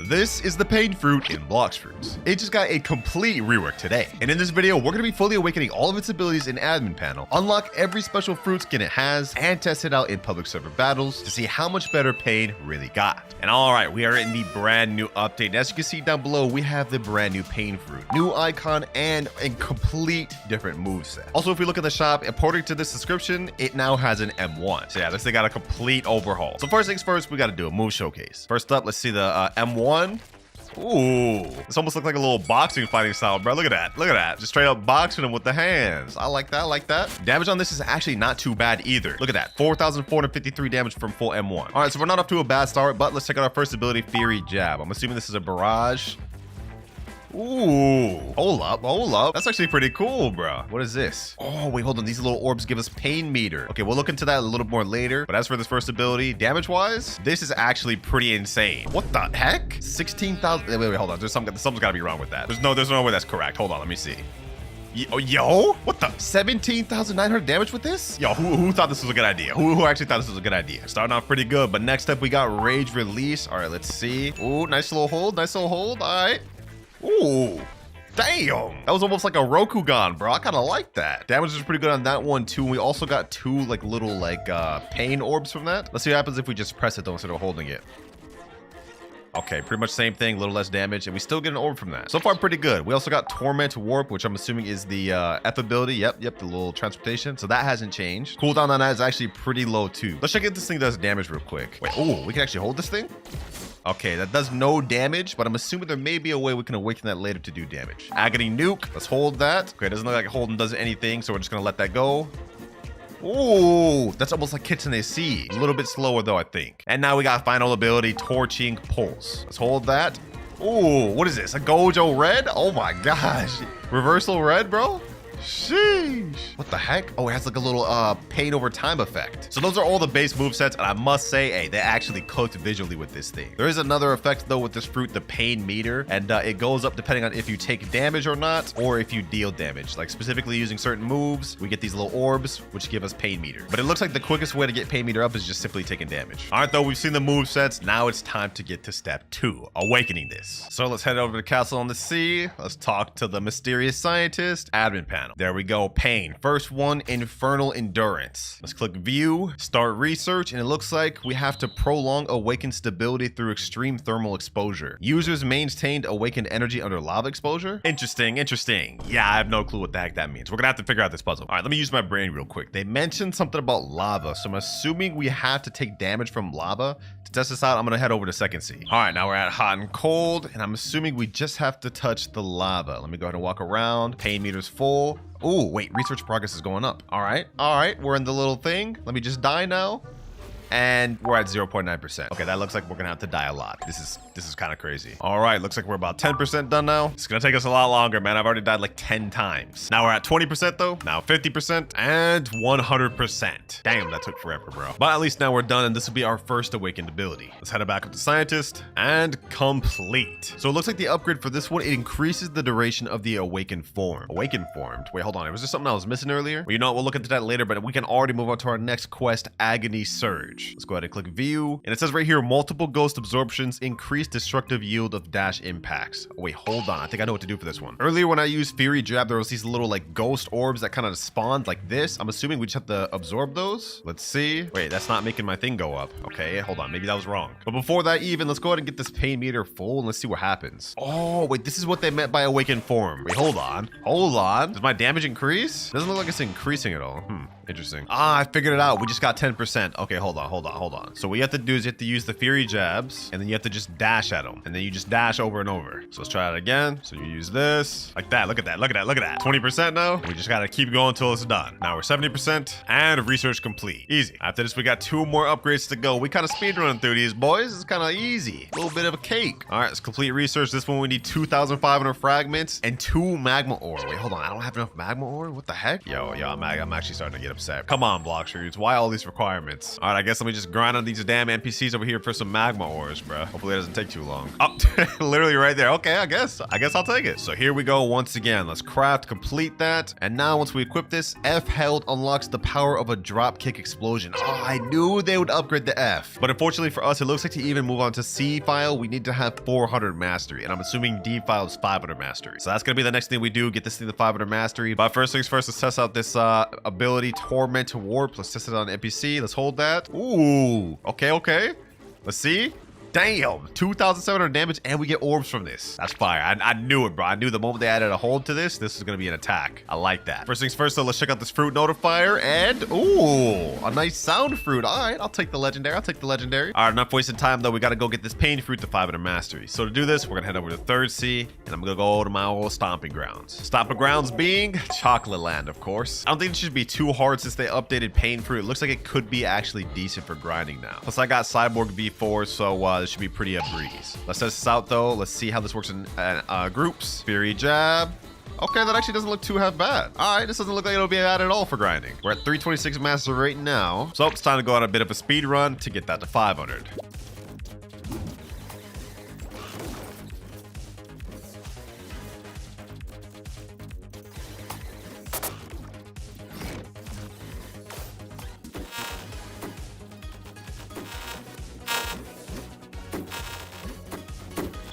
This is the pain fruit in Blox fruits. It just got a complete rework today. And in this video, we're going to be fully awakening all of its abilities in admin panel, unlock every special fruit skin it has, and test it out in public server battles to see how much better pain really got. And all right, we are in the brand new update. And as you can see down below, we have the brand new pain fruit, new icon, and a complete different moveset. Also, if we look at the shop, according to this description, it now has an M1. So yeah, this thing got a complete overhaul. So first things first, we got to do a move showcase. First up, let's see the M1. Ooh, this almost looks like a little boxing fighting style, bro. Look at that. Look at that. Just straight up boxing him with the hands. I like that. I like that. Damage on this is actually not too bad either. Look at that. 4,453 damage from full M1. All right, so we're not off to a bad start, but let's check out our first ability, Fury Jab. I'm assuming this is a barrage. Ooh, hold up, hold up. That's actually pretty cool, bro. What is this? Oh, wait, hold on. These little orbs give us pain meter. Okay, we'll look into that a little more later. But as for this first ability, damage-wise, this is actually pretty insane. What the heck? 16,000. Wait, hold on. Something's got to be wrong with that. There's no way that's correct. Hold on, let me see. Yo, what the? 17,900 damage with this? Yo, who thought this was a good idea? Who actually thought this was a good idea? Starting off pretty good, but next up we got Rage Release. All right, let's see. Ooh, nice little hold. Nice little hold. All right. Ooh, damn. That was almost like a Rokugan, bro. I kind of like that. Damage is pretty good on that one, too. We also got two, little pain orbs from that. Let's see what happens if we just press it, though, instead of holding it. Okay, pretty much same thing, a little less damage, and we still get an orb from that. So far, pretty good. We also got Torment Warp, which I'm assuming is the F ability. Yep, the little transportation. So that hasn't changed. Cooldown on that is actually pretty low, too. Let's check if this thing does damage real quick. Wait, oh, we can actually hold this thing? Okay, that does no damage, but I'm assuming there may be a way we can awaken that later to do damage. Agony Nuke, let's hold that. Okay, it doesn't look like holding does anything, so we're just gonna let that go. Ooh, that's almost like Kitsune AC. A little bit slower though, I think. And now we got final ability, Torching Pulse. Let's hold that. Ooh, what is this? A Gojo Red? Oh my gosh. Reversal Red, bro? Sheesh. What the heck? Oh, it has like a little pain over time effect. So those are all the base movesets, and I must say, hey, they actually cooked visually with this thing. There is another effect though with this fruit, the pain meter, and it goes up depending on if you take damage or not, or if you deal damage. Like specifically using certain moves, we get these little orbs, which give us pain meter. But it looks like the quickest way to get pain meter up is just simply taking damage. All right, though, we've seen the movesets. Now it's time to get to step 2, awakening this. So let's head over to the castle on the sea. Let's talk to the mysterious scientist, admin panel. There we go, pain. First one, Infernal Endurance. Let's click view, start research, and it looks like we have to prolong awakened stability through extreme thermal exposure. Users maintained awakened energy under lava exposure. Interesting. Yeah, I have no clue what the heck that means. We're gonna have to figure out this puzzle. All right, let me use my brain real quick. They mentioned something about lava, so I'm assuming we have to take damage from lava. To test this out, I'm gonna head over to second sea. All right, now we're at hot and cold, and I'm assuming we just have to touch the lava. Let me go ahead and walk around. Pain meter's full. Oh, wait, research progress is going up. All right, we're in the little thing. Let me just die now. And we're at 0.9%. Okay, that looks like we're gonna have to die a lot. This is kind of crazy. All right, looks like we're about 10% done now. It's gonna take us a lot longer, man. I've already died like 10 times. Now we're at 20% though. Now 50% and 100%. Damn, that took forever, bro. But at least now we're done, and this will be our first awakened ability. Let's head back up to scientist and complete. So it looks like the upgrade for this one, it increases the duration of the awakened form. Awakened formed. Wait, hold on. Was there something I was missing earlier? Well, you know what? We'll look into that later, but we can already move on to our next quest, Agony Surge. Let's go ahead and click view. And it says right here, multiple ghost absorptions increase destructive yield of dash impacts. Oh, wait, hold on. I think I know what to do for this one. Earlier when I used Fury Jab, there was these little ghost orbs that kind of spawned like this. I'm assuming we just have to absorb those. Let's see. Wait, that's not making my thing go up. Okay, hold on. Maybe that was wrong. But before that even, let's go ahead and get this pain meter full and let's see what happens. Oh, wait, this is what they meant by awakened form. Wait, hold on. Hold on. Does my damage increase? Doesn't look like it's increasing at all. Interesting. I figured it out. We just got 10%. Okay, hold on. So what you have to do is you have to use the Fury Jabs, and then you have to just dash at them, and then you just dash over and over. So let's try it again. So you use this like that. Look at that. 20% now. We just gotta keep going until it's done. Now we're 70% and research complete. Easy. After this, we got 2 more upgrades to go. We kind of speed running through these, boys. It's kind of easy. A little bit of a cake. All right, let's complete research. This one we need 2,500 fragments and 2 magma ore. Wait, hold on. I don't have enough magma ore. What the heck? Yo, I'm actually starting to get upset. Come on, Blox fruits. Why all these requirements? All right, I guess let me just grind on these damn NPCs over here for some magma ores, bro. Hopefully it doesn't take too long. Oh, literally right there. Okay, I guess I'll take it. So here we go once again. Let's craft, complete that. And now once we equip this, F held unlocks the power of a drop kick explosion. Oh, I knew they would upgrade the F. But unfortunately for us, it looks like to even move on to C file, we need to have 400 mastery. And I'm assuming D file is 500 mastery. So that's going to be the next thing we do, get this thing to 500 mastery. But first things first, let's test out this ability, Torment to Warp. Let's test it on NPC. Let's hold that. Ooh, okay. Let's see. Damn, 2,700 damage, and we get orbs from this. That's fire. I knew it, bro. I knew the moment they added a hold to this is going to be an attack. I like that. First things first, though, let's check out this fruit notifier, and ooh, a nice sound fruit. All right, I'll take the legendary. All right, enough wasting time, though. We got to go get this pain fruit to 500 mastery. So to do this, we're going to head over to 3rd Sea, and I'm going to go to my old stomping grounds. Stomping grounds being Chocolate Land, of course. I don't think it should be too hard since they updated pain fruit. It looks like it could be actually decent for grinding now. Plus, I got Cyborg V4, so this should be pretty a breeze. Let's test this out though. Let's see how this works in groups. Fury jab. Okay, that actually doesn't look too half bad. All right, this doesn't look like it'll be bad at all for grinding. We're at 326 master right now. So it's time to go on a bit of a speed run to get that to 500.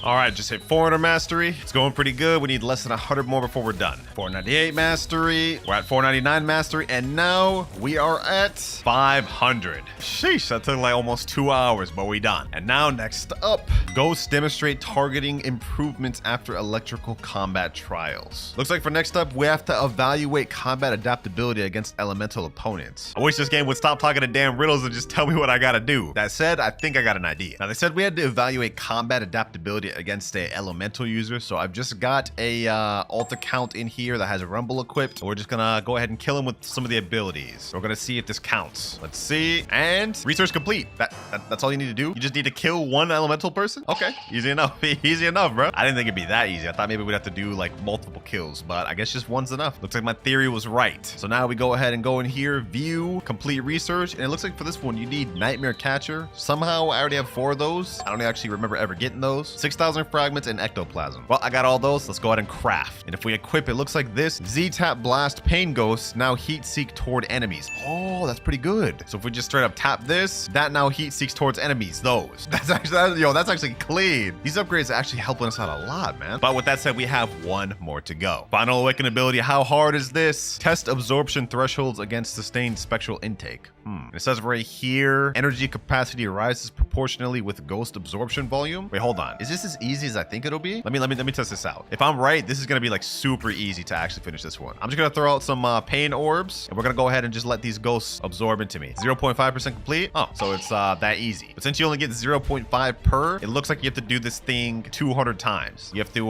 All right, just hit 400 mastery. It's going pretty good. We need less than 100 more before we're done. 498 mastery. We're at 499 mastery. And now we are at 500. Sheesh, that took like almost 2 hours, but we done. And now next up, Ghosts demonstrate targeting improvements after electrical combat trials. Looks like for next up, we have to evaluate combat adaptability against elemental opponents. I wish this game would stop talking to damn riddles and just tell me what I gotta do. That said, I think I got an idea. Now they said we had to evaluate combat adaptability against a elemental user, so I've just got a alt account in here that has a rumble equipped. We're just gonna go ahead and kill him with some of the abilities. We're gonna see if this counts. Let's see, and research complete. That's all you need to do. You just need to kill one elemental person. Okay, easy enough. Easy enough, bro. I didn't think it'd be that easy. I thought maybe we'd have to do like multiple kills, but I guess just one's enough. Looks like my theory was right. So now we go ahead and go in here, view, complete research, and it looks like for this one you need Nightmare Catcher. Somehow I already have 4 of those. I don't actually remember ever getting those. 6,000 fragments and ectoplasm. Well, I got all those. Let's go ahead and craft. And if we equip, it looks like this. Z-tap blast pain ghosts now heat seek toward enemies. Oh, that's pretty good. So if we just straight up tap this, that now heat seeks towards enemies. Those. That's actually clean. These upgrades are actually helping us out a lot, man. But with that said, we have one more to go. Final awaken ability. How hard is this? Test absorption thresholds against sustained spectral intake. It says right here, energy capacity rises proportionally with ghost absorption volume. Wait, hold on. Is this as easy as I think it'll be? Let me test this out. If I'm right, this is gonna be like super easy to actually finish this one. I'm just gonna throw out some pain orbs, and we're gonna go ahead and just let these ghosts absorb into me. 0.5% complete. Oh, so it's that easy. But since you only get 0.5 per, it looks like you have to do this thing 200 times. You have to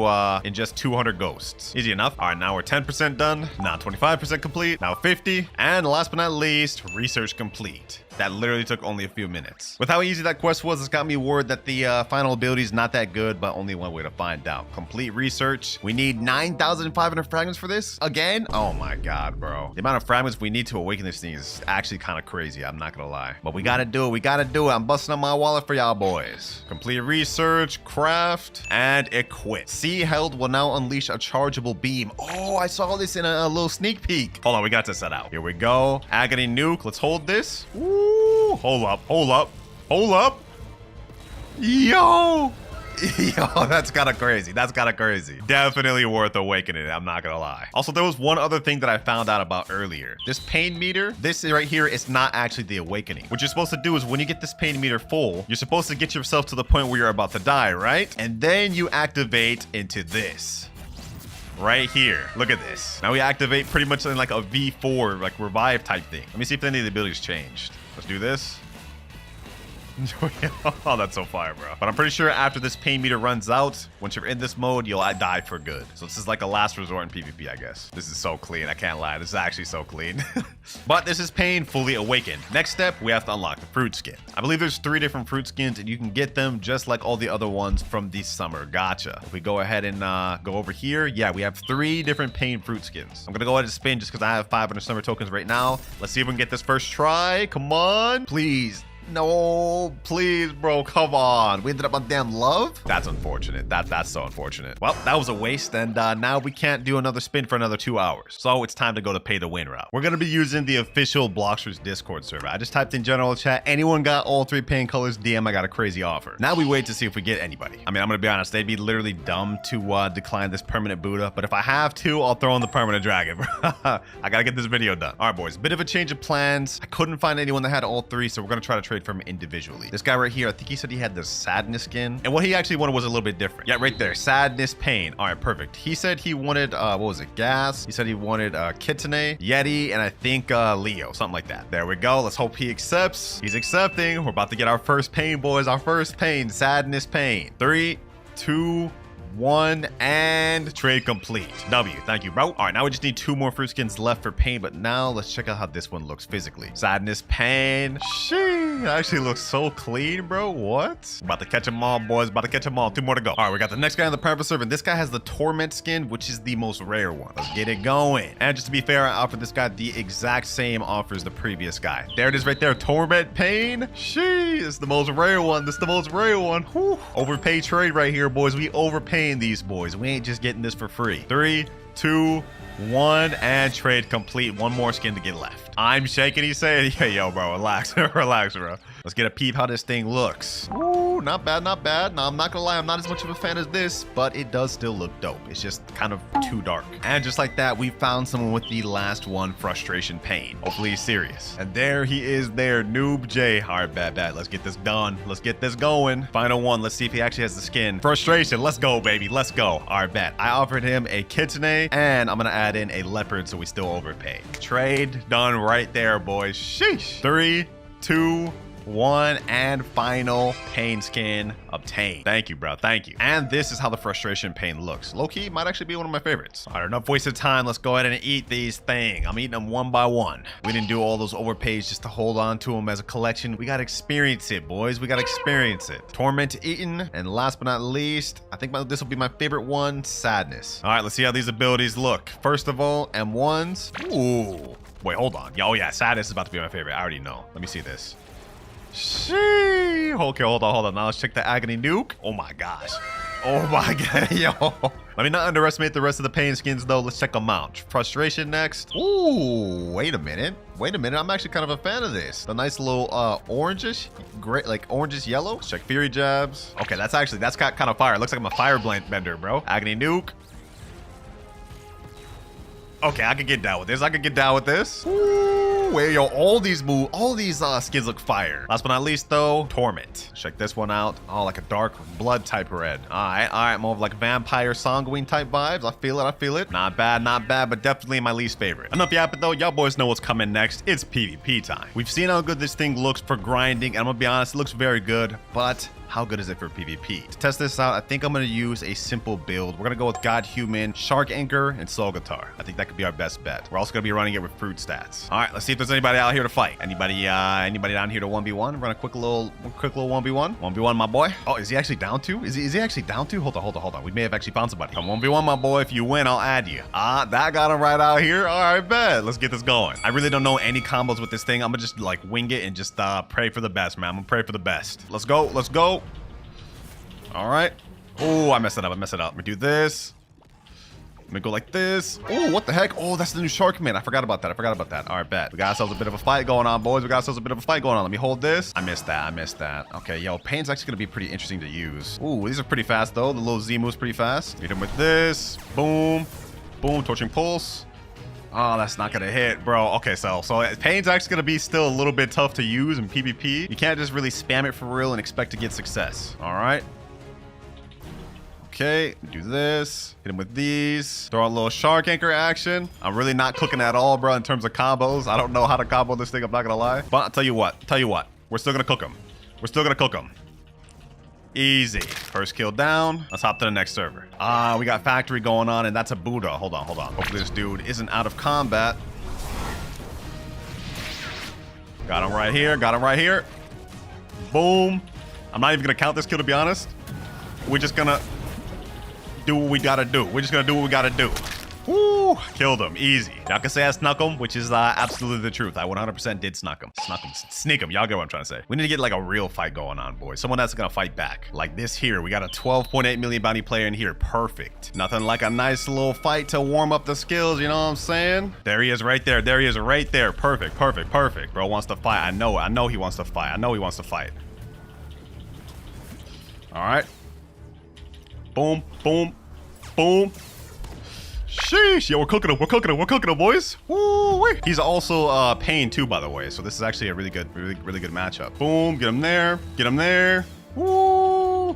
ingest 200 ghosts. Easy enough. All right, now we're 10% done. Now 25% complete. Now 50. And last but not least, research complete. That literally took only a few minutes. With how easy that quest was, it's got me worried that the final ability is not that good, but only one way to find out. Complete research. We need 9,500 fragments for this again. Oh my god, bro. The amount of fragments we need to awaken this thing is actually kind of crazy. I'm not gonna lie, but we gotta do it. We gotta do it. I'm busting up my wallet for y'all boys. Complete research, craft, and equip. C held will now unleash a chargeable beam. Oh, I saw this in a little sneak peek. Hold on, we got to set out. Here we go. Agony nuke. Let's hold this. Woo. Hold up. Yo, that's kind of crazy. Definitely worth awakening, I'm not gonna lie. Also, there was one other thing that I found out about earlier. This pain meter, this right here is not actually the awakening. What you're supposed to do is when you get this pain meter full, you're supposed to get yourself to the point where you're about to die, right? And then you activate into this. Right here. Look at this. Now we activate pretty much in like a V4, like revive type thing. Let me see if any of the abilities changed. Let's do this. Oh, that's so fire, bro. But I'm pretty sure after this pain meter runs out, once you're in this mode, you'll die for good. So this is like a last resort in PvP, I guess. This is so clean. I can't lie. This is actually so clean. But this is pain fully awakened. Next step, we have to unlock the fruit skin. I believe there's 3 different fruit skins, and you can get them just like all the other ones from the summer. Gotcha. If we go ahead and go over here, yeah, we have 3 different pain fruit skins. I'm gonna go ahead and spin just because I have 500 summer tokens right now. Let's see if we can get this first try. Come on, please. No, please, bro, come on. We ended up on damn love? That's unfortunate. That's so unfortunate. Well, that was a waste, and now we can't do another spin for another 2 hours. So it's time to go to pay to win route. We're gonna be using the official Bloxers Discord server. I just typed in general chat. Anyone got all 3 pain colors? DM, I got a crazy offer. Now we wait to see if we get anybody. I mean, I'm gonna be honest, they'd be literally dumb to decline this permanent Buddha, but if I have to, I'll throw in the permanent dragon. I gotta get this video done. All right, boys, bit of a change of plans. I couldn't find anyone that had all 3, so we're gonna try to trade from individually. This guy right here, I think he said he had the sadness skin, and what he actually wanted was a little bit different. Yeah, right there, sadness, pain. All right, perfect. He said he wanted what was it, gas. He said he wanted Kitsune, Yeti, and I think Leo, something like that. There we go. Let's hope he accepts. He's accepting. We're about to get our first pain, boys. Our first pain, sadness, pain. 3, 2, 1, and trade complete. W, thank you, bro. All right, now we just need 2 more fruit skins left for pain, but now let's check out how this one looks physically. Sadness, pain. Sheesh, it actually looks so clean, bro. What? About to catch them all, boys. About to catch them all. 2 more to go. All right, we got the next guy on the private server, and this guy has the torment skin, which is the most rare one. Let's get it going. And just to be fair, I offered this guy the exact same offer as the previous guy. There it is right there, torment, pain. Sheesh, it's the most rare one. This is the most rare one. Whew. Overpay trade right here, boys. We overpaying these boys. We ain't just getting this for free. 3, 2, 1, and trade complete. 1 more skin to get left. I'm shaking. He's saying, yeah, yo, bro, relax. Relax, bro. Let's get a peep how this thing looks. Ooh, not bad, not bad. Now, I'm not gonna lie, I'm not as much of a fan as this, but it does still look dope. It's just kind of too dark. And just like that, we found someone with the last one, frustration, pain. Hopefully he's serious. And there he is there, Noob J. All right, bad. Let's get this done. Let's get this going. Final one. Let's see if he actually has the skin. Frustration. Let's go, baby. Let's go. All right, bet. I offered him a kitsune, and I'm gonna add in a leopard, so we still overpay. Trade done right there, boys. Sheesh. 3, 2, 1, and final pain skin obtained. Thank you, bro. Thank you. And this is how the frustration pain looks. Low-key might actually be one of my favorites. All right, enough wasted time. Let's go ahead and eat these things. I'm eating them 1 by 1. We didn't do all those overpays just to hold on to them as a collection. We got to experience it, boys. We got to experience it. Torment eaten. And last but not least, I think this will be my favorite one, sadness. All right, let's see how these abilities look. First of all, M1s. Ooh. Wait, hold on. Oh, yeah, sadness is about to be my favorite. I already know. Let me see this. Sheesh. Okay, hold on. Now let's check the agony nuke. Oh my gosh. Oh my god, yo. Let me not underestimate the rest of the pain skins though. Let's check them out. Frustration next. Ooh, wait a minute. I'm actually kind of a fan of this. The nice little orangish, great, like orangish yellow. Let's check fury jabs. Okay, that's got kind of fire. It looks like I'm a fire bender, bro. Agony nuke. Okay, I can get down with this. Ooh, wait, yo, all these skins look fire. Last but not least, though, Torment. Check this one out. Oh, like a dark blood type red. All right, more of like vampire sanguine type vibes. I feel it. Not bad, but definitely my least favorite. Enough yapping though. Y'all boys know what's coming next. It's PvP time. We've seen how good this thing looks for grinding, and I'm gonna be honest, it looks very good, but how good is it for PvP? To test this out, I think I'm going to use a simple build. We're going to go with God Human, Shark Anchor, and Soul Guitar. I think that could be our best bet. We're also going to be running it with fruit stats. All right, let's see if there's anybody out here to fight. Anybody down here to 1v1? Run a quick little 1v1. 1v1, my boy. Oh, is he actually down to? Is he actually down to? Hold on. We may have actually found somebody. Come 1v1, my boy. If you win, I'll add you. That got him right out here. All right, bet. Let's get this going. I really don't know any combos with this thing. I'm going to just like wing it and just pray for the best, man. I'm going to pray for the best. Let's go. All right. Oh, I messed it up. Let me do this. Let me go like this. Oh, what the heck? Oh, that's the new shark man. I forgot about that. All right, bet. We got ourselves a bit of a fight going on, boys. Let me hold this. I missed that. Okay, yo, pain's actually gonna be pretty interesting to use. Ooh, these are pretty fast though. The little Z move's pretty fast. Hit him with this. Boom. Torching pulse. Oh, that's not gonna hit, bro. Okay, so pain's actually gonna be still a little bit tough to use in PvP. You can't just really spam it for real and expect to get success. All right. Okay, do this. Hit him with these. Throw a little shark anchor action. I'm really not cooking at all, bro, in terms of combos. I don't know how to combo this thing, I'm not gonna lie. But I'll tell you what. We're still gonna cook him. We're still gonna cook them. Easy. First kill down. Let's hop to the next server. We got factory going on, and that's a Buddha. Hold on, hold on. Hopefully this dude isn't out of combat. Got him right here. Got him right here. Boom. I'm not even gonna count this kill, to be honest. We're just gonna do what we gotta do. We're just gonna do what we gotta do. Woo! Killed him. Easy. Y'all can say I snuck him, which is absolutely the truth. I 100% did snuck him. Sneak him. Y'all get what I'm trying to say. We need to get like a real fight going on, boys. Someone that's gonna fight back. Like this here. We got a 12.8 million bounty player in here. Perfect. Nothing like a nice little fight to warm up the skills, you know what I'm saying? There he is right there. There he is right there. Perfect, perfect, perfect. Bro wants to fight. I know it. I know he wants to fight. I know he wants to fight. All right. Boom, boom, boom. Sheesh. Yo, we're cooking him. We're cooking him. We're cooking him, boys. Woo-wee. He's also Pain too, by the way. So this is actually a really good matchup. Boom. Get him there. Get him there. Woo.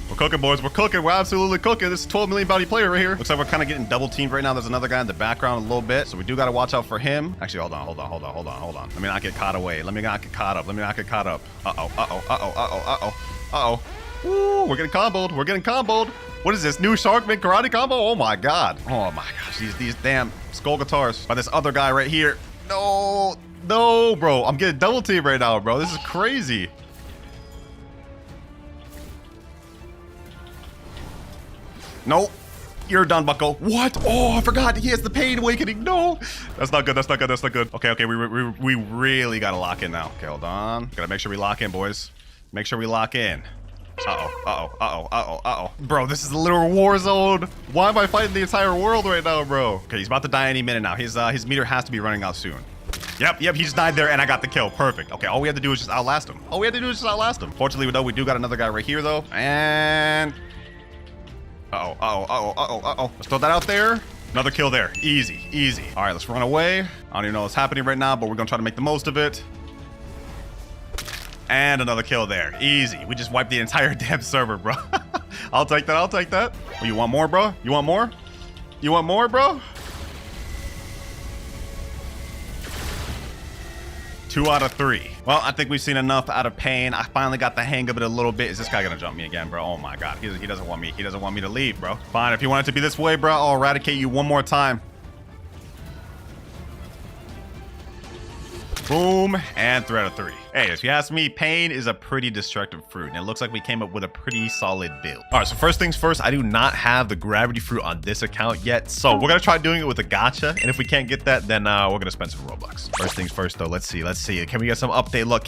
We're cooking, boys. We're cooking. We're absolutely cooking. This is 12 million bounty player right here. Looks like we're kind of getting double teamed right now. There's another guy in the background a little bit. So we do got to watch out for him. Actually, hold on. Let me not get caught away. Let me not get caught up. Uh-oh. Ooh, we're getting comboed. We're getting comboed. What is this? New Shark Mink karate combo? Oh my god. Oh my gosh. These damn skull guitars by this other guy right here. No, bro. I'm getting double teamed right now, bro. This is crazy. Nope. You're done, bucko. What? Oh, I forgot. He has the pain awakening. No. That's not good. That's not good. Okay. We really got to lock in now. Okay, hold on. Gotta make sure we lock in, boys. Make sure we lock in. Uh-oh. Bro, this is a literal war zone. Why am I fighting the entire world right now, bro? Okay, he's about to die any minute now. His meter has to be running out soon. Yep, he just died there and I got the kill. Perfect. Okay, all we have to do is just outlast him. Fortunately, though, we do got another guy right here, though. And... Uh-oh. Let's throw that out there. Another kill there. Easy. All right, let's run away. I don't even know what's happening right now, but we're gonna try to make the most of it. And another kill there. Easy. We just wiped the entire damn server, bro. I'll take that. Oh, you want more, bro? You want more, bro? 2 out of 3. Well, I think we've seen enough out of Pain. I finally got the hang of it a little bit. Is this guy gonna jump me again, bro? Oh my god. He doesn't want me. He doesn't want me to leave, bro. Fine. If you want it to be this way, bro, I'll eradicate you one more time. Boom, and 3 out of 3. Hey, if you ask me, Pain is a pretty destructive fruit, and it looks like we came up with a pretty solid build. All right, so first things first, I do not have the gravity fruit on this account yet, so we're gonna try doing it with a gacha, and if we can't get that, then we're gonna spend some Robux. First things first, though, let's see. Can we get some update luck?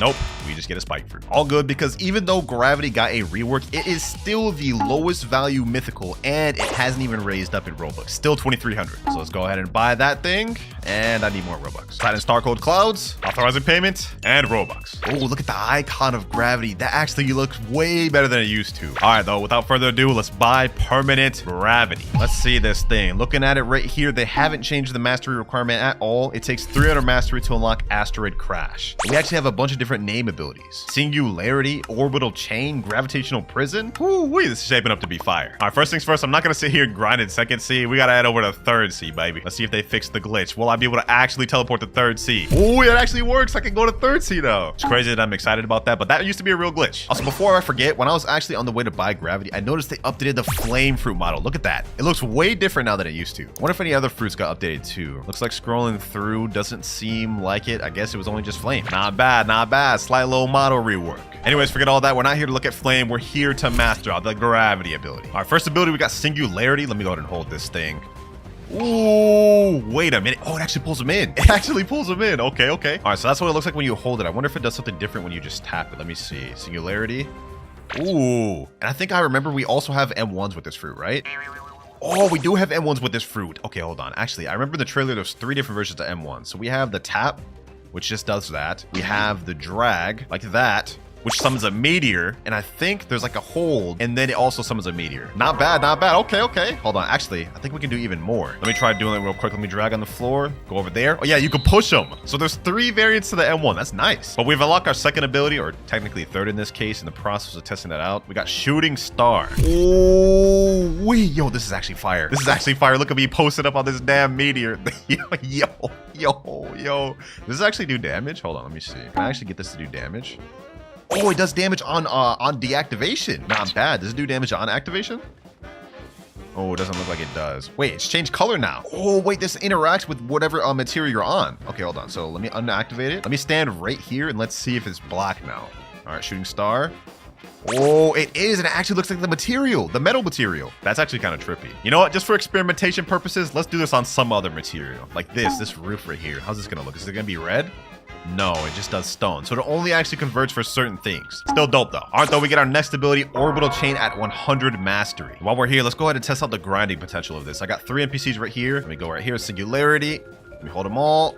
Nope, we just get a spike fruit. All good, because even though gravity got a rework, it is still the lowest value mythical, and it hasn't even raised up in Roblox. Still 2,300. So let's go ahead and buy that thing, and I need more Robux. Titan Star Code Clouds, authorizing payment, and Robux. Oh, look at the icon of gravity. That actually looks way better than it used to. All right, though, without further ado, let's buy permanent gravity. Let's see this thing. Looking at it right here, they haven't changed the mastery requirement at all. It takes 300 mastery to unlock Asteroid Crash. We actually have a bunch of different name abilities. Singularity, Orbital Chain, Gravitational Prison. Woo-wee, this is shaping up to be fire. All right, first things first, I'm not gonna sit here and grind in second C. We gotta head over to third C, baby. Let's see if they fix the glitch. Will I be able to actually teleport to third C? Oh, it actually works. I can go to third C now. It's crazy that I'm excited about that, but that used to be a real glitch. Also, before I forget, when I was actually on the way to buy gravity, I noticed they updated the flame fruit model. Look at that. It looks way different now than it used to. I wonder if any other fruits got updated too. Looks like scrolling through doesn't seem like it. I guess it was only just flame. Not bad. Slight low model rework. Anyways, forget all that. We're not here to look at flame. We're here to master out the gravity ability. All right, first ability, we got singularity. Let me go ahead and hold this thing. Ooh, wait a minute. Oh, it actually pulls them in. Okay. All right, so that's what it looks like when you hold it. I wonder if it does something different when you just tap it. Let me see. Singularity. Ooh, and I think I remember we also have M1s with this fruit, right? Oh, we do have M1s with this fruit. Okay, hold on. Actually, I remember in the trailer there's 3 different versions of M1. So we have the tap, which just does that. We have the drag, like that. which summons a meteor. And I think there's like a hold, and then it also summons a meteor. Not bad, not bad. Okay, okay. Hold on. Actually, I think we can do even more. Let me try doing it real quick. Let me drag on the floor. Go over there. Oh, yeah, you can push them. So there's 3 variants to the M1. That's nice. But we've unlocked our second ability, or technically third in this case, in the process of testing that out. We got Shooting Star. Oh, wait. Yo, this is actually fire. This is actually fire. Look at me posted up on this damn meteor. Yo. Does this actually do damage? Hold on, let me see. Can I actually get this to do damage? Oh, it does damage on deactivation. Not bad. Does it do damage on activation? Oh, it doesn't look like it does. Wait, it's changed color now. Oh, wait, this interacts with whatever material you're on. Okay, hold on. So let me unactivate it. Let me stand right here and let's see if it's black now. All right, Shooting Star. Oh, it is, and it actually looks like the material, the metal material. That's actually kind of trippy. You know what? Just for experimentation purposes, let's do this on some other material. Like this roof right here. How's this gonna look? Is it gonna be red? No, it just does stone. So it only actually converts for certain things. Still dope though. All right, though, we get our next ability, Orbital Chain at 100 Mastery. While we're here, let's go ahead and test out the grinding potential of this. I got 3 NPCs right here. Let me go right here, Singularity. Let me hold them all.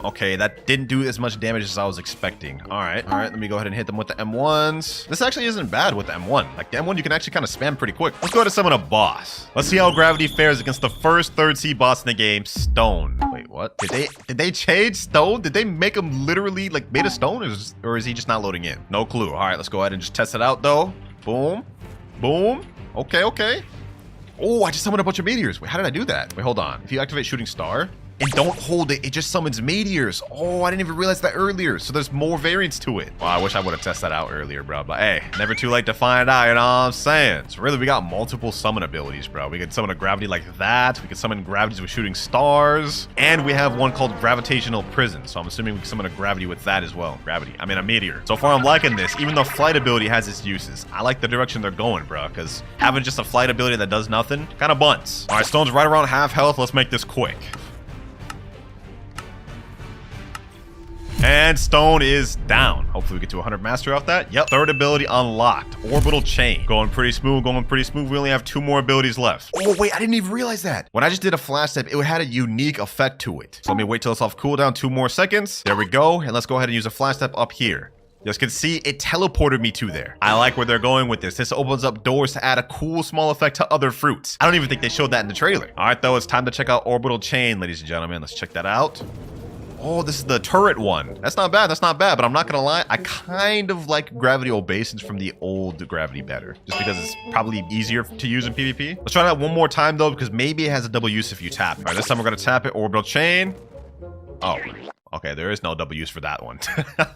Okay, that didn't do as much damage as I was expecting. All right, let me go ahead and hit them with the M1s. This actually isn't bad with the M1. Like the M1, you can actually kind of spam pretty quick. Let's go ahead and summon a boss. Let's see how Gravity fares against the first 3rd C boss in the game, Stone. Wait, what? Did they change Stone? Did they make him literally like made of stone, or is he just not loading in? No clue. All right, let's go ahead and just test it out though. Boom, boom. Okay. Oh, I just summoned a bunch of meteors. Wait, how did I do that? Wait, hold on. If you activate Shooting Star and don't hold it, it just summons meteors. Oh, I didn't even realize that earlier. So there's more variants to it. Wow, I wish I would have tested that out earlier, bro. But hey, never too late to find out, you know what I'm saying? So really, we got multiple summon abilities, bro. We could summon a gravity like that. We could summon gravities with Shooting Stars. And we have one called Gravitational Prison. So I'm assuming we can summon a gravity with that as well. A meteor. So far, I'm liking this. Even though flight ability has its uses, I like the direction they're going, bro. Because having just a flight ability that does nothing kind of bunts. All right, Stone's right around half health. Let's make this quick. And Stone is down. Hopefully we get to 100 Mastery off that. Yep. 3rd ability unlocked. Orbital Chain. Going pretty smooth. We only have 2 more abilities left. Oh, wait. I didn't even realize that. When I just did a flash step, it had a unique effect to it. So let me wait till it's off cooldown. 2 more seconds. There we go. And let's go ahead and use a flash step up here. You guys can see it teleported me to there. I like where they're going with this. This opens up doors to add a cool small effect to other fruits. I don't even think they showed that in the trailer. All right, though. It's time to check out Orbital Chain, ladies and gentlemen. Let's check that out. Oh, this is the turret one. That's not bad, but I'm not gonna lie, I kind of like gravity obeisance from the old gravity better, just because it's probably easier to use in PvP. Let's try that one more time though, because maybe it has a double use if you tap it. All right, this time we're gonna tap it, Orbital Chain. Oh, okay, there is no double use for that one.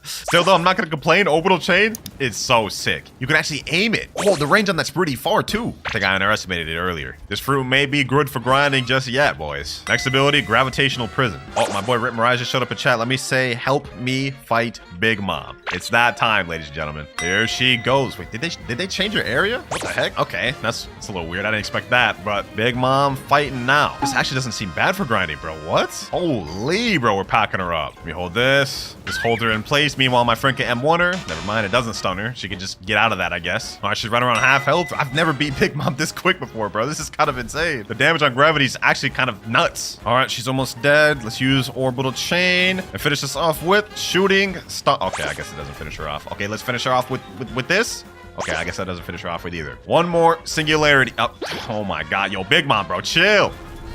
Still though, I'm not gonna complain. Orbital Chain is so sick. You can actually aim it. Oh, the range on that's pretty far too. I think I underestimated it earlier. This fruit may be good for grinding just yet, boys. Next ability, Gravitational Prison. Oh, my boy Rip Mirage just showed up in chat. Let me say, help me fight Big Mom. It's that time, ladies and gentlemen. Here she goes. Wait, did they change her area? What the heck? Okay, that's a little weird. I didn't expect that, but Big Mom fighting now. This actually doesn't seem bad for grinding, bro. What? Holy, bro, we're packing her up. Let me hold this. Just hold her in place. Meanwhile, my friend can M1 her. Never mind, it doesn't stun her. She can just get out of that, I guess. All right, she's running around half health. I've never beat Big Mom this quick before, bro. This is kind of insane. The damage on gravity is actually kind of nuts. All right, she's almost dead. Let's use Orbital Chain and finish this off with Shooting Star. Okay, I guess it doesn't finish her off. Okay, let's finish her off with this. Okay, I guess that doesn't finish her off with either. One more Singularity. Oh my God, yo, Big Mom, bro, chill.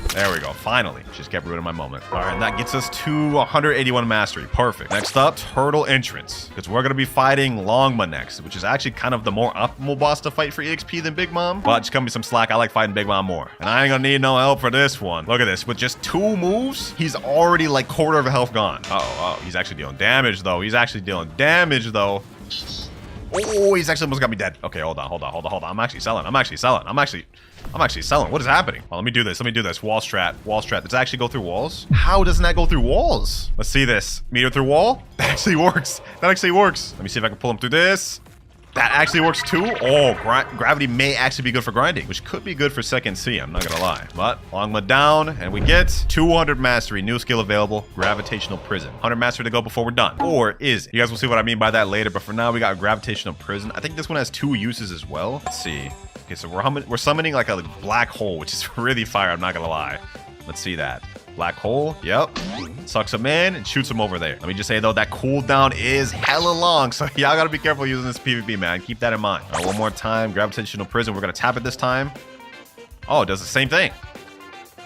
There we go. Finally. Just kept ruining my moment. All right, and that gets us to 181 Mastery. Perfect. Next up, Turtle Entrance. Because we're going to be fighting Longma next, which is actually kind of the more optimal boss to fight for EXP than Big Mom. But just cut me some slack. I like fighting Big Mom more. And I ain't going to need no help for this one. Look at this. With just 2 moves, he's already like quarter of a health gone. Oh, he's actually dealing damage, though. Oh, he's actually almost got me dead. Okay, hold on. I'm actually selling. What is happening? Oh, let me do this. Wall strat. Does it actually go through walls? How doesn't that go through walls? Let's see this. Meter through wall? That actually works. Let me see if I can pull him through this. That actually works too. Oh, gravity may actually be good for grinding, which could be good for second C, I'm not gonna lie. But Longma down, and we get 200 Mastery, new skill available, Gravitational Prison. 100 Mastery to go before we're done. Or is it? You guys will see what I mean by that later, but for now, we got Gravitational Prison. I think this one has 2 uses as well. Let's see. Okay, so we're summoning like a black hole, which is really fire, I'm not gonna lie. Let's see that. Black hole. Yep. Sucks him in and shoots him over there. Let me just say, though, that cooldown is hella long. So y'all got to be careful using this PvP, man. Keep that in mind. All right, one more time. Gravitational prison. We're going to tap it this time. Oh, it does the same thing.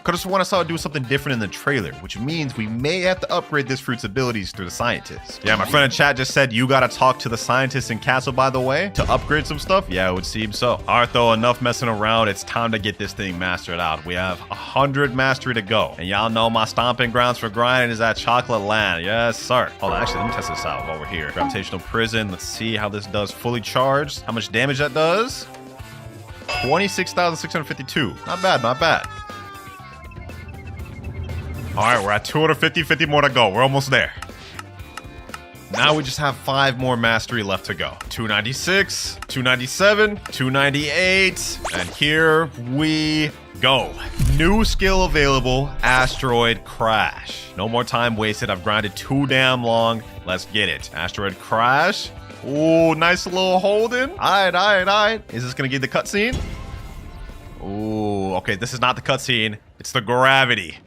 Could have sworn I saw it do something different in the trailer, which means we may have to upgrade this fruit's abilities through the scientist. Yeah, my friend in chat just said you gotta talk to the scientist in Castle, by the way, to upgrade some stuff. Yeah, it would seem so. All right, though, enough messing around. It's time to get this thing mastered out. We have 100 mastery to go. And y'all know my stomping grounds for grinding is at Chocolate Land. Yes, sir. Hold on, actually, let me test this out while we're here. Gravitational prison. Let's see how this does fully charged. How much damage that does? 26,652. Not bad, not bad. All right, we're at 250, 50 more to go. We're almost there. Now we just have 5 more mastery left to go. 296, 297, 298, and here we go. New skill available, Asteroid Crash. No more time wasted. I've grinded too damn long. Let's get it. Asteroid Crash. Ooh, nice little holding. All right. Is this gonna give the cutscene? Ooh, okay, this is not the cutscene. It's the gravity.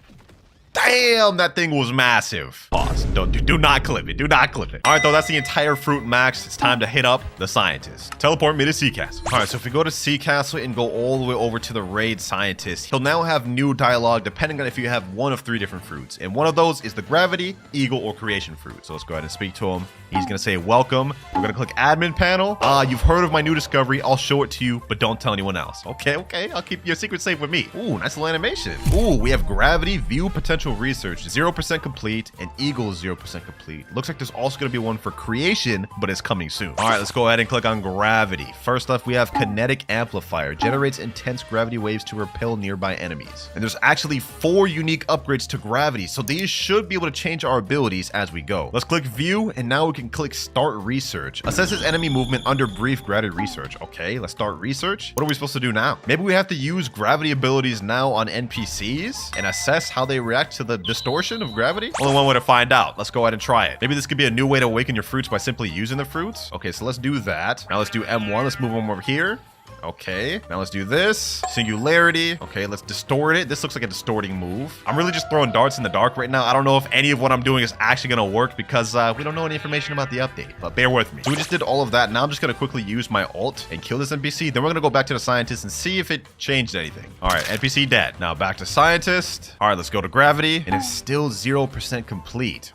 Damn, that thing was massive. Pause. Do not clip it. Do not clip it. All right, though, that's the entire fruit max. It's time to hit up the scientist. Teleport me to Sea Castle. All right, so if we go to Sea Castle and go all the way over to the raid scientist, he'll now have new dialogue depending on if you have one of 3 different fruits. And one of those is the gravity, eagle, or creation fruit. So let's go ahead and speak to him. He's going to say, welcome. We're going to click admin panel. You've heard of my new discovery. I'll show it to you, but don't tell anyone else. Okay. I'll keep your secret safe with me. Ooh, nice little animation. Ooh, we have gravity, view potential research, 0% complete, and eagle is 0% complete. Looks like there's also going to be one for creation, but it's coming soon. All right, let's go ahead and click on gravity. First up, we have kinetic amplifier. Generates intense gravity waves to repel nearby enemies. And there's actually 4 unique upgrades to gravity, so these should be able to change our abilities as we go. Let's click view, and now we can click start research. Assesses enemy movement under brief gravity research. Okay, let's start research. What are we supposed to do now? Maybe we have to use gravity abilities now on NPCs and assess how they react to the distortion of gravity. Only one way to find out. Let's go ahead and try it. Maybe this could be a new way to awaken your fruits by simply using the fruits. Okay, so let's do that. Now let's do M1. Let's move them over here. Okay, now let's do this. Singularity. Okay, let's distort it. This looks like a distorting move. I'm really just throwing darts in the dark right now. I don't know if any of what I'm doing is actually going to work because we don't know any information about the update, but bear with me. So we just did all of that. Now I'm just going to quickly use my ult and kill this NPC. Then we're going to go back to the scientist and see if it changed anything. All right, NPC dead. Now back to scientist. All right, let's go to gravity. And it's still 0% complete.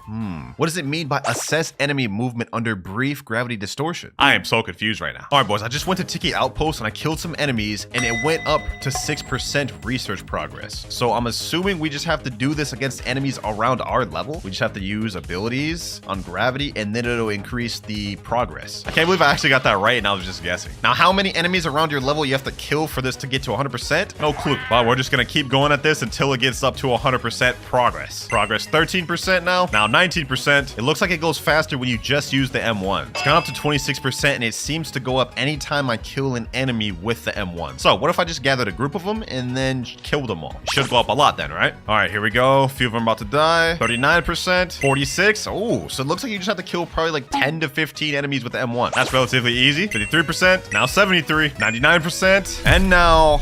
What does it mean by assess enemy movement under brief gravity distortion? I am so confused right now. All right, boys, I just went to Tiki Outpost and I killed some enemies and it went up to 6% research progress. So I'm assuming we just have to do this against enemies around our level. We just have to use abilities on gravity and then it'll increase the progress. I can't believe I actually got that right and I was just guessing. Now, how many enemies around your level you have to kill for this to get to 100%? No clue. Well, we're just gonna keep going at this until it gets up to 100% progress. Progress 13% now 19%. It looks like it goes faster when you just use the M1. It's gone up to 26% and it seems to go up anytime I kill an enemy with the M1. So what if I just gathered a group of them and then killed them all? It should go up a lot then, right? All right, here we go. A few of them about to die. 39%, 46. Oh, so it looks like you just have to kill probably like 10 to 15 enemies with the M1. That's relatively easy. 53%, now 73, 99, and now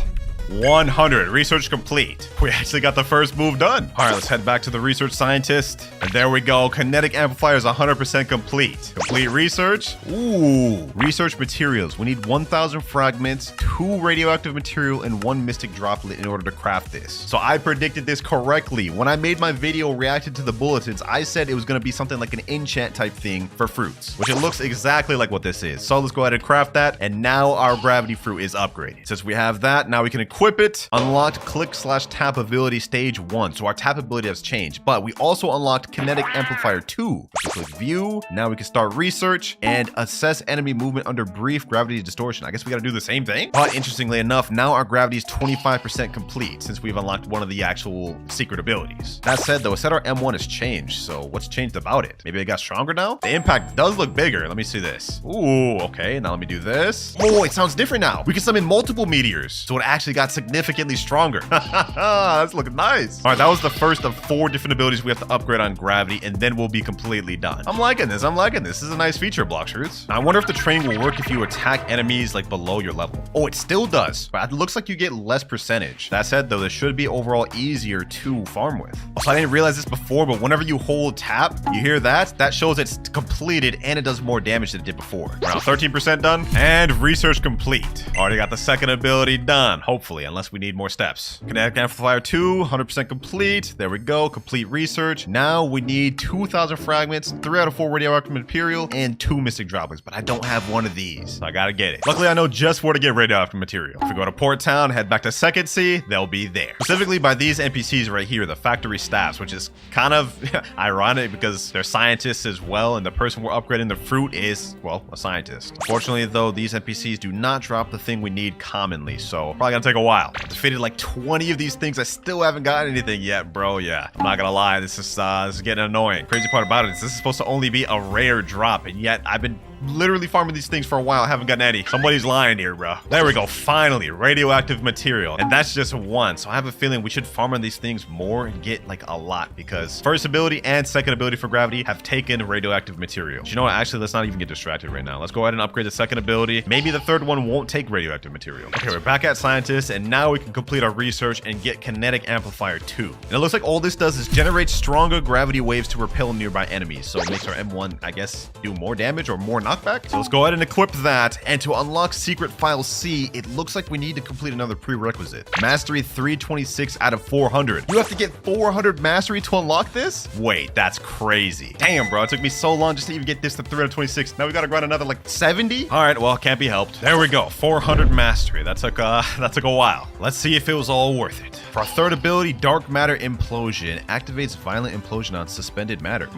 100. Research complete. We actually got the first move done. All right, let's head back to the research scientist. And there we go. Kinetic amplifier is 100% complete. Complete research. Ooh. Research materials. We need 1,000 fragments, 2 radioactive material, and 1 mystic droplet in order to craft this. So I predicted this correctly. When I made my video reacted to the bulletins, I said it was going to be something like an enchant type thing for fruits, which it looks exactly like what this is. So let's go ahead and craft that. And now our gravity fruit is upgraded. Since we have that, now we can equip it. Unlocked click/tap ability stage 1. So our tap ability has changed, but we also unlocked kinetic amplifier 2. So click view. Now we can start research and assess enemy movement under brief gravity distortion. I guess we got to do the same thing. But interestingly enough, now our gravity is 25% complete since we've unlocked one of the actual secret abilities. That said though, it said our M1 has changed. So what's changed about it? Maybe it got stronger now? The impact does look bigger. Let me see this. Ooh, okay. Now let me do this. Oh, it sounds different now. We can summon multiple meteors. So it actually got got significantly stronger. That's looking nice. All right, that was the first of 4 different abilities we have to upgrade on gravity, and then we'll be completely done. I'm liking this. I'm liking this. This is a nice feature, Blox Fruits. I wonder if the training will work if you attack enemies like below your level. Oh, it still does, but it looks like you get less percentage. That said, though, this should be overall easier to farm with. Also, I didn't realize this before, but whenever you hold tap, you hear that? That shows it's completed and it does more damage than it did before. Around 13% done, and research complete. Already got the second ability done, hopefully, unless we need more steps. Kinetic Amplifier 2, 100% complete. There we go, complete research. Now we need 2,000 fragments, 3 out of 4 radioactive material, and 2 mystic droplets, but I don't have one of these, so I gotta get it. Luckily, I know just where to get radioactive material. If we go to Port Town, head back to Second Sea, they'll be there. Specifically by these NPCs right here, the factory staffs, which is kind of ironic because they're scientists as well, and the person we're upgrading the fruit is, well, a scientist. Unfortunately, though, these NPCs do not drop the thing we need commonly, so probably gonna take a while. I've defeated like 20 of these things. I still haven't got anything yet, bro. Yeah, I'm not gonna lie, this is getting annoying. Crazy part about it is this is supposed to only be a rare drop, and yet I've been literally farming these things for a while. I haven't gotten any. Somebody's lying here, bro. There we go. Finally, radioactive material. And that's just one. So I have a feeling we should farm on these things more and get like a lot, because first ability and second ability for gravity have taken radioactive material. You know what? Actually, let's not even get distracted right now. Let's go ahead and upgrade the second ability. Maybe the third one won't take radioactive material. Okay, we're back at scientists, and now we can complete our research and get kinetic amplifier 2. And it looks like all this does is generate stronger gravity waves to repel nearby enemies. So it makes our M1, I guess, do more damage or more knockback. So let's go ahead and equip that. And to unlock secret file C, it looks like we need to complete another prerequisite. Mastery 326 out of 400. You have to get 400 mastery to unlock this? Wait, that's crazy. Damn, bro, it took me so long just to even get this to 326. Now we gotta grind another like 70? All right, well, can't be helped. There we go, 400 mastery. That took a while. Let's see if it was all worth it. For our third ability, Dark Matter Implosion activates violent implosion on suspended matter.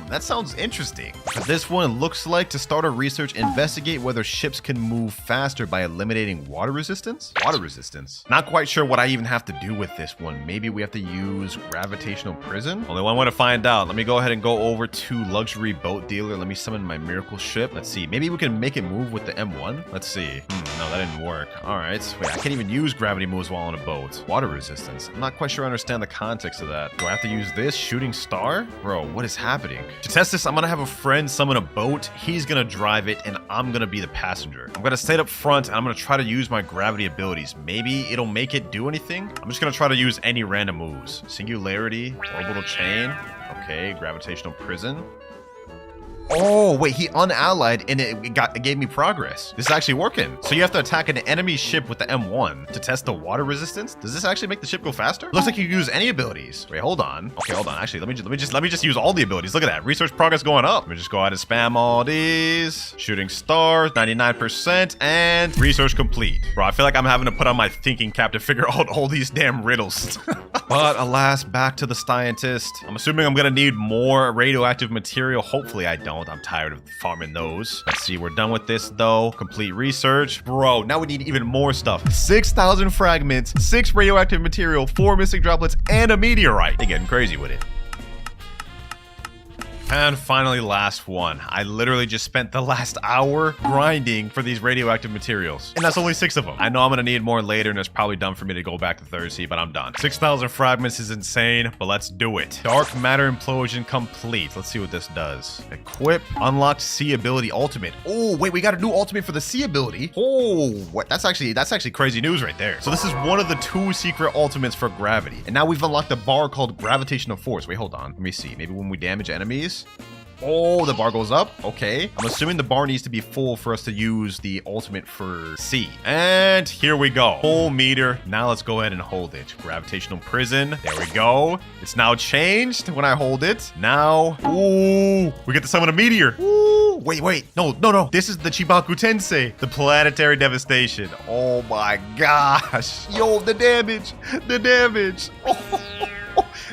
That sounds interesting. For this one, it looks like to start a research, investigate whether ships can move faster by eliminating water resistance. Water resistance. Not quite sure what I even have to do with this one. Maybe we have to use gravitational prison. Only one way to find out. Let me go ahead and go over to luxury boat dealer. Let me summon my miracle ship. Let's see. Maybe we can make it move with the M1. Let's see. No, that didn't work. All right. Wait, I can't even use gravity moves while on a boat. Water resistance. I'm not quite sure I understand the context of that. Do I have to use this? Shooting star? Bro, what is happening? To test this, I'm gonna have a friend summon a boat. He's gonna drive it, and I'm gonna be the passenger. I'm gonna stay up front, and I'm gonna try to use my gravity abilities. Maybe it'll make it do anything? I'm just gonna try to use any random moves. Singularity, orbital chain. Okay, gravitational prison. Oh, wait, he unallied and it gave me progress. This is actually working. So you have to attack an enemy ship with the M1 to test the water resistance. Does this actually make the ship go faster? Looks like you can use any abilities. Wait, hold on. Okay, hold on. Actually, let me just use all the abilities. Look at that. Research progress going up. Let me just go ahead and spam all these. Shooting star, 99%, and research complete. Bro, I feel like I'm having to put on my thinking cap to figure out all these damn riddles. But alas, back to the scientist. I'm assuming I'm gonna need more radioactive material. Hopefully I don't. I'm tired of farming those. Let's see, we're done with this though. Complete research. Bro, now we need even more stuff. 6,000 fragments, 6 radioactive material, 4 mystic droplets, and a meteorite. They're getting crazy with it. And finally, last one. I literally just spent the last hour grinding for these radioactive materials. And that's only 6 of them. I know I'm gonna need more later, and it's probably dumb for me to go back to Third Sea, but I'm done. 6,000 fragments is insane, but let's do it. Dark Matter Implosion complete. Let's see what this does. Equip. Unlocked Sea ability ultimate. Oh, wait, we got a new ultimate for the Sea ability. Oh, what? That's actually crazy news right there. So this is one of the 2 secret ultimates for gravity. And now we've unlocked a bar called Gravitational Force. Wait, hold on. Let me see. Maybe when we damage enemies. Oh, the bar goes up. Okay. I'm assuming the bar needs to be full for us to use the ultimate for C. And here we go. Full meter. Now let's go ahead and hold it. Gravitational prison. There we go. It's now changed when I hold it. Now, ooh, we get to summon a meteor. Ooh, wait. No. This is the Chibaku Tensei, the planetary devastation. Oh my gosh. Yo, the damage.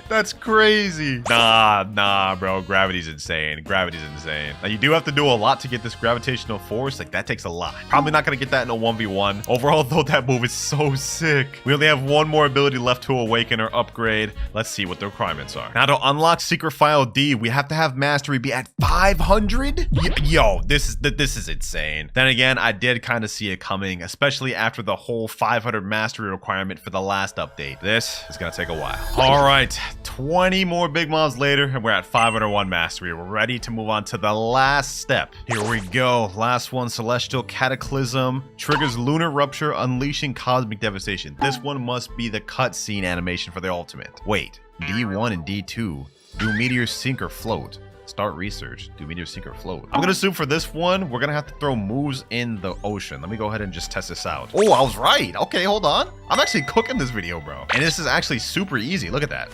That's crazy. Nah, bro. Gravity's insane. Gravity's insane. Now, you do have to do a lot to get this gravitational force. Like, that takes a lot. Probably not going to get that in a 1v1. Overall, though, that move is so sick. We only have one more ability left to awaken or upgrade. Let's see what the requirements are. Now, to unlock Secret File D, we have to have Mastery be at 500? Yo, this is insane. Then again, I did kind of see it coming, especially after the whole 500 Mastery requirement for the last update. This is going to take a while. All right, 20 more big mobs later, and we're at 501 Mastery. We're ready to move on to the last step. Here we go. Last one, Celestial Cataclysm. Triggers Lunar Rupture, unleashing Cosmic Devastation. This one must be the cutscene animation for the ultimate. Wait, D1 and D2. Do meteors sink or float? Start research. Do meteors sink or float? I'm gonna assume for this one, we're gonna have to throw moves in the ocean. Let me go ahead and just test this out. Oh, I was right. Okay, hold on. I'm actually cooking this video, bro. And this is actually super easy. Look at that.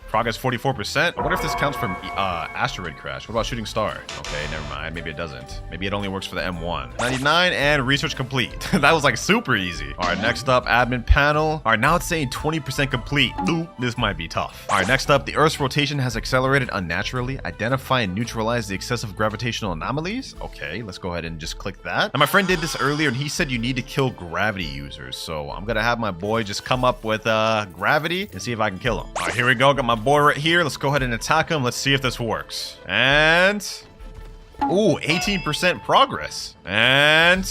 Progress 44%. I wonder if this counts from asteroid crash. What about shooting star? Okay, never mind. Maybe it doesn't. Maybe it only works for the M1. 99 and research complete. That was like super easy. All right, next up, admin panel. All right, now it's saying 20% complete. Ooh, this might be tough. All right, next up, the Earth's rotation has accelerated unnaturally. Identify and neutralize the excessive gravitational anomalies. Okay, let's go ahead and just click that. Now, my friend did this earlier and he said you need to kill gravity users. So I'm gonna have my boy just come up with gravity and see if I can kill him. All right, here we go. Got my boy right here. Let's go ahead and attack him. Let's see if this works. And ooh, 18% progress. And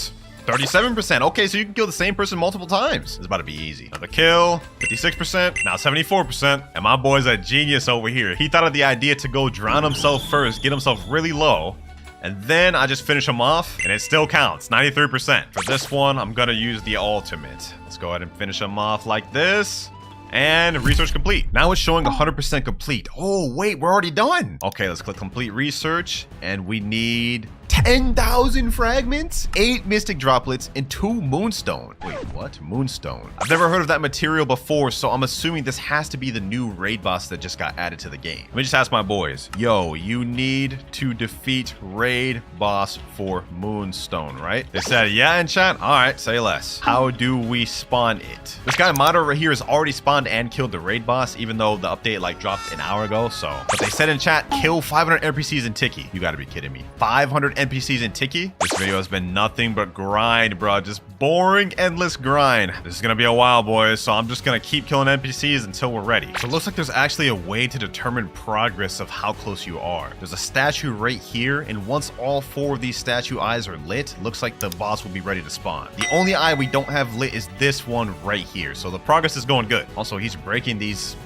37%. Okay, so you can kill the same person multiple times. It's about to be easy. Another kill. 56%. Now 74%. And my boy's a genius over here. He thought of the idea to go drown himself first, get himself really low, and then I just finish him off, and it still counts. 93%. For this one, I'm gonna use the ultimate. Let's go ahead and finish him off like this. And research complete. Now it's showing 100% complete. Oh, wait, we're already done. Okay, let's click complete research. And we need 10,000 fragments, 8 mystic droplets, and 2 moonstone. Wait, what? Moonstone. I've never heard of that material before, so I'm assuming this has to be the new raid boss that just got added to the game. Let me just ask my boys. Yo, you need to defeat raid boss for moonstone, right? They said, yeah, in chat. All right, say less. How do we spawn it? This guy Mado right here has already spawned and killed the raid boss, even though the update like dropped an hour ago. So, but they said in chat, kill 500 NPCs in Tiki. You gotta be kidding me. 500 NPCs in Tiki? This video has been nothing but grind, bro. Just boring, endless grind. This is gonna be a while, boys, so I'm just gonna keep killing NPCs until we're ready. So it looks like there's actually a way to determine progress of how close you are. There's a statue right here, and once all 4 of these statue eyes are lit, looks like the boss will be ready to spawn. The only eye we don't have lit is this one right here, so the progress is going good. Also, he's breaking these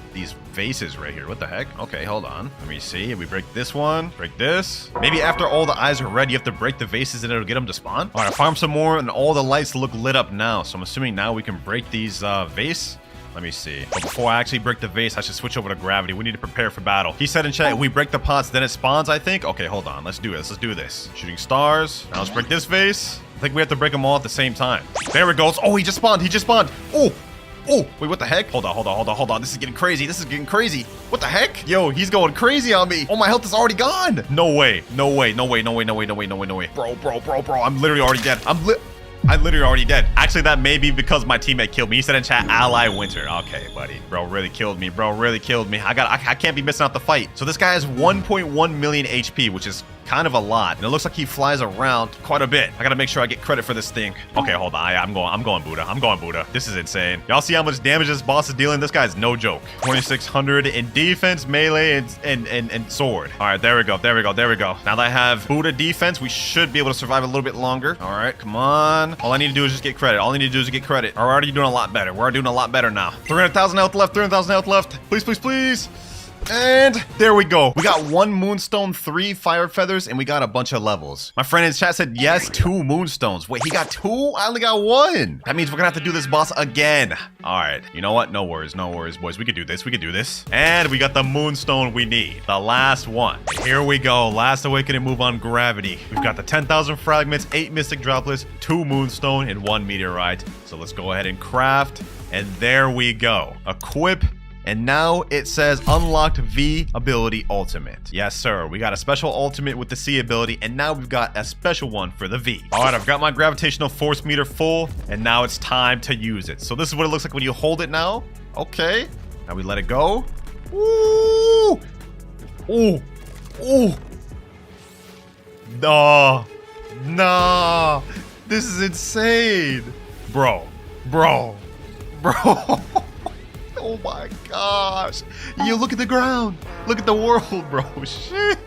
vases right here. What the heck? Okay, hold on. Let me see. If we break this one, break this. Maybe after all the eyes are red, you have to break the vases and it'll get them to spawn. All right, farm some more and all the lights look lit up now. So I'm assuming now we can break these vase. Let me see. But before I actually break the vase, I should switch over to gravity. We need to prepare for battle. He said in chat, if we break the pots, then it spawns, I think. Okay, hold on. Let's do this. Let's do this. Shooting stars. Now let's break this vase. I think we have to break them all at the same time. There it goes. Oh, he just spawned. He just spawned. Oh. Oh, wait, what the heck? Hold on. This is getting crazy. What the heck? Yo, he's going crazy on me. Oh, my health is already gone. No way. Bro. I'm literally already dead. I'm literally already dead. Actually, that may be because my teammate killed me. He said in chat, ally Winter. Okay, buddy. Bro really killed me. I can't be missing out the fight. So this guy has 1.1 million HP, which is kind of a lot. And it looks like he flies around quite a bit. I gotta make sure I get credit for this thing. Okay, hold on. I'm going Buddha. This is insane. Y'all see how much damage this boss is dealing? This guy's no joke. 2,600 in defense, melee, and sword. All right, there we go. Now that I have Buddha defense, we should be able to survive a little bit longer. All right, come on. All I need to do is just get credit. We're already doing a lot better. Now. 300,000 health left. Please. And there we go. We got 1 moonstone, 3 fire feathers, and we got a bunch of levels. My friend in chat said, yes, 2 moonstones. Wait, he got 2? I only got 1. That means we're gonna have to do this boss again. All right, you know what? No worries, boys. We could do this. And we got the moonstone we need. The last one. Here we go. Last awakening move on gravity. We've got the 10,000 fragments, 8 mystic droplets, 2 moonstone, and 1 meteorite. So let's go ahead and craft. And there we go. Equip. And now it says unlocked V ability ultimate. Yes, sir. We got a special ultimate with the C ability, and now we've got a special one for the V. All right, I've got my gravitational force meter full, and now it's time to use it. So this is what it looks like when you hold it now. Okay. Now we let it go. Ooh. Ooh. Ooh. Nah. Nah. This is insane. Bro. Bro. Oh my gosh. You look at the ground. Look at the world, bro. Shit.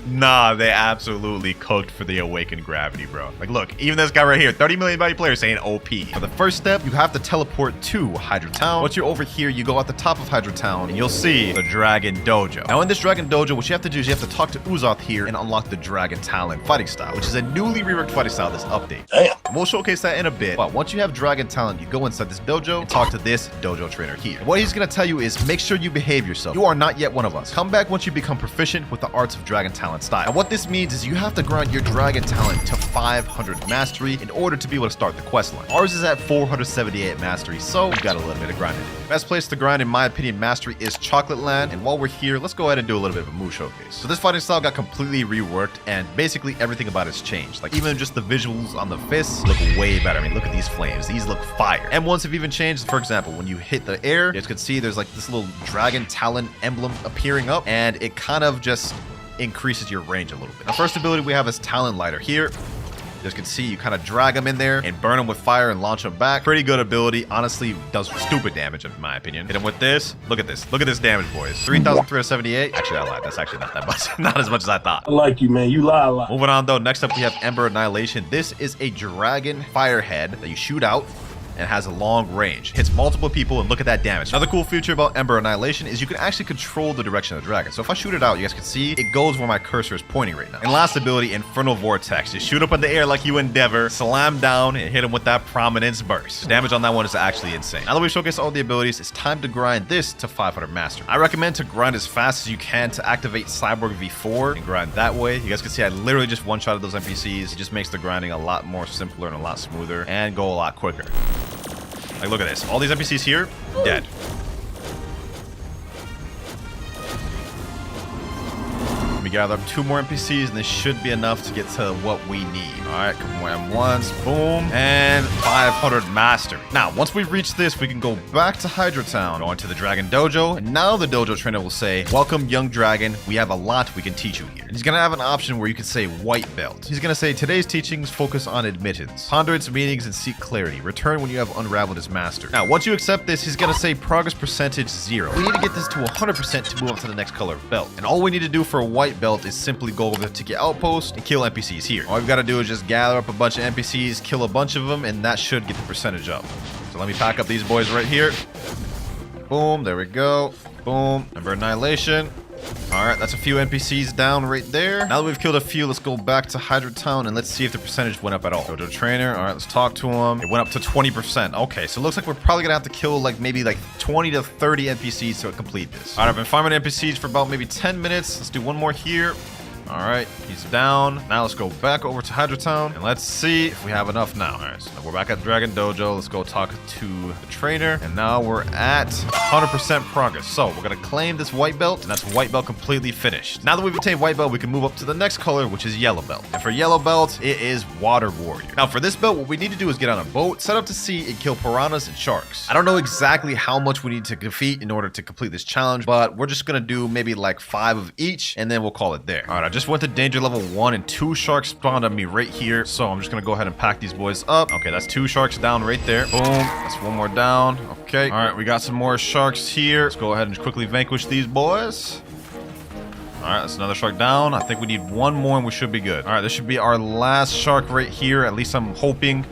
Nah, they absolutely cooked for the awakened gravity, bro. Like, look, even this guy right here, 30 million body players saying OP. For the first step, you have to teleport to Hydra Town. Once you're over here, you go at the top of Hydra Town and you'll see the Dragon Dojo. Now, in this Dragon Dojo, what you have to do is you have to talk to Uzoth here and unlock the Dragon Talon fighting style, which is a newly reworked fighting style this update. Damn. We'll showcase that in a bit, but once you have Dragon Talon, you go inside this dojo and talk to this dojo trainer here. And what he's gonna tell you is make sure you behave yourself. You are not yet one of us. Come back once you become proficient with the arts of Dragon Talon style. And what this means is you have to grind your Dragon Talon to 500 mastery in order to be able to start the quest line. Ours is at 478 mastery, so we've got a little bit of grinding. Best place to grind, in my opinion, mastery is Chocolate Land. And while we're here, let's go ahead and do a little bit of a move showcase. So this fighting style got completely reworked and basically everything about it's changed. Like even just the visuals on the fists look way better. I mean, look at these flames. These look fire. M1s have even changed. For example, when you hit the air, you guys can see there's like this little Dragon Talon emblem appearing up, and it kind of just increases your range a little bit. The first ability we have is Talon Lighter here. You guys can see you kind of drag them in there and burn them with fire and launch them back. Pretty good ability. Honestly, does stupid damage in my opinion. Hit them with this. Look at this. Look at this damage, boys. 3,378. Actually, I lied. That's actually not that much. Not as much as I thought. I like you, man. You lie a lot. Moving on, though. Next up, we have Ember Annihilation. This is a dragon firehead that you shoot out and has a long range. Hits multiple people, and look at that damage. Another cool feature about Ember Annihilation is you can actually control the direction of the dragon. So if I shoot it out, you guys can see it goes where my cursor is pointing right now. And last ability, Infernal Vortex. You shoot up in the air like you endeavor, slam down, and hit him with that Prominence Burst. Damage on that one is actually insane. Now that we showcase all the abilities, it's time to grind this to 500 mastery. I recommend to grind as fast as you can to activate Cyborg V4 and grind that way. You guys can see I literally just one-shotted those NPCs. It just makes the grinding a lot more simpler and a lot smoother and go a lot quicker. Like, look at this. All these NPCs here, dead. Let me gather up 2 more NPCs, and this should be enough to get to what we need. All right, couple more M1s, boom, and 500 mastery. Now, once we've reached this, we can go back to Hydra Town, go into the Dragon Dojo, and now the Dojo trainer will say, welcome, young dragon. We have a lot we can teach you here. And he's gonna have an option where you can say white belt. He's gonna say, today's teachings focus on admittance. Ponder its meanings and seek clarity. Return when you have unraveled as master. Now, once you accept this, he's gonna say progress percentage 0. We need to get this to 100% to move up to the next color of belt. And all we need to do for a white belt is simply go over to Ticket Outpost and kill NPCs here. All we've got to do is just gather up a bunch of NPCs, kill a bunch of them, and that should get the percentage up. So let me pack up these boys right here. Boom, there we go. Boom, Ember Annihilation. All right, that's a few NPCs down right there. Now that we've killed a few, let's go back to Hydra Town and let's see if the percentage went up at all. Dojo trainer. All right, let's talk to him. It went up to 20%. Okay, so it looks like we're probably gonna have to kill like maybe like 20 to 30 NPCs to complete this. All right, I've been farming NPCs for about maybe 10 minutes. Let's do one more here. All right, he's down. Now let's go back over to Hydra Town and let's see if we have enough now. All right, so we're back at Dragon Dojo. Let's go talk to the trainer. And now we're at 100% progress. So we're gonna claim this white belt, and that's white belt completely finished. Now that we've obtained white belt, we can move up to the next color, which is yellow belt. And for yellow belt, it is Water Warrior. Now for this belt, what we need to do is get on a boat, set up to sea, and kill piranhas and sharks. I don't know exactly how much we need to defeat in order to complete this challenge, but we're just gonna do maybe like 5 of each, and then we'll call it there. All right, I just went to danger level 1 and 2 sharks spawned on me right here. So I'm just gonna go ahead and pack these boys up. Okay, that's 2 sharks down right there. Boom, that's 1 more down. Okay, all right, we got some more sharks here. Let's go ahead and quickly vanquish these boys. All right, that's another shark down. I think we need 1 more and we should be good. All right, this should be our last shark right here. At least I'm hoping.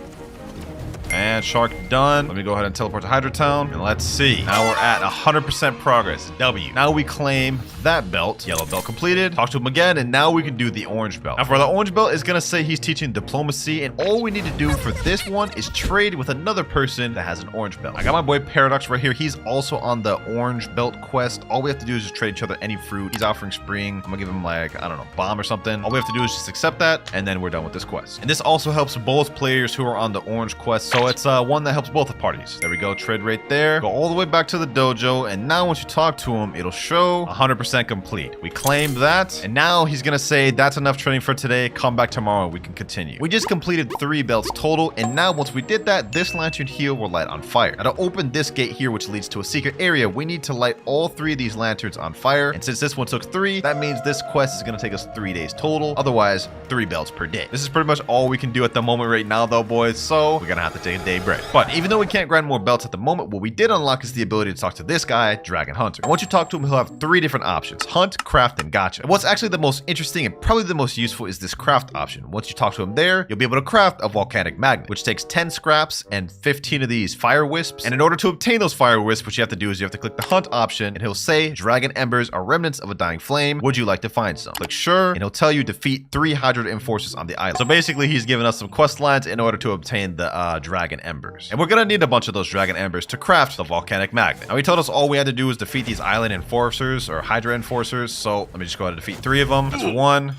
And shark done. Let me go ahead and teleport to Hydra Town. And let's see. Now we're at 100% progress. W. Now we claim that belt. Yellow belt completed. Talk to him again. And now we can do the orange belt. Now for the orange belt, it's going to say he's teaching diplomacy. And all we need to do for this one is trade with another person that has an orange belt. I got my boy Paradox right here. He's also on the orange belt quest. All we have to do is just trade each other any fruit. He's offering spring. I'm going to give him like, I don't know, bomb or something. All we have to do is just accept that. And then we're done with this quest. And this also helps both players who are on the orange quest. So it's one that helps both the parties. There we go, trade right there. Go all the way back to the dojo, and now once you talk to him, it'll show 100% complete. We claim that, and now he's gonna say that's enough training for today. Come back tomorrow, we can continue. We just completed 3 belts total, and now once we did that, this lantern here will light on fire. Now to open this gate here, which leads to a secret area, we need to light all 3 of these lanterns on fire. And since this one took 3, that means this quest is gonna take us 3 days total. Otherwise, 3 belts per day. This is pretty much all we can do at the moment right now though, boys, so we're gonna have to take a day break. But even though we can't grind more belts at the moment, what we did unlock is the ability to talk to this guy, Dragon Hunter. And once you talk to him, he'll have 3 different options: hunt, craft, and gacha. And what's actually the most interesting and probably the most useful is this craft option. Once you talk to him there, you'll be able to craft a volcanic magnet, which takes 10 scraps and 15 of these fire wisps. And in order to obtain those fire wisps, what you have to do is you have to click the hunt option, and he'll say dragon embers are remnants of a dying flame. Would you like to find some? Click sure, and he'll tell you defeat 3 Hydra enforcers on the island. So basically, he's giving us some quest lines in order to obtain the dragon embers. And we're gonna need a bunch of those dragon embers to craft the volcanic magnet. Now he told us all we had to do was defeat these island enforcers or Hydra enforcers. So let me just go ahead and defeat 3 of them. That's 1,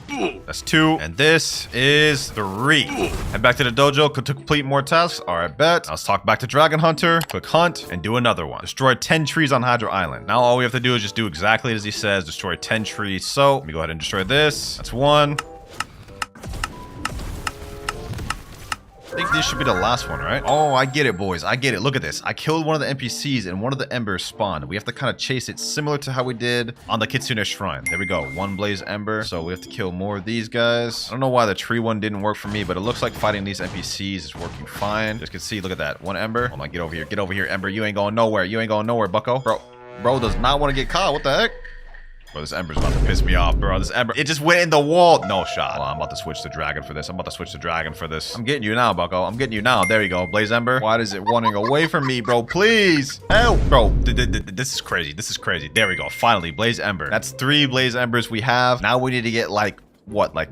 that's 2, and this is 3. Head back to the dojo to complete more tasks. All right, bet. Now let's talk back to Dragon Hunter. Click hunt and do another one. Destroy 10 trees on Hydra Island. Now all we have to do is just do exactly as he says. Destroy 10 trees. So let me go ahead and destroy this. That's 1. I think this should be the last one, right? Oh, I get it, boys. I get it. Look at this. I killed one of the NPCs and one of the embers spawned. We have to kind of chase it similar to how we did on the Kitsune Shrine. There we go. 1 blaze ember. So we have to kill more of these guys. I don't know why the tree one didn't work for me, but it looks like fighting these NPCs is working fine. Just can see, look at that. 1 ember. Hold on, get over here. Get over here, ember. You ain't going nowhere. You ain't going nowhere, bucko. Bro does not want to get caught. What the heck? Bro, this ember's about to piss me off, bro. This ember, it just went in the wall. No shot. Well, I'm about to switch to dragon for this. I'm getting you now, bucko. I'm getting you now. There you go. Blaze ember. Why is it running away from me, bro? Please. Help. Bro, this is crazy. This is crazy. There we go. Finally, blaze ember. That's 3 blaze embers we have. Now we need to get like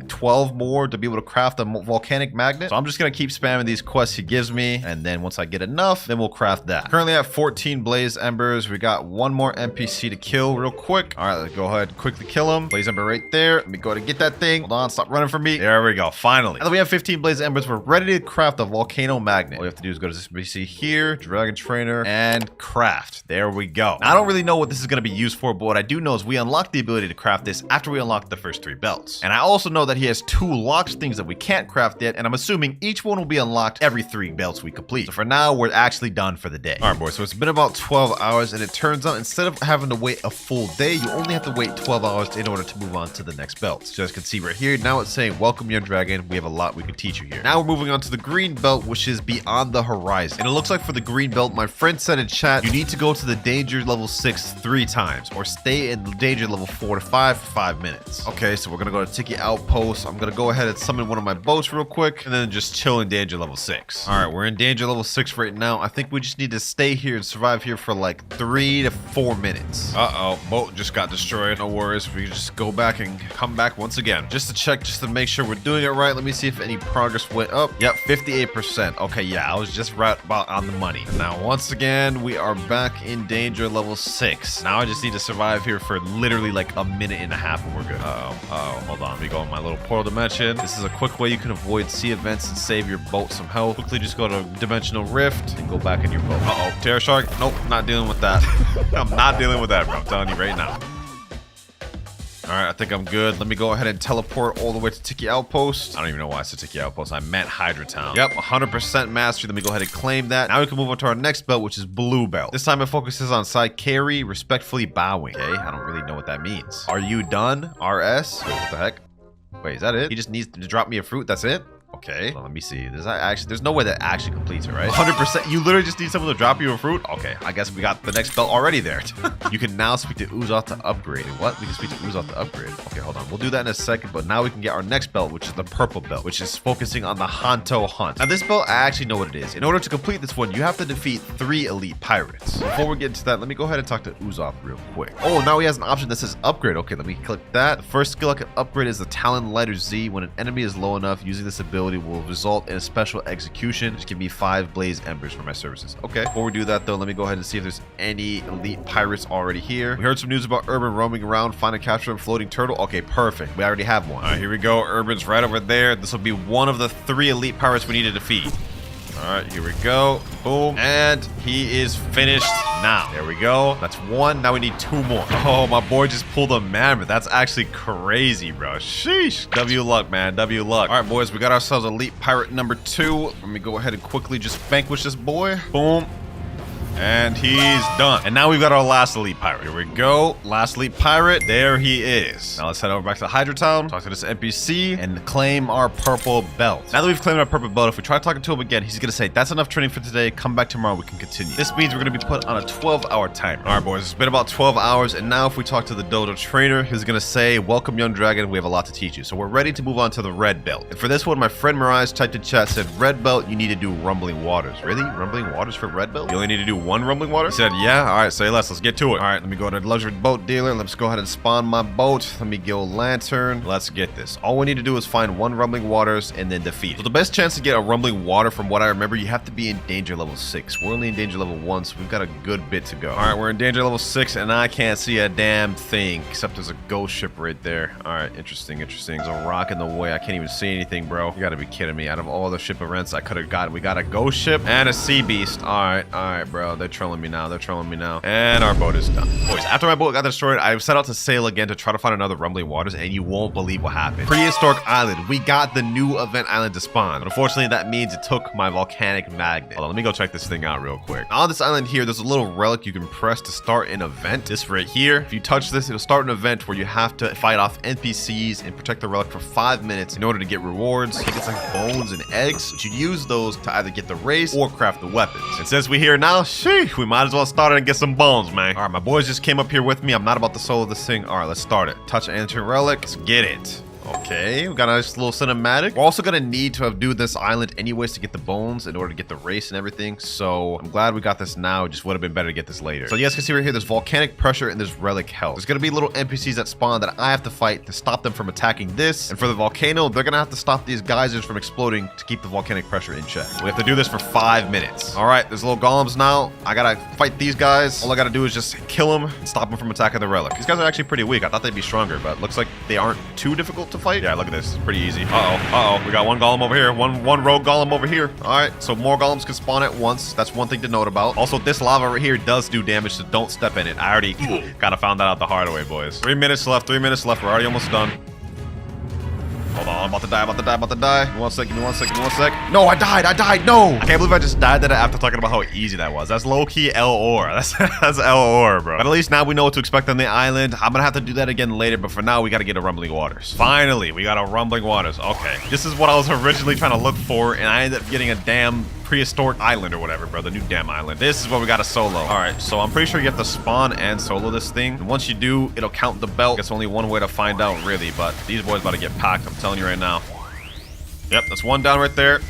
12 more to be able to craft a volcanic magnet. So I'm just gonna keep spamming these quests he gives me, and then once I get enough, then we'll craft that. Currently at 14 blaze embers. We got 1 more NPC to kill real quick. All right, let's go ahead and quickly kill him. Blaze ember right there. Let me go ahead and get that thing. Hold on, stop running from me. There we go, finally. Now that we have 15 blaze embers, we're ready to craft a volcano magnet. All we have to do is go to this NPC here, dragon trainer, and craft. There we go. Now, I don't really know what this is gonna be used for, but what I do know is we unlock the ability to craft this after we unlock the first 3 belts. And I also know that he has 2 locked things that we can't craft yet, and I'm assuming each one will be unlocked every 3 belts we complete. So for now, we're actually done for the day. All right, boys, so it's been about 12 hours, and it turns out instead of having to wait a full day, you only have to wait 12 hours in order to move on to the next belt. So as you can see right here, now it's saying, welcome young dragon. We have a lot we can teach you here. Now we're moving on to the green belt, which is beyond the horizon. And it looks like for the green belt, my friend said in chat, you need to go to the danger level 6 3 times, or stay in danger level 4 to 5 for 5 minutes. Okay, so we're gonna go to Tiki Outpost. I'm gonna go ahead and summon one of my boats real quick, and then just chill in danger level 6. All right, we're in danger level 6 right now. I think we just need to stay here and survive here for like 3 to 4 minutes. Uh-oh, boat just got destroyed. No worries, we can just go back and come back once again. Just to check, just to make sure we're doing it right. Let me see if any progress went up. Yep, 58%. Okay, yeah, I was just right about on the money. And now, once again, we are back in danger level 6. Now I just need to survive here for literally like a minute and a half and we're good. Hold on. We go in my little portal dimension. This is a quick way you can avoid sea events and save your boat some health. Quickly just go to Dimensional Rift and go back in your boat. Terror Shark. Nope, not dealing with that. I'm not dealing with that, bro. I'm telling you right now. All right, I think I'm good. Let me go ahead and teleport all the way to Tiki Outpost. I don't even know why I said Tiki Outpost. I meant Hydra Town. Yep, 100% mastery. Let me go ahead and claim that. Now we can move on to our next belt, which is Blue Belt. This time it focuses on side carry, respectfully bowing. Okay, I don't really know what that means. Are you done? RS? Wait, what the heck? Wait, is that it? He just needs to drop me a fruit. That's it? Okay, well, let me see. There's no way that actually completes it, right? 100%. You literally just need someone to drop you a fruit? Okay, I guess we got the next belt already there. You can now speak to Uzoth to upgrade. What? We can speak to Uzoth to upgrade. Okay, hold on. We'll do that in a second, but now we can get our next belt, which is the purple belt, which is focusing on the Hanto Hunt. Now, this belt, I actually know what it is. In order to complete this one, you have to defeat 3 elite pirates. Before we get into that, let me go ahead and talk to Uzoth real quick. Oh, now he has an option that says upgrade. Okay, let me click that. The first skill I can upgrade is the Talon Lighter Z. When an enemy is low enough, using this ability will result in a special execution. Just give me 5 blaze embers for my services. Okay, before we do that though, let me go ahead and see if there's any elite pirates already here. We heard some news about Urban roaming around, find and capture a floating turtle. Okay, perfect. We already have one. All right, here we go. Urban's right over there. This will be one of the 3 elite pirates we need to defeat. All right, here we go. Boom. And he is finished now. There we go. That's one. Now we need 2 more. Oh, my boy just pulled a mammoth. That's actually crazy, bro. Sheesh. W luck, man. W luck. All right, boys, we got ourselves elite pirate number 2. Let me go ahead and quickly just vanquish this boy. Boom. And he's done. And now we've got our last elite pirate. Here we go. Last elite pirate. There he is. Now let's head over back to Hydra Town, talk to this NPC, and claim our purple belt. Now that we've claimed our purple belt, if we try talking to him again, he's going to say, that's enough training for today. Come back tomorrow. We can continue. This means we're going to be put on a 12-hour timer. All right, boys. It's been about 12 hours. And now if we talk to the Dojo trainer, he's going to say, welcome, young dragon. We have a lot to teach you. So we're ready to move on to the red belt. And for this one, my friend Mirage typed in chat, said, red belt, you need to do rumbling waters. Really? Rumbling waters for red belt? You only need to do 1 rumbling water? He said, yeah. All right, say less. Let's get to it. All right, let me go to the luxury boat dealer. Let's go ahead and spawn my boat. Let me go lantern. Let's get this. All we need to do is find 1 rumbling waters and then defeat it. So the best chance to get a rumbling water, from what I remember, you have to be in danger level 6. We're only in danger level 1, so we've got a good bit to go. All right, we're in danger level 6, and I can't see a damn thing except there's a ghost ship right there. All right, interesting. There's a rock in the way. I can't even see anything, bro. You gotta be kidding me. Out of all the ship events I could have gotten, we got a ghost ship and a sea beast. All right, bro. They're trolling me now. And our boat is done. Boys, after my boat got destroyed, I set out to sail again to try to find another rumbling waters, and you won't believe what happened. Prehistoric Island. We got the new event island to spawn. But unfortunately, that means it took my volcanic magnet. Hold on, let me go check this thing out real quick. On this island here, there's a little relic you can press to start an event. This right here. If you touch this, it'll start an event where you have to fight off NPCs and protect the relic for 5 minutes in order to get rewards. I think it's like bones and eggs. But you use those to either get the race or craft the weapons. And since we're here now, sheesh, we might as well start it and get some bones, man. All right, my boys just came up here with me. I'm not about to solo this thing. All right, let's start it. Touch ancient relic. Let's get it. Okay, we got a nice little cinematic. We're also gonna need to do this island anyways to get the bones in order to get the race and everything. So I'm glad we got this now. It just would have been better to get this later. So you guys can see right here, there's volcanic pressure and there's relic health. There's gonna be little NPCs that spawn that I have to fight to stop them from attacking this. And for the volcano, they're gonna have to stop these geysers from exploding to keep the volcanic pressure in check. We have to do this for 5 minutes. All right, there's little golems now. I gotta fight these guys. All I gotta do is just kill them and stop them from attacking the relic. These guys are actually pretty weak. I thought they'd be stronger, but looks like they aren't too difficult to fight. Yeah, look at this. It's pretty easy. We got 1 golem over here. One rogue golem over here. All right, so more golems can spawn at once. That's one thing to note about. Also, this lava right here does do damage, so don't step in it. I already kind of found that out the hard way, boys. 3 minutes left. We're already almost done. Hold on, I'm about to die. Give me one sec. No, I died. No! I can't believe I just died that after talking about how easy that was. That's low-key L-Or. That's L-Or, bro. But at least now we know what to expect on the island. I'm gonna have to do that again later, but for now, we gotta get a rumbling waters. Finally, we got a rumbling waters. Okay. This is what I was originally trying to look for, and I ended up getting a damn prehistoric island or whatever, bro. The new damn island. This is what we got to solo. All right, so I'm pretty sure you have to spawn and solo this thing. And once you do, it'll count the belt. It's only one way to find out, really, but these boys about to get packed. I'm telling you right now. Yep, that's 1 down right there.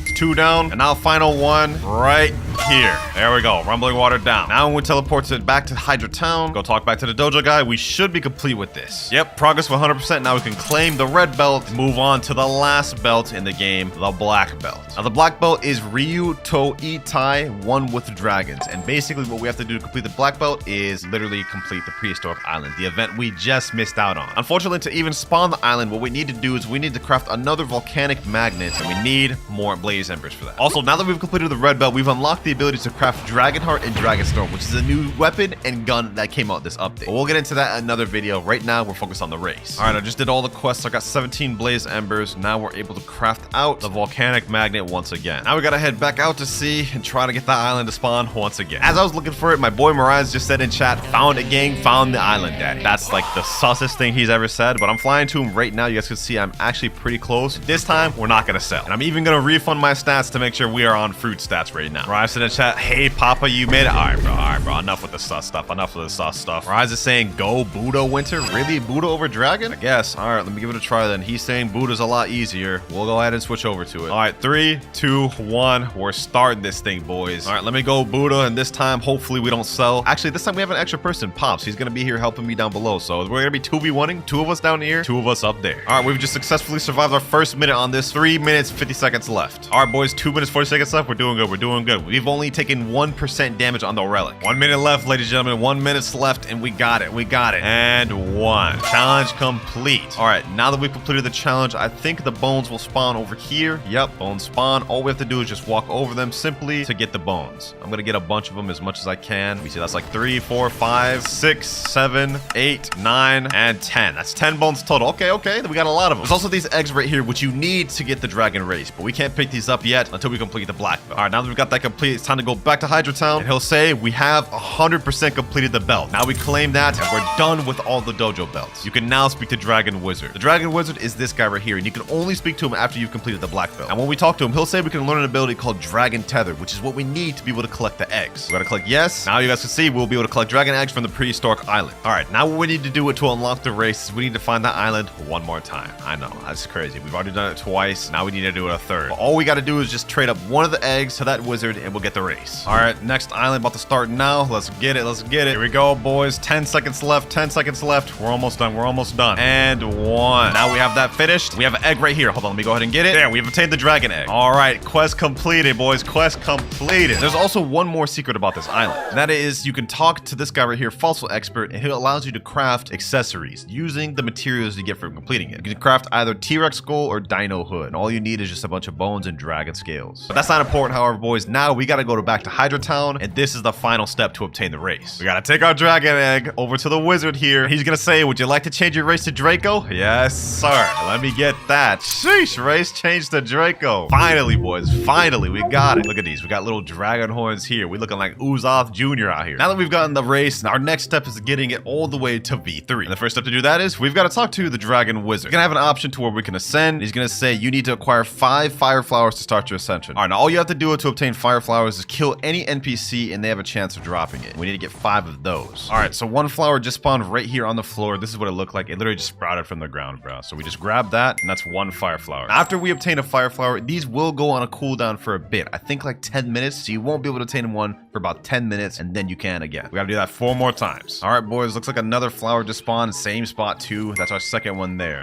It's 2 down, and now final 1 right here. There we go. Rumbling water down. Now when we teleport it back to Hydra Town, go talk back to the Dojo guy, we should be complete with this. Yep, progress of 100%. Now we can claim the red belt and move on to the last belt in the game, the black belt. Now the black belt is Ryu to Itai, one with dragons. And basically what we have to do to complete the black belt is literally complete the prehistoric island, the event we just missed out on. Unfortunately, to even spawn the island, what we need to do is we need to craft another volcanic magnet, and we need more blaze embers for that. Also, now that we've completed the red belt, we've unlocked the ability to craft Dragon Heart and Dragon Storm, which is a new weapon and gun that came out this update. But we'll get into that in another video. Right now, we're focused on the race. All right, I just did all the quests. I got 17 blaze embers. Now we're able to craft out the volcanic magnet once again. Now we gotta head back out to sea and try to get that island to spawn once again. As I was looking for it, my boy Mirage just said in chat, found it, gang, found the island, daddy. That's like the sussest thing he's ever said, but I'm flying to him right now. You guys can see I'm actually pretty close. This time, we're not gonna sell. And I'm even gonna refund my stats to make sure we are on fruit stats right now. Mirage said in chat, hey, Papa, you made it. All right, bro. Enough with the sus stuff. Mirage is saying, go Buddha Winter. Really? Buddha over Dragon? I guess. All right, let me give it a try then. He's saying Buddha's a lot easier. We'll go ahead and switch over to it. All right, 3, 2, 1. We're starting this thing, boys. All right, let me go Buddha, and this time, hopefully, we don't sell. Actually, this time we have an extra person, Pops. He's gonna be here helping me down below. So we're gonna be 2v1ing. 2 of us down here, 2 of us up there. All right, we've just successfully survived our first minute on this. 3 minutes, 50 seconds left. All right, boys, 2 minutes, 40 seconds left. We're doing good. We've only taken 1% damage on the relic. 1 minute left, ladies and gentlemen. 1 minute left, and we got it. We got it. And 1. Challenge complete. All right, now that we've completed the challenge, I think the bones will spawn over here. Yep, bones spawn. All we have to do is just walk over them simply to get the bones. I'm gonna get a bunch of them as much as I can. We see that's like 3, 4, 5, 6, 7, 8, 9, and 10. That's 10 bones total. Okay, we got a lot of them. There's also these eggs right here, which you need to get the dragon race, but we can't pick these up yet until we complete the black belt. All right, now that we've got that complete, it's time to go back to Hydra Town, and he'll say we have 100% completed the belt. Now we claim that, and we're done with all the dojo belts. You can now speak to Dragon Wizard. The Dragon Wizard is this guy right here, and you can only speak to him after you've completed the black belt. And when we talk to him, he'll say we can learn an ability called Dragon Tether, which is what we need to be able to collect the eggs. We gotta click yes. Now you guys can see we'll be able to collect dragon eggs from the Prehistoric Island. All right, now what we need to do to unlock the race is we need to find that island one more time. I know, that's crazy. We've already done it twice. Now we need to do it a third. But all we gotta do is just trade up one of the eggs to that wizard, and we'll get the race. All right, next island about to start now. Let's get it. Let's get it. Here we go, boys. 10 seconds left. 10 seconds left. We're almost done. We're almost done. And 1. Now we have that finished. We have an egg right here. Hold on, let me go ahead and get it. There, we've obtained the dragon egg. All right, quest completed, boys. Quest completed. There's also one more secret about this island, and that is you can talk to this guy right here, Fossil Expert, and he allows you to craft accessories using the materials you get from completing it. You can craft either T-Rex skull or dino hood, and all you need is just a bunch of bones and dragon scales. But that's not important, however, boys. Now we gotta go back to Hydra Town, and this is the final step to obtain the race. We gotta take our dragon egg over to the wizard here. He's gonna say, would you like to change your race to Draco? Yes, sir. Let me get that. Sheesh, race change to Draco. Finally, boys. Finally, we got it. Look at these. We got little dragon horns here. We looking like Uzoth Jr. out here. Now that we've gotten the race, our next step is getting it all the way to V3. And the first step to do that is we've got to talk to the dragon wizard. We're gonna have an option to where we can ascend. He's gonna say you need to acquire 5 fire flowers to start your ascension. All right, now all you have to do to obtain fire flowers is kill any NPC and they have a chance of dropping it. We need to get 5 of those. All right, so 1 flower just spawned right here on the floor. This is what it looked like. It literally just sprouted from the ground, bro. So we just grab that, and that's 1 fire flower. After we obtain a fire flower, these will go on a cooldown for a bit. I think like 10 minutes, so you won't be able to obtain one for about 10 minutes, and then you can again. We gotta do that 4 more times. All right, boys, looks like another flower just spawned. Same spot too. That's our second one there.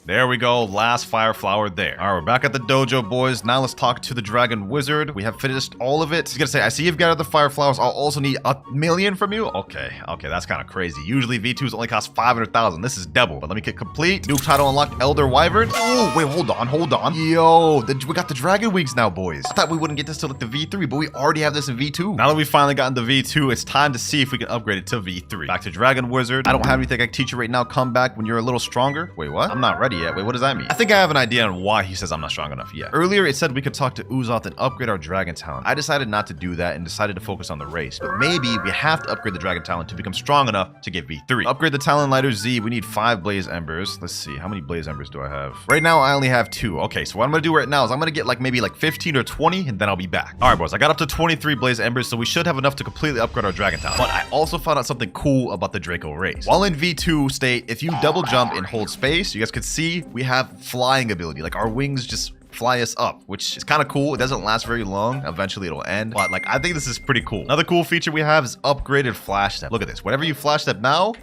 There we go, last fire flower there. All right, we're back at the dojo, boys. Now let's talk to the dragon wizard. We have finished all of it. He's gonna say, I see you've gathered the fire flowers. I'll also need 1 million from you. Okay, that's kind of crazy. Usually V2s only cost 500,000. This is double, but let me get complete. New title unlocked, Elder Wyvern. Oh, wait, hold on. Yo, we got the dragon wings now, boys. I thought we wouldn't get this till like the V3, but we already have this in V2. Now that we've finally gotten the V2, it's time to see if we can upgrade it to V3. Back to dragon wizard. I don't have anything I can teach you right now. Come back when you're a little stronger. Wait, what? I'm not ready yet. Wait, what does that mean? I think I have an idea on why he says I'm not strong enough yet. Earlier, it said we could talk to Uzoth and upgrade our dragon talent. I decided not to do that and decided to focus on the race. But maybe we have to upgrade the dragon talent to become strong enough to get V3. Upgrade the talon lighter Z. We need 5 blaze embers. Let's see. How many blaze embers do I have? Right now, I only have 2. Okay, so what I'm going to do right now is I'm going to get like maybe like 15 or 20, and then I'll be back. All right, boys. I got up to 23 blaze embers, so we should have enough to completely upgrade our dragon talent. But I also found out something cool about the Draco race. While in V2 state, if you double jump and hold space, you guys could see we have flying ability. Like our wings just fly us up, which is kind of cool. It doesn't last very long. Eventually it'll end, but like I think this is pretty cool. Another cool feature we have is upgraded flash step. Look at this. Whenever you flash step now,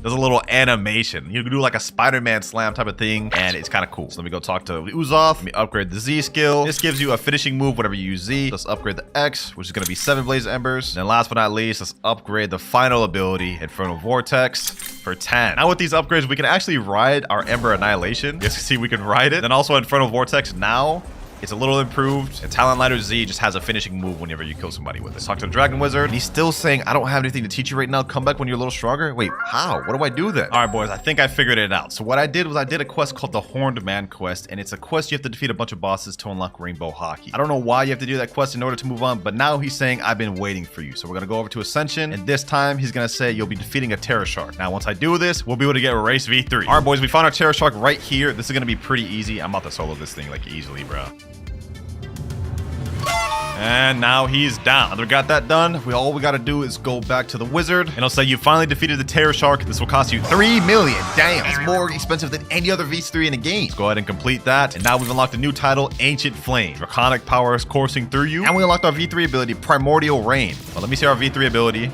there's a little animation. You can do like a Spider-Man slam type of thing, and it's kind of cool. So let me go talk to Uzoth. Let me upgrade the Z skill. This gives you a finishing move whenever you use Z. Let's upgrade the X, which is going to be 7 blaze embers. And then last but not least, let's upgrade the final ability, Infernal Vortex, for 10. Now with these upgrades, we can actually ride our Ember Annihilation. You guys can see we can ride it. Then also Infernal Vortex now, it's a little improved, and Talon Lighter Z just has a finishing move whenever you kill somebody with it. Let's talk to the Dragon Wizard. And he's still saying, I don't have anything to teach you right now. Come back when you're a little stronger. Wait, how? What do I do then? All right, boys, I think I figured it out. So what I did was I did a quest called the Horned Man quest, and it's a quest you have to defeat a bunch of bosses to unlock Rainbow Hockey. I don't know why you have to do that quest in order to move on, but now he's saying, I've been waiting for you. So we're gonna go over to Ascension, and this time he's gonna say, you'll be defeating a Terror Shark. Now, once I do this, we'll be able to get Race V3. All right, boys, we found our Terror Shark right here. This is gonna be pretty easy. I'm about to solo this thing like easily, bro. And now he's down. Now that we got that done, all we gotta do is go back to the wizard, and it'll say you finally defeated the Terror Shark. This will cost you 3 million. Damn, it's more expensive than any other V3 in the game. Let's go ahead and complete that. And now we've unlocked a new title, Ancient Flame. Draconic power is coursing through you. And we unlocked our V3 ability, Primordial Rain. Well, let me see our V3 ability.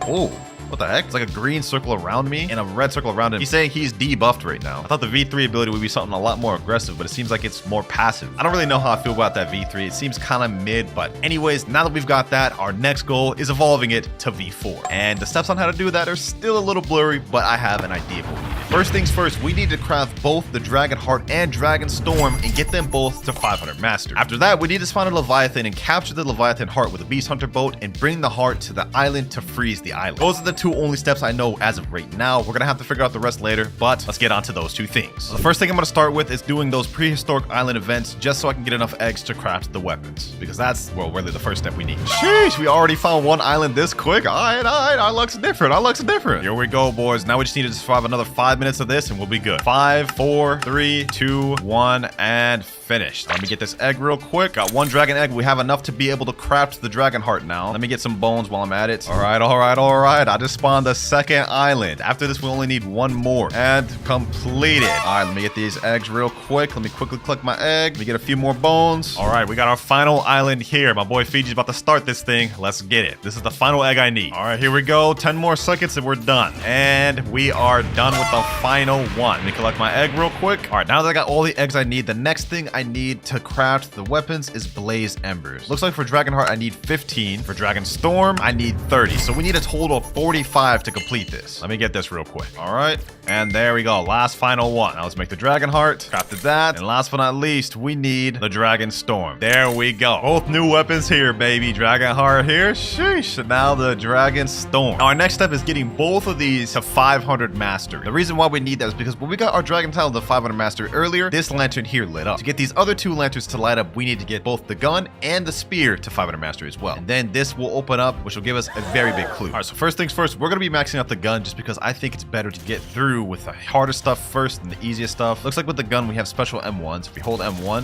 Oh, What the heck? It's like a green circle around me and a red circle around him. He's saying he's debuffed right now. I thought the V3 ability would be something a lot more aggressive, but it seems like it's more passive. I don't really know how I feel about that V3. It seems kind of mid, but anyways, now that we've got that, our next goal is evolving it to V4. And the steps on how to do that are still a little blurry, but I have an idea of what we need. First things first, we need to craft both the Dragon Heart and Dragon Storm and get them both to 500 mastery. After that, we need to spawn a Leviathan and capture the Leviathan heart with a Beast Hunter boat and bring the heart to the island to freeze the island. Those are the two only steps I know as of right now. We're gonna have to figure out the rest later, but let's get on to those two things. So the first thing I'm gonna start with is doing those prehistoric island events just so I can get enough eggs to craft the weapons, because that's, well, really the first step we need. Sheesh, we already found one island this quick. All right, our luck's different. Our luck's different. Here we go, boys. Now we just need to survive another 5 minutes of this and we'll be good. 5, 4, 3, 2, 1, and finished. Let me get this egg real quick. Got one dragon egg. We have enough to be able to craft the dragon heart now. Let me get some bones while I'm at it. All right. I just spawned the second island. After this, we only need one more and completed. All right, let me get these eggs real quick. Let me quickly click my egg. Let me get a few more bones. All right, we got our final island here. My boy Fiji's about to start this thing. Let's get it. This is the final egg I need. All right, here we go. 10 more seconds and we're done. And we are done with the final one. Let me collect my egg real quick. All right, now that I got all the eggs I need, the next thing I need to craft the weapons is Blaze Embers. Looks like for Dragon Heart, I need 15. For Dragon Storm, I need 30. So we need a total of 45 to complete this. Let me get this real quick. All right, and there we go. Last final one. Now let's make the Dragon Heart. Crafted that. And last but not least, we need the Dragon Storm. There we go. Both new weapons here, baby. Dragon Heart here. Sheesh. Now the Dragon Storm. Now our next step is getting both of these to 500 mastery. The reason why we need that is because when we got our Dragon Talon to 500 mastery earlier, this lantern here lit up. To get these other two lanterns to light up, we need to get both the gun and the spear to 500 mastery as well. And then this will open up, which will give us a very big clue. All right, so first things first, we're going to be maxing out the gun just because I think it's better to get through with the harder stuff first than the easiest stuff. Looks like with the gun, we have special M1s. If we hold M1,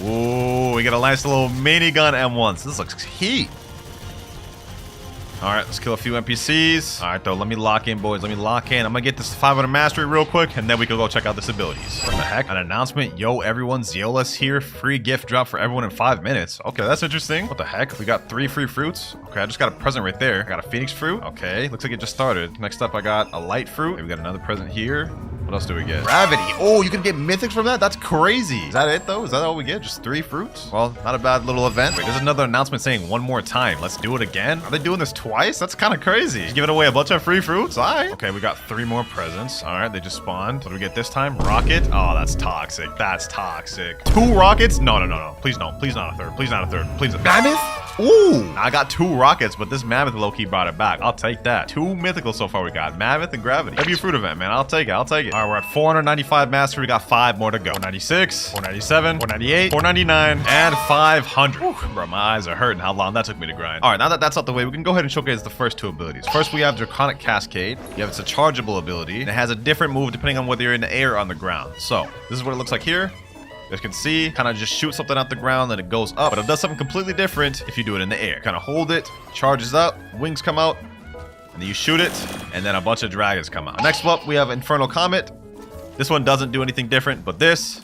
ooh, we got a nice little minigun M1. So this looks heat. All right, let's kill a few NPCs. All right, though, let me lock in, boys. Let me lock in. I'm gonna get this to 500 mastery real quick, and then we can go check out this abilities. What the heck? An announcement. Yo, everyone, Zeola's here. Free gift drop for everyone in 5 minutes. Okay, that's interesting. What the heck? We got 3 free fruits. Okay, I just got a present right there. I got a phoenix fruit. Okay, looks like it just started. Next up, I got a light fruit. Okay, we got another present here. What else do we get? Gravity. Oh, you can get mythics from that? That's crazy. Is that it, though? Is that all we get? Just 3 fruits? Well, not a bad little event. Wait, there's another announcement saying one more time. Let's do it again. Are they doing this twice? That's kind of crazy. Just giving away a bunch of free fruits? All right. Okay, we got 3 more presents. All right, they just spawned. What do we get this time? Rocket. Oh, that's toxic. That's toxic. 2 rockets? No. Please no. Please not a third. Please not a third. Please. Mammoth? Ooh, I got 2 rockets, but this mammoth low-key brought it back. I'll take that. 2 mythicals so far we got. Mammoth and gravity. Maybe a fruit event, man. I'll take it. All right, we're at 495 mastery. We got 5 more to go. 496, 497, 498, 499, and 500. Whew, bro, my eyes are hurting how long that took me to grind. All right, now that that's out the way, we can go ahead and showcase the first 2 abilities. First, we have Draconic Cascade. It's a chargeable ability, and it has a different move depending on whether you're in the air or on the ground. So, this is what it looks like here. You guys can see, kind of just shoot something out the ground and it goes up, but it does something completely different if you do it in the air. Kind of hold it, charges up, wings come out, and then you shoot it, and then a bunch of dragons come out. Next up, we have Infernal Comet. This one doesn't do anything different, but this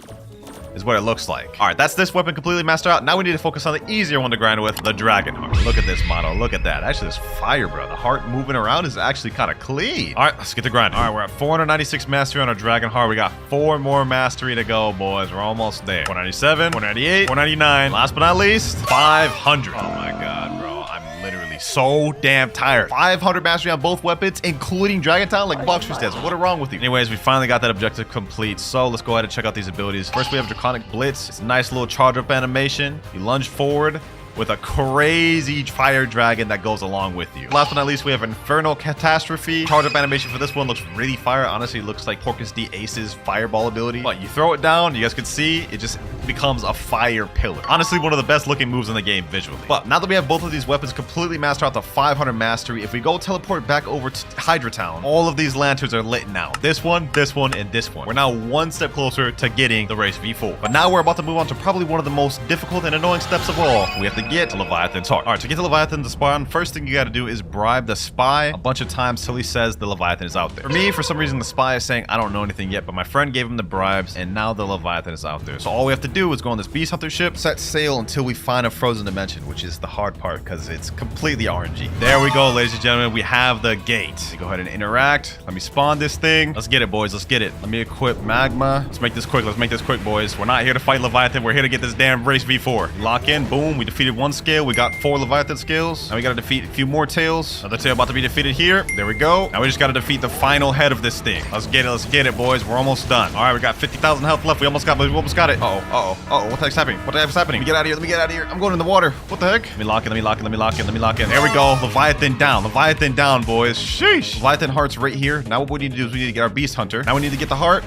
is what it looks like. All right, that's this weapon completely mastered out. Now we need to focus on the easier one to grind with, the Dragon Heart. Look at this model. Look at that. Actually, this fire, bro. The heart moving around is actually kind of clean. All right, let's get the grind. All right, we're at 496 mastery on our Dragon Heart. We got 4 more mastery to go, boys. We're almost there. 497, 498, 499. Last but not least, 500. Oh my God, bro. I'm literally so damn tired. 500 mastery on both weapons, including Dragon Talon, like Blox says. What is wrong with you? Anyways, we finally got that objective complete. So let's go ahead and check out these abilities. First, we have Draconic Blitz. It's a nice little charge up animation. You lunge forward with a crazy fire dragon that goes along with you. Last but not least, we have Infernal Catastrophe. Charge up animation for this one looks really fire. Honestly, it looks like Porcus D Ace's fireball ability. But you throw it down, you guys can see, it just becomes a fire pillar. Honestly, one of the best looking moves in the game visually. But now that we have both of these weapons completely mastered out to 500 mastery, if we go teleport back over to Hydra Town, all of these lanterns are lit now. This one, and this one. We're now 1 step closer to getting the race V4. But now we're about to move on to probably one of the most difficult and annoying steps of all. We have to get to Leviathan's heart. All right, to get the Leviathan to spawn, first thing you got to do is bribe the spy a bunch of times till he says the Leviathan is out there. For me, for some reason, the spy is saying, I don't know anything yet, but my friend gave him the bribes, and now the Leviathan is out there. So all we have to do do is go on this beast hunter ship, set sail until we find a frozen dimension, which is the hard part because it's completely RNG. There we go, ladies and gentlemen. We have the gate. Let me go ahead and interact. Let me spawn this thing. Let's get it, boys. Let's get it. Let me equip magma. Let's make this quick. Let's make this quick, boys. We're not here to fight Leviathan. We're here to get this damn race V4. Lock in. Boom. We defeated one scale. We got 4 Leviathan scales. Now we got to defeat a few more tails. Another tail about to be defeated here. There we go. Now we just got to defeat the final head of this thing. Let's get it. Let's get it, boys. We're almost done. All right, we got 50,000 health left. We almost got it. Uh-oh. What the heck's happening? What the heck's happening? Let me get out of here. Let me get out of here. I'm going in the water. What the heck? Let me lock in. Let me lock in. Let me lock in. Let me lock in. There we go. Leviathan down. Leviathan down, boys. Sheesh. Leviathan heart's right here. Now what we need to do is we need to get our beast hunter. Now we need to get the heart.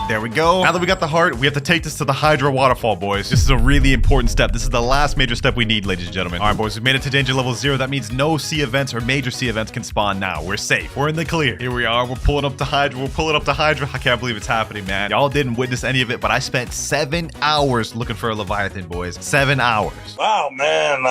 There we go. Now that we got the heart, we have to take this to the Hydra waterfall, boys. This is a really important step. This is the last major step we need, ladies and gentlemen. All right, boys, we made it to danger level 0. That means no sea events or major sea events can spawn now. We're safe. We're in the clear. Here we are. We're pulling up to Hydra. We're pulling up to Hydra. I can't believe it's happening, man. Y'all didn't witness any of it, but I spent 7 hours looking for a Leviathan, boys. 7 hours. Wow, man.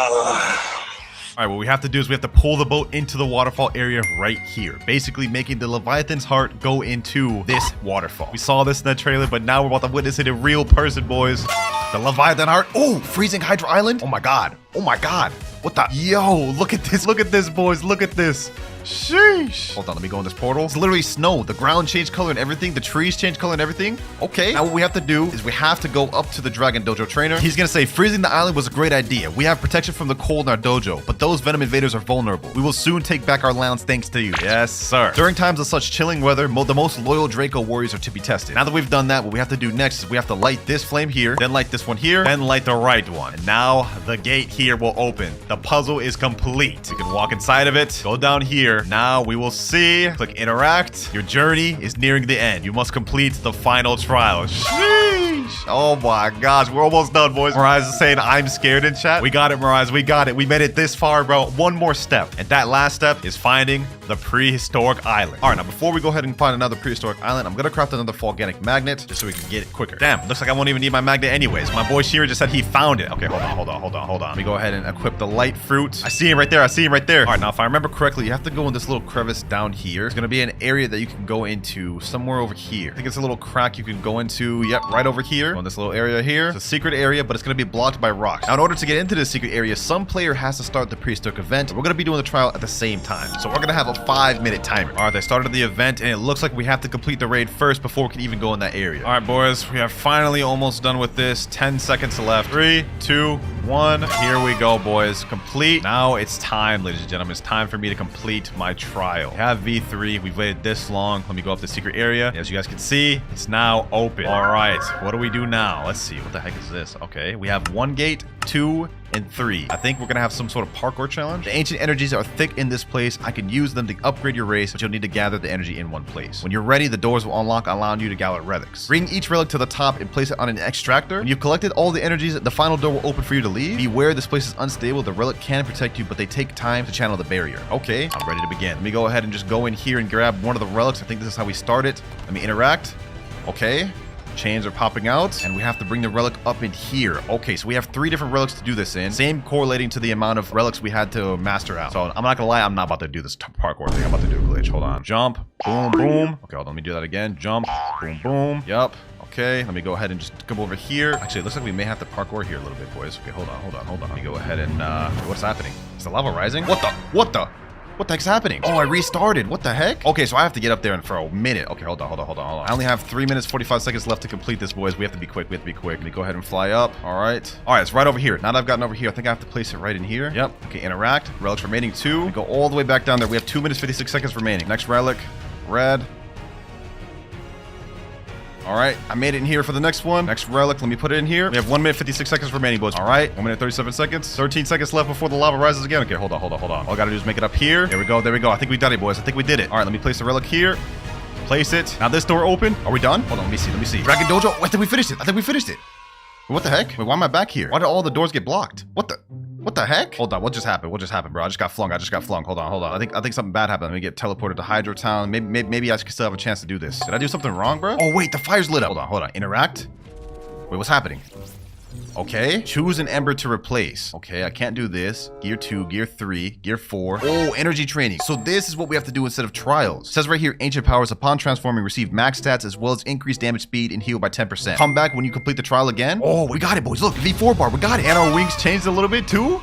All right, what we have to do is we have to pull the boat into the waterfall area right here, basically making the Leviathan's heart go into this waterfall. We saw this in the trailer, but now we're about to witness it in real person, boys. The Leviathan heart. Oh, freezing Hydra Island. Oh my God. Oh my God. What the? Yo, look at this. Look at this, boys. Look at this. Sheesh. Hold on, let me go in this portal. It's literally snow. The ground changed color and everything. The trees changed color and everything. Okay, now what we have to do is we have to go up to the Dragon Dojo trainer. He's gonna say, freezing the island was a great idea. We have protection from the cold in our dojo, but those venom invaders are vulnerable. We will soon take back our lands thanks to you. Yes, sir. During times of such chilling weather, the most loyal Draco warriors are to be tested. Now that we've done that, what we have to do next is we have to light this flame here, then light this one here, then light the right one. And now the gate here will open. The puzzle is complete. You can walk inside of it, go down here. Now we will see. Click interact. Your journey is nearing the end. You must complete the final trial. Sheesh. Oh my gosh, we're almost done, boys. Mirage is saying I'm scared in chat. We got it, Mirage. We got it. We made it this far, bro. One more step. And that last step is finding the prehistoric island. All right, now before we go ahead and find another prehistoric island, I'm gonna craft another volcanic magnet just so we can get it quicker. Damn, looks like I won't even need my magnet anyways. My boy Shira just said he found it. Okay, hold on. Let me go ahead and equip the light fruit. I see him right there. All right, now if I remember correctly, you have to go in this little crevice down here. There's gonna be an area that you can go into somewhere over here. I think it's a little crack you can go into. Yep, right over here. On this little area here. It's a secret area, but it's gonna be blocked by rocks. Now, in order to get into this secret area, some player has to start the prehistoric event. We're gonna be doing the trial at the same time. So we're gonna have a 5-minute timer. All right, they started the event, and it looks like we have to complete the raid first before we can even go in that area. All right, boys, we are finally almost done with this. 10 seconds left. 3, 2, 1. Here we go, boys. Complete. Now it's time, ladies and gentlemen. It's time for me to complete my trial. We have V3. We've waited this long. Let me go up the secret area. As you guys can see, it's now open. All right, what do we do now? Let's see. What the heck is this? Okay, we have 1 gate, 2, and 3. I think we're gonna have some sort of parkour challenge. The ancient energies are thick in this place. I can use them to upgrade your race, but you'll need to gather the energy in one place. When you're ready, the doors will unlock, allowing you to gather relics. Bring each relic to the top and place it on an extractor. When you've collected all the energies, the final door will open for you to leave. Beware, this place is unstable. The relic can protect you, but they take time to channel the barrier. Okay, I'm ready to begin. Let me go ahead and just go in here and grab one of the relics. I think this is how we start it. Let me interact. Okay. Chains are popping out, and we have to bring the relic up in here. Okay, so we have 3 different relics to do this in. Same correlating to the amount of relics we had to master out. So I'm not gonna lie, I'm not about to do this parkour thing. I'm about to do a glitch. Hold on. Jump. Boom, boom. Okay, hold on. Let me do that again. Jump. Boom, boom. Yup. Okay, let me go ahead and just come over here. Actually, it looks like we may have to parkour here a little bit, boys. Okay, hold on. Let me go ahead and, what's happening? Is the lava rising? What the heck's happening? Oh, I restarted. What the heck? Okay, so I have to get up there and for a minute. Okay, hold on. I only have 3 minutes, 45 seconds left to complete this, boys. We have to be quick. Let me go ahead and fly up. All right, it's right over here. Now that I've gotten over here, I think I have to place it right in here. Yep. Okay, interact. Relics remaining 2. We go all the way back down there. We have 2 minutes, 56 seconds remaining. Next relic, red. All right, I made it in here for the next one. Next relic, let me put it in here. We have 1 minute, 56 seconds remaining, boys. All right, 1 minute, 37 seconds. 13 seconds left before the lava rises again. Okay, hold on. All I gotta do is make it up here. There we go. I think we did it, boys. I think we did it. All right, let me place the relic here. Place it. Now this door open. Are we done? Hold on, let me see. Dragon Dojo. I think we finished it. What the heck? Wait, why am I back here? Why did all the doors get blocked? What the heck? Hold on, what just happened, bro? I just got flung. Hold on. I think something bad happened. Let me get teleported to Hydro Town. Maybe I can still have a chance to do this. Did I do something wrong, bro? Oh, wait, the fire's lit up. Hold on. Interact. Wait, what's happening? Okay, choose an ember to replace. Okay, I can't do this. Gear 2, Gear 3, Gear 4. Oh, energy training. So this is what we have to do instead of trials. It says right here, ancient powers upon transforming receive max stats as well as increased damage speed and heal by 10%. Come back when you complete the trial again. Oh, we got it, boys. Look, V4 bar, we got it. And our wings changed a little bit too.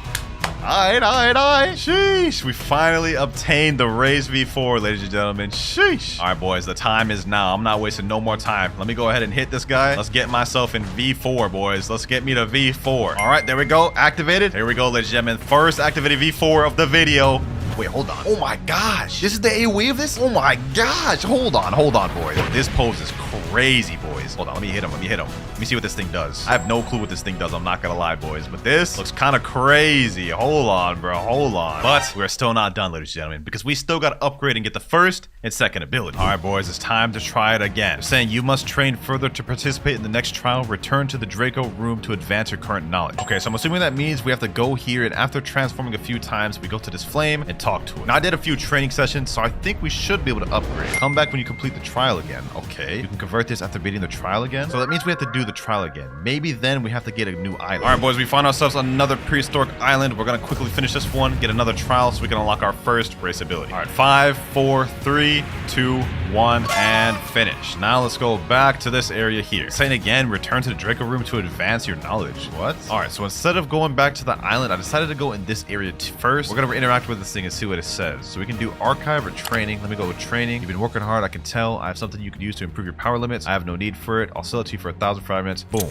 Alright. Sheesh. We finally obtained the raised V4, ladies and gentlemen. Sheesh. Alright, boys. The time is now. I'm not wasting no more time. Let me go ahead and hit this guy. Let's get myself in V4, boys. Let's get me to V4. Alright, there we go. Activated. Here we go, ladies and gentlemen. First activated V4 of the video. Wait, hold on. Oh my gosh. This is the AoE of this? Oh my gosh. Hold on, boys. This pose is crazy, boys. Hold on. Let me hit him. Let me see what this thing does. I have no clue what this thing does. I'm not gonna lie, boys. But this looks kind of crazy. Hold on, bro. Hold on. But we're still not done, ladies and gentlemen, because we still gotta upgrade and get the first and second ability. All right, boys. It's time to try it again. They're saying you must train further to participate in the next trial. Return to the Draco room to advance your current knowledge. Okay, so I'm assuming that means we have to go here, and after transforming a few times, we go to this flame and talk to it. Now, I did a few training sessions, so I think we should be able to upgrade. Come back when you complete the trial again. Okay, you can convert this after beating the trial again. So that means we have to do the trial again. Maybe then we have to get a new island. All right, boys, we found ourselves another prehistoric island. We're gonna quickly finish this one, get another trial so we can unlock our first race ability. All right, 5, 4, 3, 2, 1, and finish. Now let's go back to this area here. Saying again, return to the Draco room to advance your knowledge. What? All right, so instead of going back to the island, I decided to go in this area first. We're gonna interact with this thing and see what it says. So we can do archive or training. Let me go with training. You've been working hard, I can tell. I have something you can use to improve your power limits. I have no need for it. I'll sell it to you for 1,000 fragments. Boom.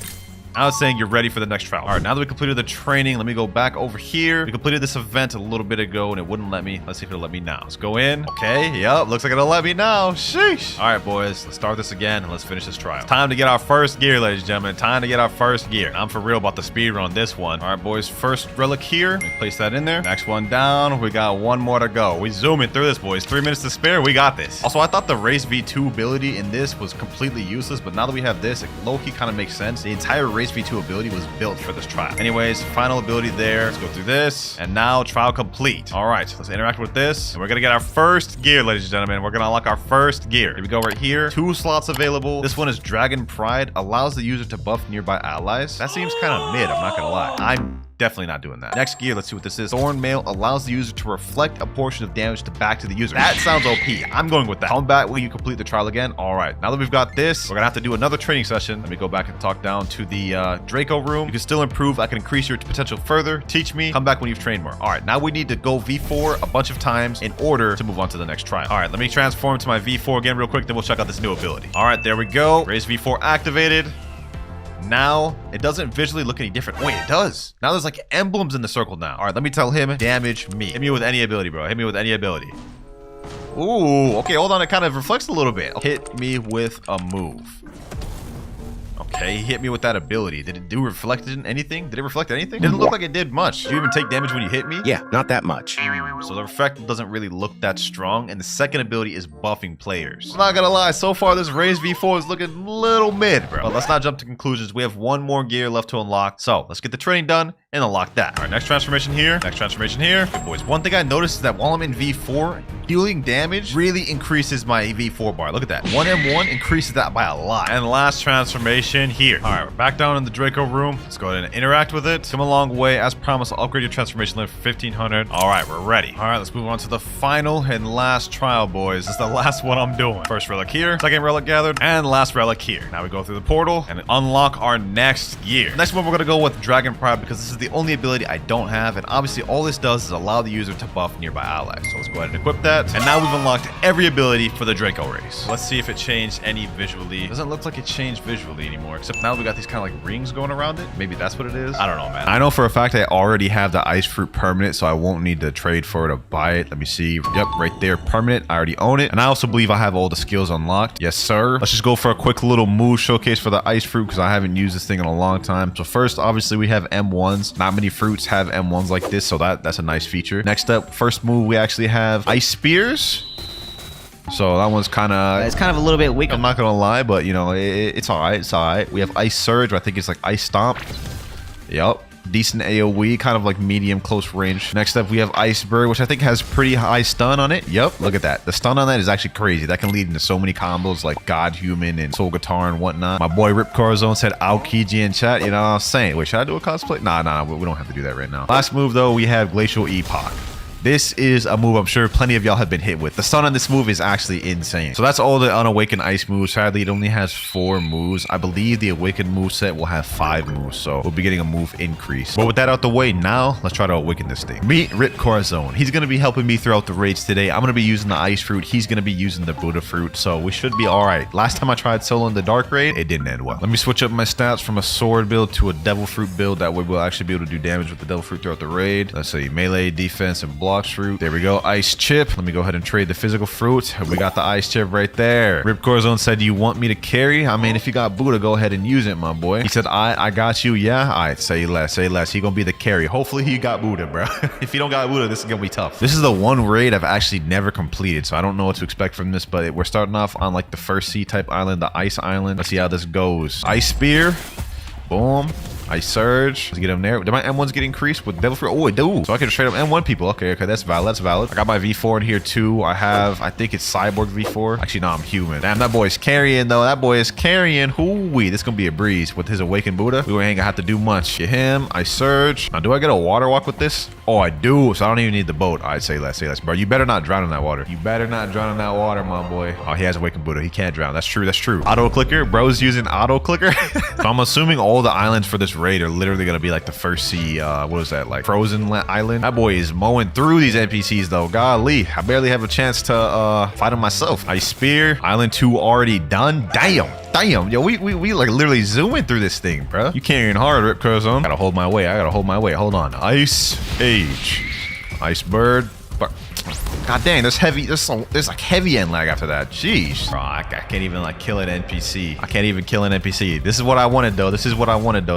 Now it's saying you're ready for the next trial. All right, now that we completed the training, let me go back over here. We completed this event a little bit ago and it wouldn't let me. Let's see if it'll let me now. Let's go in. Okay, yep, looks like it'll let me now. Sheesh. All right, boys, let's start this again and let's finish this trial. It's time to get our first gear, ladies and gentlemen. Time to get our first gear. I'm for real about the speed run on this one. All right, boys, first relic here. Let me place that in there. Next one down. We got one more to go. We zooming through this, boys. 3 minutes to spare. We got this. Also, I thought the race V2 ability in this was completely useless, but now that we have this, it low-key kind of makes sense. The entire race V2 ability was built for this trial. Anyways, final ability there. Let's go through this. And now trial complete. All right, let's interact with this. And we're going to get our first gear, ladies and gentlemen. We're going to unlock our first gear. Here we go right here. 2 slots available. This one is Dragon Pride. Allows the user to buff nearby allies. That seems kind of mid, I'm not going to lie. I'm definitely not doing that. Next gear, let's see what this is. Thorn Mail allows the user to reflect a portion of damage back to the user. That sounds OP. I'm going with that. Come back when you complete the trial again. All right, now that we've got this, we're gonna have to do another training session. Let me go back and talk down to the Draco room. You can still improve. I can increase your potential further. Teach me. Come back when you've trained more. All right, now we need to go V4 a bunch of times in order to move on to the next trial. All right, let me transform to my V4 again real quick, then we'll check out this new ability. All right, there we go. Raise V4 activated. Now, it doesn't visually look any different. Wait, it does. Now there's like emblems in the circle now. All right, let me tell him, damage me. Hit me with any ability, bro. Hit me with any ability. Ooh, okay, hold on. It kind of reflects a little bit. Hit me with a move. Okay, he hit me with that ability. Did it do reflect anything? Did it reflect anything? Didn't look like it did much. Did you even take damage when you hit me? Yeah, not that much. So the effect doesn't really look that strong, and the second ability is buffing players. I'm not gonna lie, so far this raised V4 is looking a little mid, bro. But let's not jump to conclusions. We have one more gear left to unlock. So let's get the training done and unlock that. All right, next transformation here. Next transformation here. Good boys. One thing I noticed is that while I'm in V4, dealing damage really increases my V4 bar. Look at that. 1M1 increases that by a lot. And last transformation here. All right, we're back down in the Draco room. Let's go ahead and interact with it. Come a long way. As promised, I'll upgrade your transformation limit for 1500. All right, we're ready. All right, let's move on to the final and last trial, boys. This is the last one I'm doing. First relic here, second relic gathered, and last relic here. Now we go through the portal and unlock our next gear. Next one, we're gonna go with Dragon Pride because this is the only ability I don't have, and obviously all this does is allow the user to buff nearby allies. So let's go ahead and equip that. And now we've unlocked every ability for the Draco race. Let's see if it changed any visually. Doesn't look like it changed visually anymore, except now we got these kind of like rings going around it. Maybe that's what it is. I don't know, man. I know for a fact I already have the ice fruit permanent, so I won't need to trade for it or buy it. Let me see. Yep, right there, permanent. I already own it. And I also believe I have all the skills unlocked. Yes, sir. Let's just go for a quick little move showcase for the ice fruit because I haven't used this thing in a long time. So first, obviously, we have M1s. Not many fruits have M1s like this, so that's a nice feature. Next up, first move, we actually have ice spears. So that one's kind of... It's kind of a little bit weak. I'm not going to lie, but, you know, it's all right. It's all right. We have ice surge, I think it's like ice stomp. Yep. Decent AoE, kind of like medium close range. Next up, we have Iceberg, which I think has pretty high stun on it. Yep, look at that. The stun on that is actually crazy. That can lead into so many combos like God Human and Soul Guitar and whatnot. My boy Rip Corazon said Aokiji in chat. You know what I'm saying? Wait, should I do a cosplay? Nah, we don't have to do that right now. Last move though, we have Glacial Epoch. This is a move I'm sure plenty of y'all have been hit with. The stun on this move is actually insane. So that's all the unawakened ice moves. Sadly, it only has 4 moves. I believe the awakened moveset will have 5 moves, so we'll be getting a move increase. But with that out the way, now let's try to awaken this thing. Meet Rip Corazon. He's going to be helping me throughout the raids today. I'm going to be using the ice fruit. He's going to be using the Buddha fruit, so we should be all right. Last time I tried solo in the dark raid, it didn't end well. Let me switch up my stats from a sword build to a devil fruit build. That way we'll actually be able to do damage with the devil fruit throughout the raid. Let's see, melee, defense, and Blox fruit. There we go. Ice chip. Let me go ahead and trade the physical fruit. We got the ice chip right there. Rip Corazon said, you want me to carry? I mean, if you got Buddha, go ahead and use it, my boy. He said, I got you. Yeah. All right. Say less. He gonna be the carry. Hopefully he got Buddha, bro. If you don't got Buddha, this is gonna be tough. This is the one raid I've actually never completed, so I don't know what to expect from this, but we're starting off on like the first sea type island, the ice island. Let's see how this goes. Ice spear. Boom. Ice surge. Let's get him there. Did my M1s get increased with devil fruit? Oh, it do. So I can straight up M1 people. Okay, that's valid. That's valid. I got my V4 in here too. I think it's Cyborg V4. Actually, no, I'm human. Damn, that boy's carrying though. That boy is carrying. Hoo-wee. This gonna be a breeze with his awakened Buddha. We ain't gonna have to do much. Get him. Ice surge. Now, do I get a water walk with this? Oh, I do. So I don't even need the boat. I'd say less. Bro, you better not drown in that water. You better not drown in that water, my boy. Oh, he has awakened Buddha. He can't drown. That's true. Auto clicker. Bro's using auto clicker. So I'm assuming all the islands for this raid are literally gonna be like the first sea, what is that, like frozen island? That boy is mowing through these NPCs though. Golly, I barely have a chance to fight him myself. Ice spear. Island 2 already done. Damn, yo, we like literally zooming through this thing, bro. You carrying hard, Rip Corazon. Gotta hold my way. Hold on. Ice age. Ice bird. God dang, there's like heavy end lag after that. Jeez. Bro, I can't even like kill an NPC. I can't even kill an NPC. This is what I wanted though.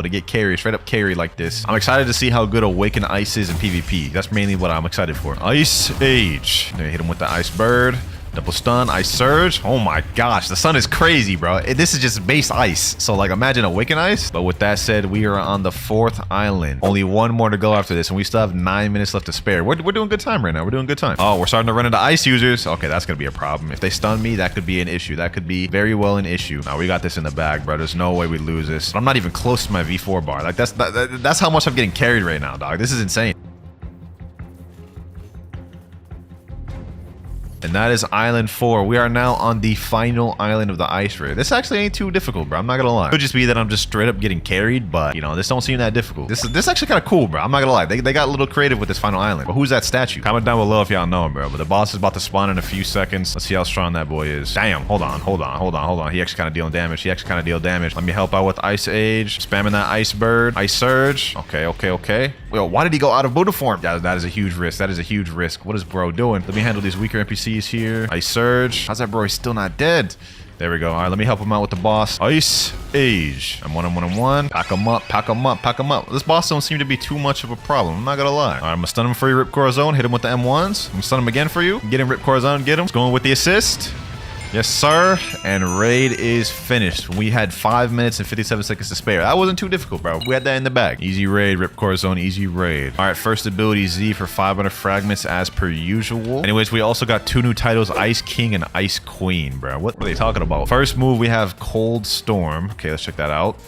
To get carried, straight up carry like this. I'm excited to see how good Awaken Ice is in PvP. That's mainly what I'm excited for. Ice Age. There, hit him with the Ice Bird. Double stun, ice surge. Oh my gosh, the sun is crazy, bro. This is just base ice. So like imagine awaken ice. But with that said, we are on the 4th island. Only 1 more to go after this, and we still have 9 minutes left to spare. We're doing good time right now. Oh, we're starting to run into ice users. Okay, that's gonna be a problem. If they stun me, that could be an issue. That could be very well an issue. Now we got this in the bag, bro. There's no way we lose this. I'm not even close to my V4 bar. Like that's how much I'm getting carried right now, dog. This is insane. And that is Island 4. We are now on the final island of the ice raid. This actually ain't too difficult, bro. I'm not gonna lie. It could just be that I'm just straight up getting carried, but you know, this don't seem that difficult. This actually kind of cool, bro. I'm not gonna lie. They got a little creative with this final island. But who's that statue? Comment down below if y'all know him, bro. But the boss is about to spawn in a few seconds. Let's see how strong that boy is. Damn. Hold on. He actually kind of dealing damage. Let me help out with Ice Age. Spamming that Ice Bird. Ice Surge. Okay. Yo, why did he go out of Buddha form? Yeah, that is a huge risk. What is bro doing? Let me handle these weaker NPCs here. Ice Surge. How's that bro? He's still not dead. There we go. All right, let me help him out with the boss. Ice Age. I'm one. Pack him up. This boss don't seem to be too much of a problem. I'm not gonna lie. All right, I'm gonna stun him for you, Rip Corazon. Hit him with the M1s. I'm gonna stun him again for you. Get him, Rip Corazon. Get him. It's going with the assist. Yes, sir. And raid is finished. We had 5 minutes and 57 seconds to spare. That wasn't too difficult, bro. We had that in the bag. Easy raid, Rip Corazon. Easy raid. All right, first ability Z for 500 fragments as per usual. Anyways, we also got 2 new titles, Ice King and Ice Queen, bro. What are they talking about? First move, we have Cold Storm. Okay, let's check that out.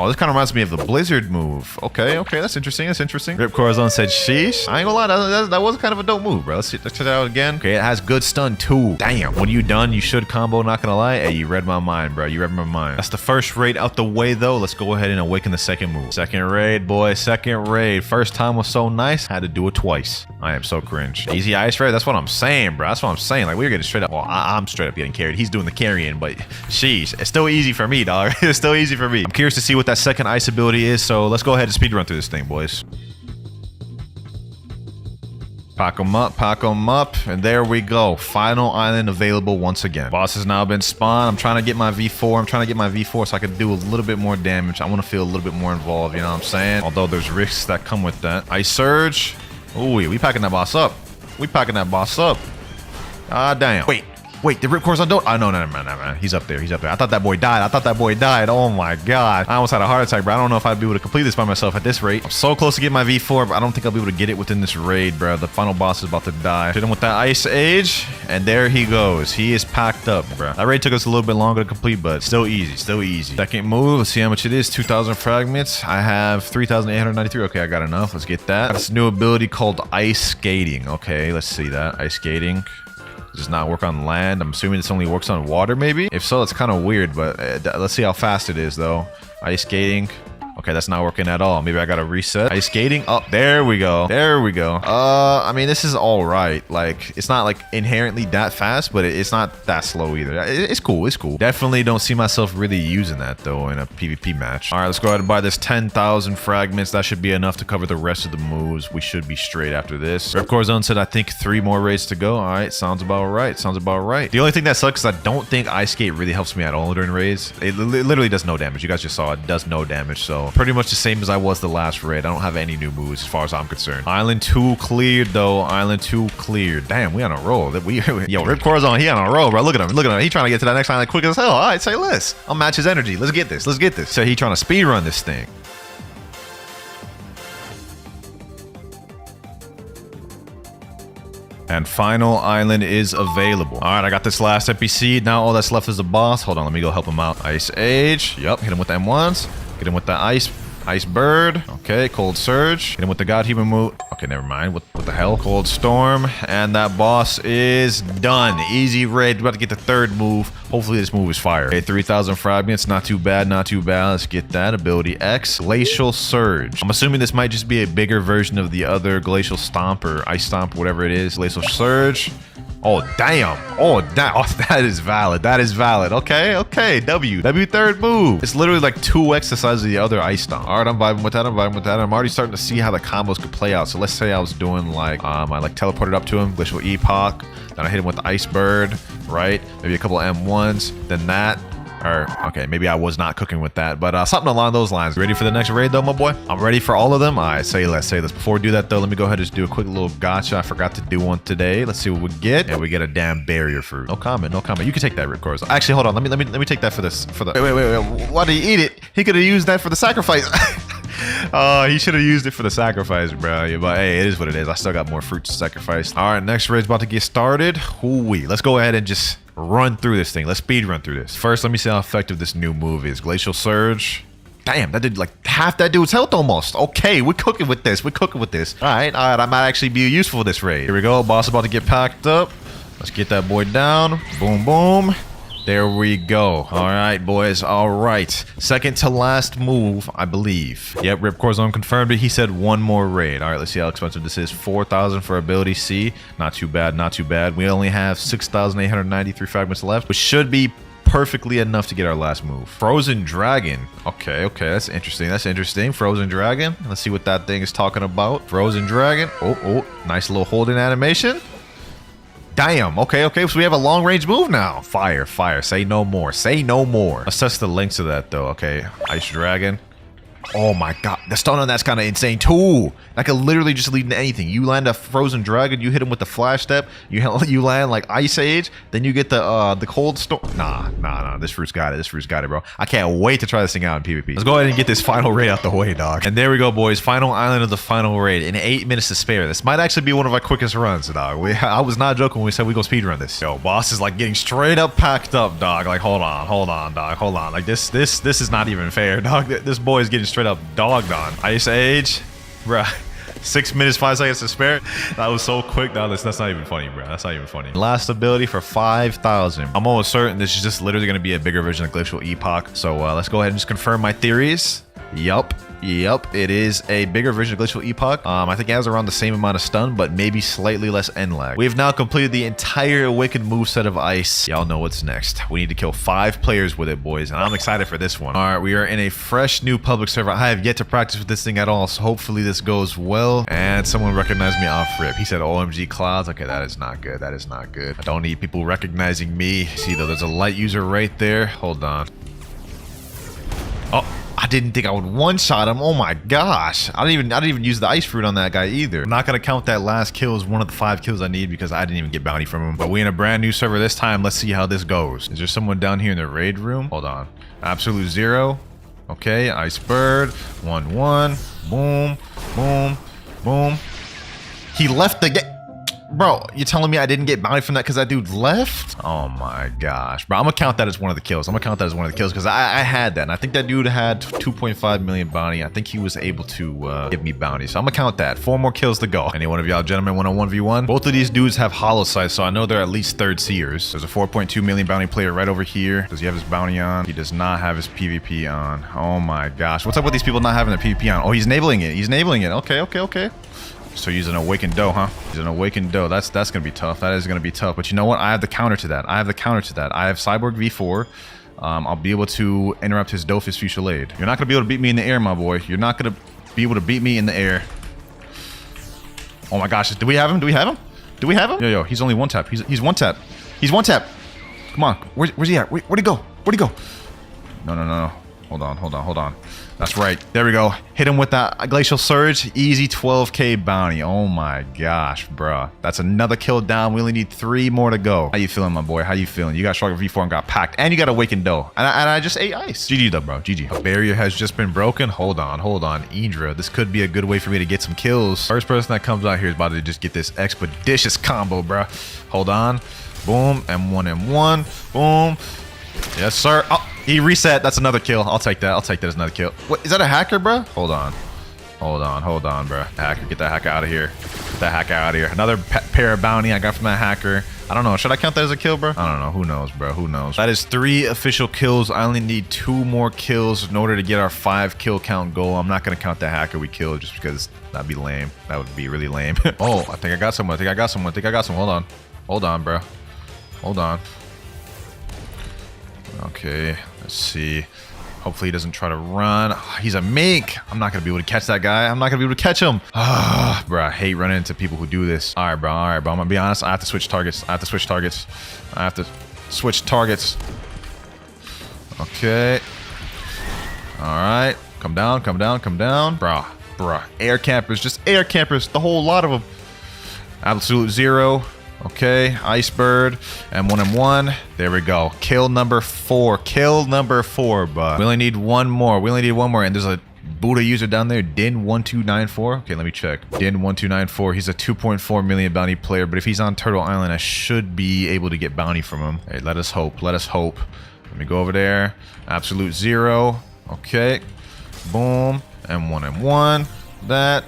Oh, this kind of reminds me of the Blizzard move. Okay, that's interesting. Rip Corazon said, sheesh. I ain't gonna lie, that was kind of a dope move, bro. Let's check it out again. Okay, it has good stun too. Damn. When you done, you should combo, not gonna lie. Hey, you read my mind, bro. That's the first raid out the way, though. Let's go ahead and awaken the second move. Second raid, boy. First time was so nice. Had to do it twice. I am so cringe. Easy ice raid. That's what I'm saying, bro. Like, we're getting straight up. Well, I'm straight up getting carried. He's doing the carrying, but sheesh. It's still easy for me, dog. It's still easy for me. I'm curious to see what that second ice ability is, so let's go ahead and speed run through this thing, boys. Pack them up, and there we go. Final island available once again. Boss has now been spawned. I'm trying to get my V4. So I can do a little bit more damage. I want to feel a little bit more involved, you know what I'm saying? Although there's risks that come with that. Ice Surge. Ooh, we packing that boss up. Ah, damn. Wait. Wait, the ripcords on don't. Oh, no, never mind. He's up there. He's up there. I thought that boy died. Oh my god. I almost had a heart attack, bro. I don't know if I'd be able to complete this by myself at this rate. I'm so close to getting my V4, but I don't think I'll be able to get it within this raid, bro. The final boss is about to die. Hit him with that Ice Age, and there he goes. He is packed up, bro. That raid took us a little bit longer to complete, but still easy. Still easy. Second move. Let's see how much it is. 2,000 fragments. I have 3,893. Okay, I got enough. Let's get that. That's a new ability called Ice Skating. Okay, let's see that. Ice Skating. Does not work on land. I'm assuming this only works on water, maybe? If so, it's kind of weird, but let's see how fast it is, though. Ice Skating. Okay, that's not working at all. Maybe I gotta reset. Ice skating. Oh, there we go. There we go. I mean, this is all right. Like, it's not like inherently that fast, but it's not that slow either. It's cool. It's cool. Definitely don't see myself really using that though in a PvP match. All right, let's go ahead and buy this 10,000 fragments. That should be enough to cover the rest of the moves. We should be straight after this. Ripcore Zone said I think 3 more raids to go. All right, sounds about right. Sounds about right. The only thing that sucks is I don't think Ice Skate really helps me at all during raids. It literally does no damage. You guys just saw it does no damage. So pretty much the same as I was the last raid. I don't have any new moves as far as I'm concerned. Island 2 cleared though. Island 2 cleared. Damn, we on a roll. Yo, Ripcore Zone, he on a roll, bro. Look at him. Look at him. He trying to get to that next island quick as hell. All right, say less. I'll match his energy. Let's get this. Let's get this. So he trying to speed run this thing. And final island is available. All right, I got this last NPC. Now all that's left is the boss. Hold on, let me go help him out. Ice Age. Yep, hit him with the M1s. Get him with the Ice Bird. Okay, Cold Surge. Hit him with the God Human move. Okay, never mind. What the hell? Cold Storm. And that boss is done. Easy raid. We're about to get the third move. Hopefully this move is fire. Okay, 3,000 fragments. Not too bad. Not too bad. Let's get that. Ability X. Glacial Surge. I'm assuming this might just be a bigger version of the other Glacial Stomp or Ice Stomp, whatever it is. Glacial Surge. Oh, damn. Oh, damn. Oh, that is valid. That is valid. Okay, okay. W third move. It's literally like 2x the size of the other Ice Stomp. All right, I'm vibing with that. I'm vibing with that. I'm already starting to see how the combos could play out. So let's say I was doing like, I like teleported up to him, Glacial Epoch. Then I hit him with the Ice Bird, right? Maybe a couple of M1s. Then that. Or, okay, maybe I was not cooking with that, but something along those lines. Ready for the next raid, though, my boy? I'm ready for all of them. All right, say less. Before we do that, though, let me go ahead and just do a quick little gotcha. I forgot to do one today. Let's see what we get. Yeah, we get a damn barrier fruit. No comment, no comment. You can take that, Ripcore. Actually, hold on. Let me take that for this. Wait. Why did he eat it? He could have used that for the sacrifice. Oh, he should have used it for the sacrifice, bro. Yeah, but hey, it is what it is. I still got more fruit to sacrifice. All right, next raid's about to get started. Hoo-wee. Let's go ahead and just run through this thing. Let's speed run through this. First, let me see how effective this new move is. Glacial Surge. Damn, that did like half that dude's health almost. Okay, we're cooking with this. We're cooking with this. All right. I might actually be useful for this raid. Here we go. Boss about to get packed up. Let's get that boy down. Boom, boom. There we go. All right, boys. All right. Second to last move, I believe. Yep, Ripcore Zone confirmed it. He said one more raid. All right, let's see how expensive this is. 4,000 for ability C. Not too bad, not too bad. We only have 6,893 fragments left, which should be perfectly enough to get our last move. Frozen Dragon. Okay, that's interesting. Frozen Dragon. Let's see what that thing is talking about. Frozen Dragon. Oh, nice little holding animation. Damn, okay, so we have a long-range move now. Fire, say no more, Let's test the links of that, though, okay. Ice Dragon. Oh my god, the stun on that's kind of insane, too. That could literally just lead into anything. You land a Frozen Dragon, you hit him with the Flash Step, you land like Ice Age, then you get the Cold Storm. Nah, this fruit's got it, bro. I can't wait to try this thing out in PvP. Let's go ahead and get this final raid out the way, dog. And there we go, boys. Final island of the final raid in 8 minutes to spare. This might actually be one of our quickest runs, dog. I was not joking when we said we go speedrun this. Yo, boss is like getting straight up packed up, dog. Like, hold on, dog. Hold on. Like, this is not even fair, dog. This boy is getting straight up dogged on. Ice Age, bruh. 6 minutes, 5 seconds to spare. That was so quick. That's not even funny, bro. That's not even funny. Last ability for 5,000. I'm almost certain this is just literally going to be a bigger version of Glacial Epoch. So let's go ahead and just confirm my theories. Yup, it is a bigger version of Glacial Epoch. I think it has around the same amount of stun, but maybe slightly less end lag. We have now completed the entire awakened moveset of Ice. Y'all know what's next. We need to kill 5 players with it, boys, and I'm excited for this one. All right, we are in a fresh new public server. I have yet to practice with this thing at all, so hopefully this goes well. And someone recognized me off rip. He said OMG Clouds. Okay, that is not good. That is not good. I don't need people recognizing me. See, though, there's a light user right there. Hold on. I didn't think I would one-shot him. Oh my gosh. I didn't even use the ice fruit on that guy either. I'm not gonna count that last kill as one of the 5 kills I need because I didn't even get bounty from him. But we in a brand new server this time. Let's see how this goes. Is there someone down here in the raid room? Hold on. Absolute 0. Okay, ice bird. 1-1. Boom. Boom. Boom. He left the game. Bro, you telling me I didn't get bounty from that because that dude left? Oh my gosh. Bro, I'm gonna count that as one of the kills. I'm gonna count that as one of the kills because I had that. And I think that dude had 2.5 million bounty. I think he was able to give me bounty. So I'm gonna count that. 4 more kills to go. Any one of y'all gentlemen want a 1v1? Both of these dudes have hollow sights, so I know they're at least 3rd seers. There's a 4.2 million bounty player right over here. Does he have his bounty on? He does not have his PvP on. Oh my gosh. What's up with these people not having their PvP on? Oh, he's enabling it. He's enabling it. Okay, okay, okay. So using awakened doe, huh? He's an awakened doe. That's gonna be tough. That is gonna be tough. But you know what? I have the counter to that. I have Cyborg V4. I'll be able to interrupt his Dofus Fusillade. You're not gonna be able to beat me in the air, my boy. You're not gonna be able to beat me in the air. Oh my gosh. Do we have him? Do we have him? Do we have him? Yo, he's only 1 tap. He's 1 tap. He's 1 tap. Come on. Where's he at? Where'd he go? Where'd he go? No. Hold on. That's right. There we go. Hit him with that Glacial Surge. Easy 12k bounty. Oh my gosh, bruh. That's another kill down. We only need 3 more to go. How you feeling, my boy? How you feeling? You got Stronger V4 and got packed. And you got Awakened Doe. And I just ate ice. GG though, bro. GG. A barrier has just been broken. Hold on. Idra. This could be a good way for me to get some kills. First person that comes out here is about to just get this expeditious combo, bruh. Hold on. Boom. M1. Boom. Yes, sir. Oh. He reset. That's another kill. I'll take that. I'll take that as another kill. What? Is that a hacker, bro? Hold on, bro. Hacker, get that hacker out of here. Get that hacker out of here. Another pair of bounty I got from that hacker. I don't know. Should I count that as a kill, bro? I don't know. Who knows, bro? Who knows? That is 3 official kills. I only need 2 more kills in order to get our 5 kill count goal. I'm not going to count that hacker we killed just because that'd be lame. That would be really lame. Oh, I think I got someone. Hold on, bro. Hold on. Okay, let's see. Hopefully he doesn't try to run. He's a Mink. I'm not gonna be able to catch that guy. I'm not gonna be able to catch him. Bro, I hate running into people who do this. All right, bro. I'm gonna be honest. I have to switch targets. Okay. All right. Come down. Bruh. Air campers. Just air campers. The whole lot of them. Absolute 0. Okay, Ice Bird, M1. There we go. Kill number 4. But we only need 1 more. And there's a Buddha user down there, Din1294. Okay, let me check. Din1294. He's a 2.4 million bounty player, but if he's on Turtle Island, I should be able to get bounty from him. Hey, let us hope. Let me go over there. Absolute 0. Okay. Boom. M1. That.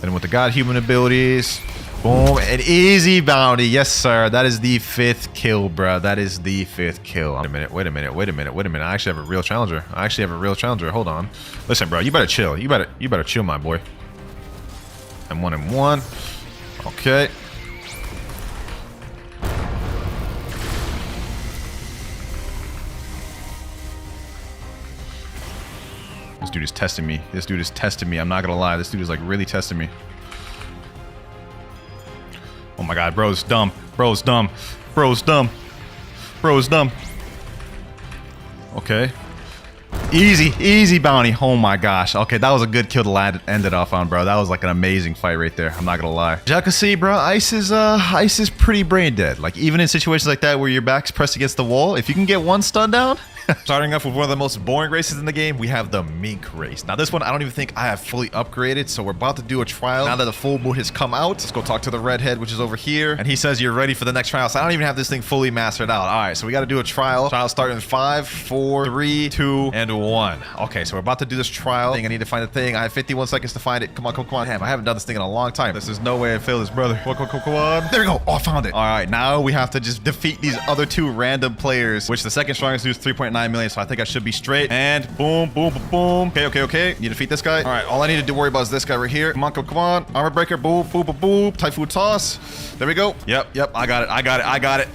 Then with the God Human abilities. Boom, an easy bounty. Yes, sir. That is the 5th kill, bro. That is the 5th kill. Wait a minute. I actually have a real challenger. Hold on. Listen, bro, you better chill. You better chill, my boy. M1. Okay. This dude is testing me. I'm not gonna lie. This dude is like really testing me. Oh my god, bro's dumb. Okay. Easy bounty. Oh my gosh. Okay, that was a good kill to end it off on, bro. That was like an amazing fight right there. I'm not gonna lie. As y'all can see, bro, Ice is pretty brain dead. Like, even in situations like that where your back's pressed against the wall, if you can get 1 stun down. Starting off with one of the most boring races in the game, we have the Mink race. Now this one, I don't even think I have fully upgraded, so we're about to do a trial. Now that the full boot has come out, let's go talk to the redhead, which is over here. And he says you're ready for the next trial, so I don't even have this thing fully mastered out. All right, so we got to do a trial. Trial starting in 5, 4, 3, 2, and 1. Okay, so we're about to do this trial thing. I need to find the thing. I have 51 seconds to find it. Come on. Damn, I haven't done this thing in a long time. There's no way I fail this, brother. Come on. There we go. Oh, I found it. All right, now we have to just defeat these other 2 random players, which the second strongest dude is 3.9 million, so I think I should be straight. And boom. Okay. You defeat this guy. All right, all I need to worry about is this guy right here. Come on. Armor breaker. Boom. Typhoon toss. There we go. Yep. I got it.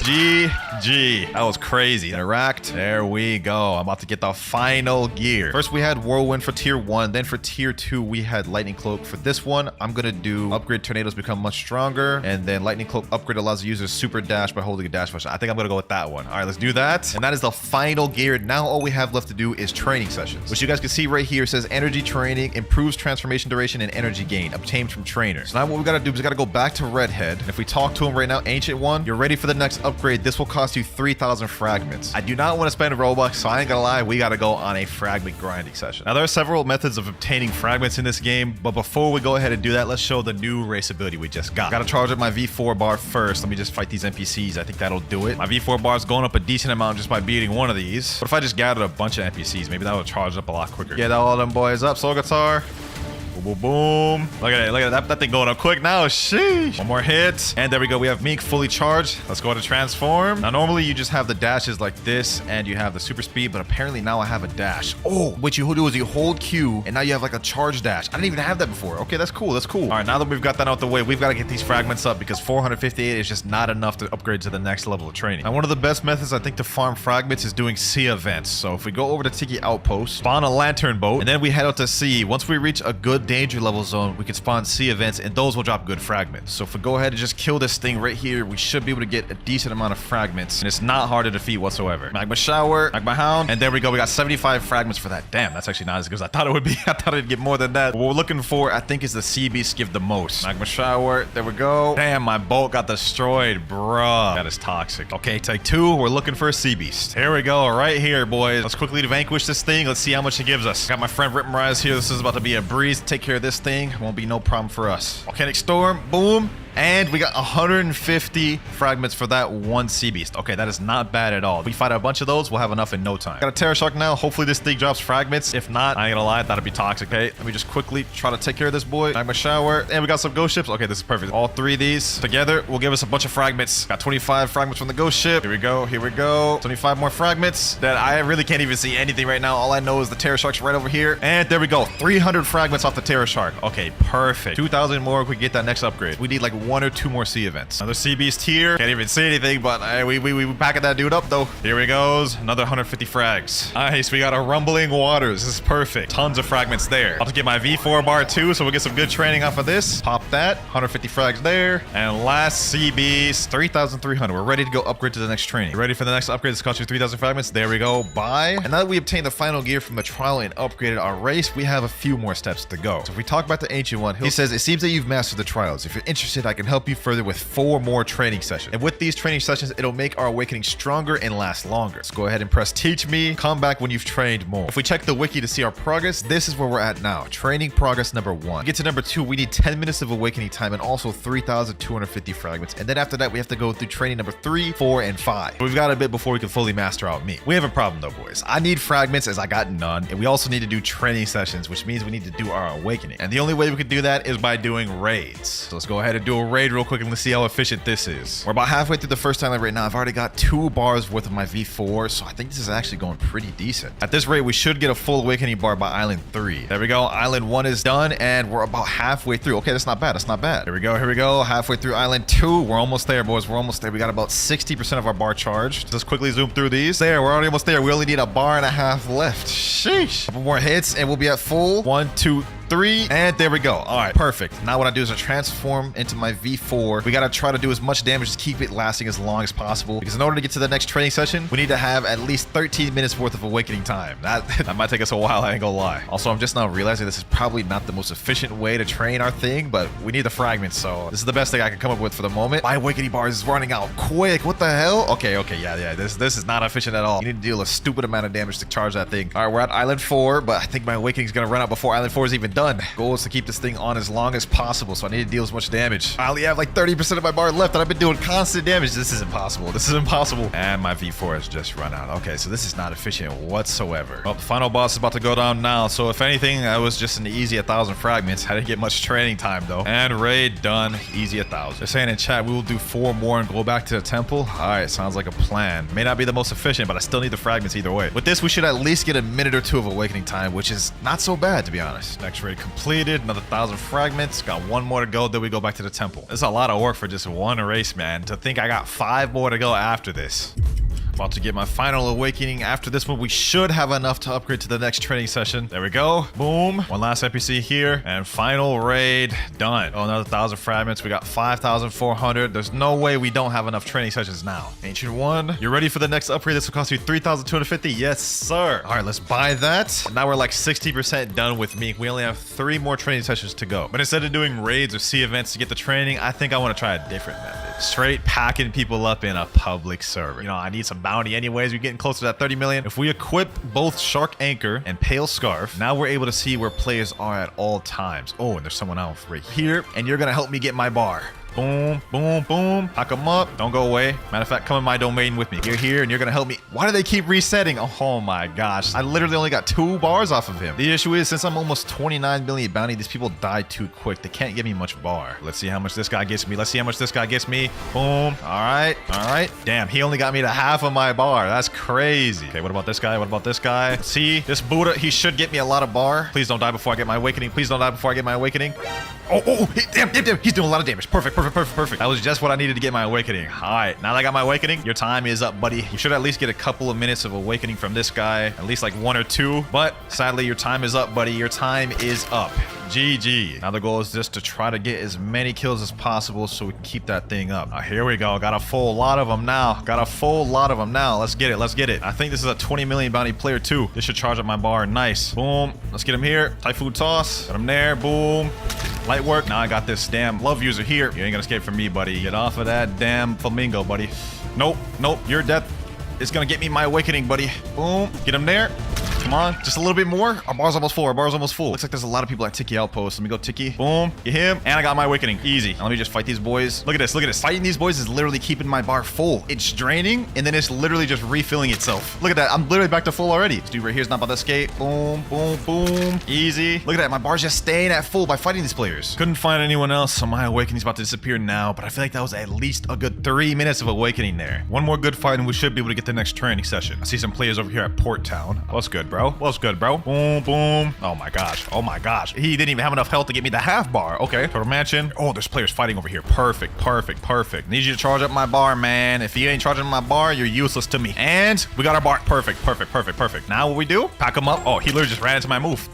GG. That was crazy. Interact. There we go. I'm about to get get the final gear. First, we had Whirlwind for tier 1. Then for tier 2, we had Lightning Cloak. For this one, I'm going to do upgrade tornadoes become much stronger. And then Lightning Cloak upgrade allows the user super dash by holding a dash function. I think I'm going to go with that one. All right, let's do that. And that is the final gear. Now all we have left to do is training sessions, which you guys can see right here. It says energy training, improves transformation duration and energy gain, obtained from trainers. So now what we got to do is we got to go back to Redhead. And if we talk to him right now, Ancient One, you're ready for the next upgrade. This will cost you 3,000 fragments. I do not want to spend Robux, so I ain't gonna lie, we got to go on a fragment grinding session. Now, there are several methods of obtaining fragments in this game, but before we go ahead and do that, let's show the new race ability we just got. Got to charge up my V4 bar first. Let me just fight these NPCs. I think that'll do it. My V4 bar is going up a decent amount just by beating one of these. But if I just gathered a bunch of NPCs, maybe that would charge up a lot quicker. Get all them boys up, Soul Guitar. Boom, boom, boom. Look at it. Look at that thing going up quick now. Sheesh. One more hit. And there we go. We have Mink fully charged. Let's go to transform. Now, normally you just have the dashes like this and you have the super speed, but apparently now I have a dash. Oh, what you do is you hold Q and now you have like a charge dash. I didn't even have that before. Okay, that's cool. That's cool. All right, now that we've got that out the way, we've got to get these fragments up because 458 is just not enough to upgrade to the next level of training. Now, one of the best methods I think to farm fragments is doing sea events. So if we go over to Tiki Outpost, spawn a lantern boat, and then we head out to sea. Once we reach a good danger level zone, we can spawn sea events and those will drop good fragments. So if we go ahead and just kill this thing right here, we should be able to get a decent amount of fragments and it's not hard to defeat whatsoever. Magma Shower, Magma Hound, and there we go. We got 75 fragments for that. Damn, that's actually not as good as I thought it would be. I thought it'd get more than that. What we're looking for, I think, is the sea beast give the most. Magma Shower, there we go. Damn, my boat got destroyed, bruh. That is toxic. Okay, take 2. We're looking for a sea beast. Here we go, right here, boys. Let's quickly vanquish this thing. Let's see how much it gives us. Got my friend Ripmarize here. This is about to be a breeze. Take care of this thing. Won't be no problem for us. Volcanic Storm, boom. And we got 150 fragments for that one sea beast. Okay, that is not bad at all. If we fight a bunch of those, we'll have enough in no time. Got a Terror Shark now. Hopefully this thing drops fragments. If not, I ain't gonna lie, that'd be toxic. Okay, let me just quickly try to take care of this boy. Magma Shower. And we got some ghost ships. Okay, this is perfect. All 3 of these together will give us a bunch of fragments. Got 25 fragments from the ghost ship. Here we go. Here we go. 25 more fragments that I really can't even see anything right now. All I know is the Terror Shark's right over here. And there we go. 300 fragments off the Terror Shark. Okay, perfect. 2,000 more if we get that next upgrade. We need like 1 or 2 more sea events. Another sea beast here. Can't even see anything, but we packing that dude up though. Here he goes. Another 150 frags. Nice. We got a rumbling waters. This is perfect. Tons of fragments there. I'll have to get my V4 bar too, so we'll get some good training off of this. Pop that. 150 frags there. And last sea beast, 3,300. We're ready to go upgrade to the next training. You ready for the next upgrade? This costs you 3,000 fragments. There we go. Buy. And now that we obtained the final gear from the trial and upgraded our race, we have a few more steps to go. So if we talk about the Ancient One, he says, it seems that you've mastered the trials. If you're interested, I can help you further with 4 more training sessions. And with these training sessions, it'll make our awakening stronger and last longer. So go ahead and press teach me. Come back when you've trained more. If we check the wiki to see our progress, this is where we're at now. Training progress number 1. To get to number 2, we need 10 minutes of awakening time and also 3,250 fragments. And then after that, we have to go through training number 3, 4, and 5. We've got a bit before we can fully master out me. We have a problem though, boys. I need fragments as I got none. And we also need to do training sessions, which means we need to do our awakening. And the only way we can do that is by doing raids. So let's go ahead and do a raid real quick and let's see how efficient this is. We're about halfway through the first time right now. I've already got 2 bars worth of my V4, so I think this is actually going pretty decent. At this rate, we should get a full awakening bar by Island 3. There we go. Island 1 is done, and we're about halfway through. Okay, that's not bad. That's not bad. Here we go. Here we go. Halfway through Island 2. We're almost there, boys. We're almost there. We got about 60% of our bar charged. Just quickly zoom through these. There, we're already almost there. We only need a bar and a half left. Sheesh. Couple more hits, and we'll be at full. 1, 2, 3, and there we go. All right, perfect. Now what I do is I transform into my V4. We got to try to do as much damage to keep it lasting as long as possible, because in order to get to the next training session, we need to have at least 13 minutes worth of awakening time. That might take us a while, I ain't gonna lie. Also, I'm just now realizing this is probably not the most efficient way to train our thing, but we need the fragments, so this is the best thing I can come up with for the moment. My awakening bar is running out quick. What the hell? Okay, yeah. This is not efficient at all. You need to deal a stupid amount of damage to charge that thing. All right, we're at Island 4, but I think my awakening is gonna run out before Island 4 is even done. Goal is to keep this thing on as long as possible, so I need to deal as much damage. I only have like 30% of my bar left, and I've been doing constant damage. This is impossible. This is impossible. And my V4 has just run out. Okay, so this is not efficient whatsoever. Well, the final boss is about to go down now, so if anything, that was just an easy 1,000 fragments. I didn't get much training time, though. And raid done. Easy 1,000. They're saying in chat, we will do 4 more and go back to the temple. All right, sounds like a plan. May not be the most efficient, but I still need the fragments either way. With this, we should at least get a minute or 2 of awakening time, which is not so bad, to be honest. Next raid completed. Another 1,000 fragments. Got 1 more to go, then we go back to the temple. It's a lot of work for just 1 race, man. To think I got 5 more to go after this. About to get my final awakening. After this one, we should have enough to upgrade to the next training session. There we go. Boom. One last NPC here. And final raid done. Oh, another 1,000 fragments. We got 5,400. There's no way we don't have enough training sessions now. Ancient one. You ready for the next upgrade? This will cost you 3,250. Yes, sir. All right, let's buy that. Now we're like 60% done with Mink. We only have 3 more training sessions to go. But instead of doing raids or sea events to get the training, I think I want to try a different method. Straight packing people up in a public server. You know, I need some bounty anyways. We're getting close to that 30 million. If we equip both Shark Anchor and Pale Scarf, now we're able to see where players are at all times. Oh, and there's someone else right here. And you're going to help me get my bar. Boom, boom, boom. Pack them up. Don't go away. Matter of fact, come in my domain with me. You're here and you're going to help me. Why do they keep resetting? Oh my gosh. I literally only got 2 bars off of him. The issue is, since I'm almost 29 million bounty, these people die too quick. They can't give me much bar. Let's see how much this guy gets me. Let's see how much this guy gets me. Boom. All right. All right. Damn, he only got me to half of my bar. That's crazy. Okay, what about this guy? What about this guy? See, this Buddha, he should get me a lot of bar. Please don't die before I get my awakening. Please don't die before I get my awakening. Oh, damn. He's doing a lot of damage. Perfect. That was just what I needed to get my awakening. All right, now that I got my awakening, your time is up, buddy. You should at least get a couple of minutes of awakening from this guy, at least like 1 or 2. But sadly, your time is up, buddy. Your time is up. GG. Now the goal is just to try to get as many kills as possible so we can keep that thing up. Here we go. Got a full lot of them now. Let's get it. I think this is a 20 million bounty player too. This should charge up my bar. Nice. Boom. Let's get him here. Typhoon toss. Got him there. Boom. Light work. Now I got this damn love user here. You ain't gonna escape from me, buddy. Get off of that damn flamingo, buddy. Nope. Your death is gonna get me my awakening, buddy. Boom. Get him there. Come on, just a little bit more. Our bar's almost full. Looks like there's a lot of people at Tiki Outpost. Let me go Tiki. Boom. Get him. And I got my awakening. Easy. Now let me just fight these boys. Look at this. Fighting these boys is literally keeping my bar full. It's draining, and then it's literally just refilling itself. Look at that. I'm literally back to full already. This dude right here is not about to escape. Boom, boom, boom. Easy. Look at that. My bar's just staying at full by fighting these players. Couldn't find anyone else, so my awakening's about to disappear now, but I feel like that was at least a good 3 minutes of awakening there. One more good fight, and we should be able to get the next training session. I see some players over here at Port Town. What's good, bro? Boom, boom. Oh my gosh. He didn't even have enough health to get me the half bar. Okay, total mansion. Oh, there's players fighting over here. Perfect. Need you to charge up my bar, man. If you ain't charging my bar, you're useless to me. And we got our bar. Perfect. Now what we do? Pack him up. Oh, he literally just ran into my move.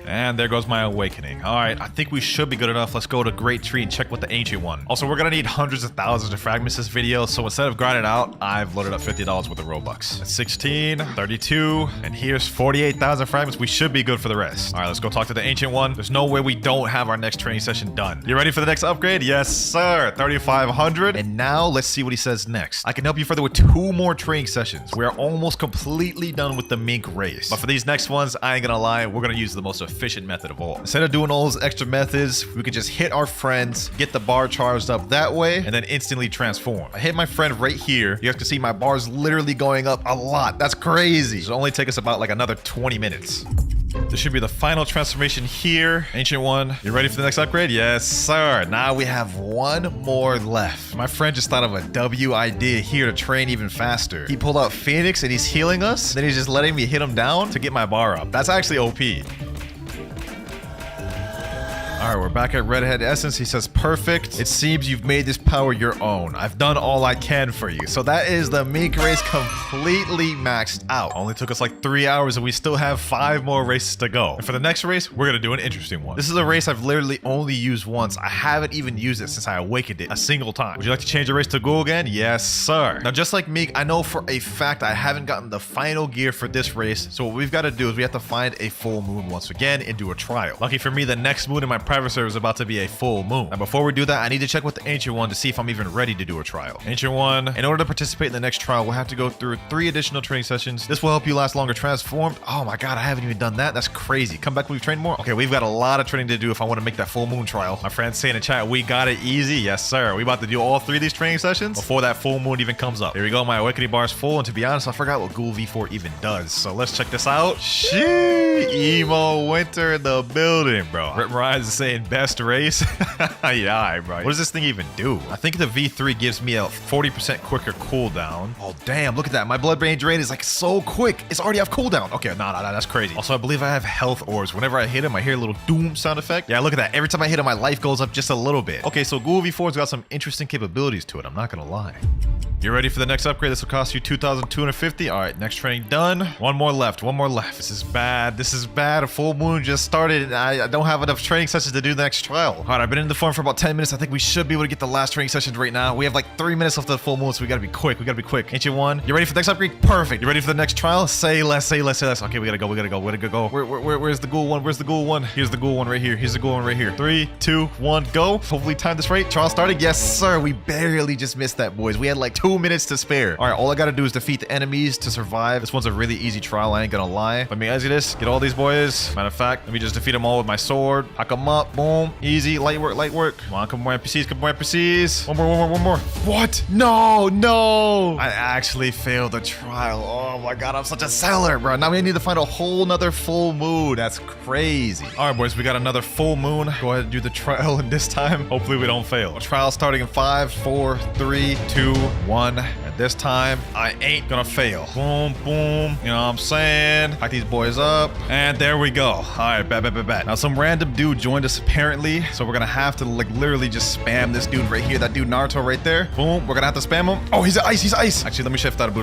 And there goes my awakening. All right, I think we should be good enough. Let's go to Great Tree and check with the Ancient One. Also, we're gonna need hundreds of thousands of fragments this video, so instead of grinding out, I've loaded up $50 worth of Robux. That's 16, 32, and here's 48,000 fragments. We should be good for the rest. All right, let's go talk to the Ancient One. There's no way we don't have our next training session done. You ready for the next upgrade? Yes, sir. 3,500. And now let's see what he says next. I can help you further with 2 more training sessions. We are almost completely done with the Mink race. But for these next ones, I ain't gonna lie, we're gonna use the most efficient method of all. Instead of doing all those extra methods, we could just hit our friends, get the bar charged up that way, and then instantly transform. I hit my friend right here. You guys can see my bar's literally going up a lot. That's crazy. It'll only take us about like another 20 minutes. This should be the final transformation here. Ancient One, you ready for the next upgrade? Yes, sir. Now we have 1 more left. My friend just thought of a W idea here to train even faster. He pulled out Phoenix and he's healing us. Then he's just letting me hit him down to get my bar up. That's actually OP. All right, we're back at Redhead Essence. He says, perfect. It seems you've made this power your own. I've done all I can for you. So that is the Mink race completely maxed out. Only took us like 3 hours and we still have 5 more races to go. And for the next race, we're gonna do an interesting one. This is a race I've literally only used once. I haven't even used it since I awakened it a single time. Would you like to change the race to Ghoul again? Yes, sir. Now, just like Mink, I know for a fact I haven't gotten the final gear for this race. So what we've got to do is we have to find a full moon once again and do a trial. Lucky for me, the next moon in my private server is about to be a full moon. Now, before we do that, I need to check with the Ancient One to see if I'm even ready to do a trial. Ancient One, in order to participate in the next trial, we'll have to go through 3 additional training sessions. This will help you last longer transformed. Oh my god, I haven't even done that. That's crazy. Come back when we've trained more. Okay, we've got a lot of training to do if I want to make that full moon trial. My friends say in the chat, we got it easy. Yes, sir. We about to do all 3 of these training sessions before that full moon even comes up. Here we go. My awakening bar is full, and to be honest, I forgot what Ghoul V4 even does. So let's check this out. Sheesh, emo winter in the building, bro. Rip Rise is saying best race. Yeah, bro. What does this thing even do? I think the V3 gives me a 40% quicker cooldown. Oh, damn. Look at that. My blood brain drain is like so quick. It's already off cooldown. Okay, nah, that's crazy. Also, I believe I have health orbs. Whenever I hit him, I hear a little doom sound effect. Yeah, look at that. Every time I hit him, my life goes up just a little bit. Okay, so Ghoul V4's got some interesting capabilities to it. I'm not gonna lie. You ready for the next upgrade? This will cost you 2,250. All right, next training done. One more left. One more left. This is bad. This is bad. A full moon just started, and I don't have enough training sessions to do the next trial. All right, I've been in the farm for about 10 minutes. I think we should be able to get the last training sessions right now. We have like 3 minutes left of the full moon, so we gotta be quick. We gotta be quick. Ancient one, you ready for the next upgrade? Perfect. You ready for the next trial? Say less, say less, say less. Okay, we gotta go. We gotta go. We gotta go. Where's the ghoul one? Where's the ghoul one? Here's the ghoul one right here. Here's the ghoul one right here. 3, 2, 1, go. Hopefully time this right. Trial started. Yes, sir. We barely just missed that, boys. We had like 2 minutes to spare. All right, all I gotta do is defeat the enemies to survive. This one's a really easy trial. I ain't gonna lie. Let me exit this. Get all these boys. Matter of fact, let me just defeat them all with my sword. Hack them up. Boom. Easy. Light work. Light work. Come on. Come more NPCs. Come more NPCs. One more. What? No. I actually failed the trial. Oh my god, I'm such a seller, bro. Now we need to find a whole nother full moon. That's crazy. All right, boys, we got another full moon. Go ahead and do the trial, and this time, hopefully we don't fail. Trial starting in 5, 4, 3, 2, 1. And this time, I ain't gonna fail. Boom. You know what I'm saying? Pack these boys up. And there we go. All right, bet. Now, some random dude joined us apparently, so we're gonna have to like literally just spam this dude right here. That dude Naruto right there. Boom. We're gonna have to spam him. Oh, he's ice. Actually, let me shift out of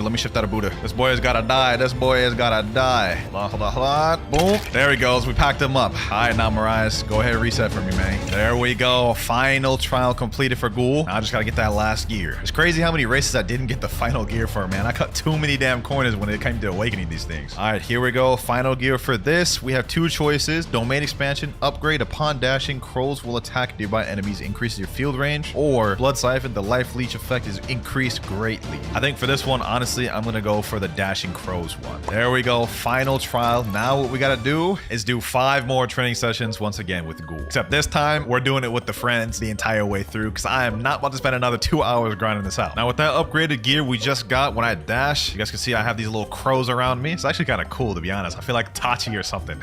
Buddha. This boy has gotta die. Hold on. Boom. There he goes. We packed him up. All right, now Marias, go ahead and reset for me, man. There we go. Final trial completed for Ghoul. Now I just gotta get that last gear. It's crazy how many races I didn't get the final gear for, man. I cut too many damn corners when it came to awakening these things. All right, here we go. Final gear for this. We have 2 choices. Domain expansion. Upgrade upon dashing. Crows will attack nearby enemies, increases your field range. Or Blood Siphon. The life leech effect is increased greatly. I think for this one, honestly, I'm gonna go for the dashing crows one. There we go. Final trial. Now what we gotta do is do 5 more training sessions once again with Ghoul. Except this time, we're doing it with the friends the entire way through, because I am not about to spend another 2 hours grinding this out. Now with that upgraded gear we just got when I dash, you guys can see I have these little crows around me. It's actually kind of cool, to be honest. I feel like Tachi or something.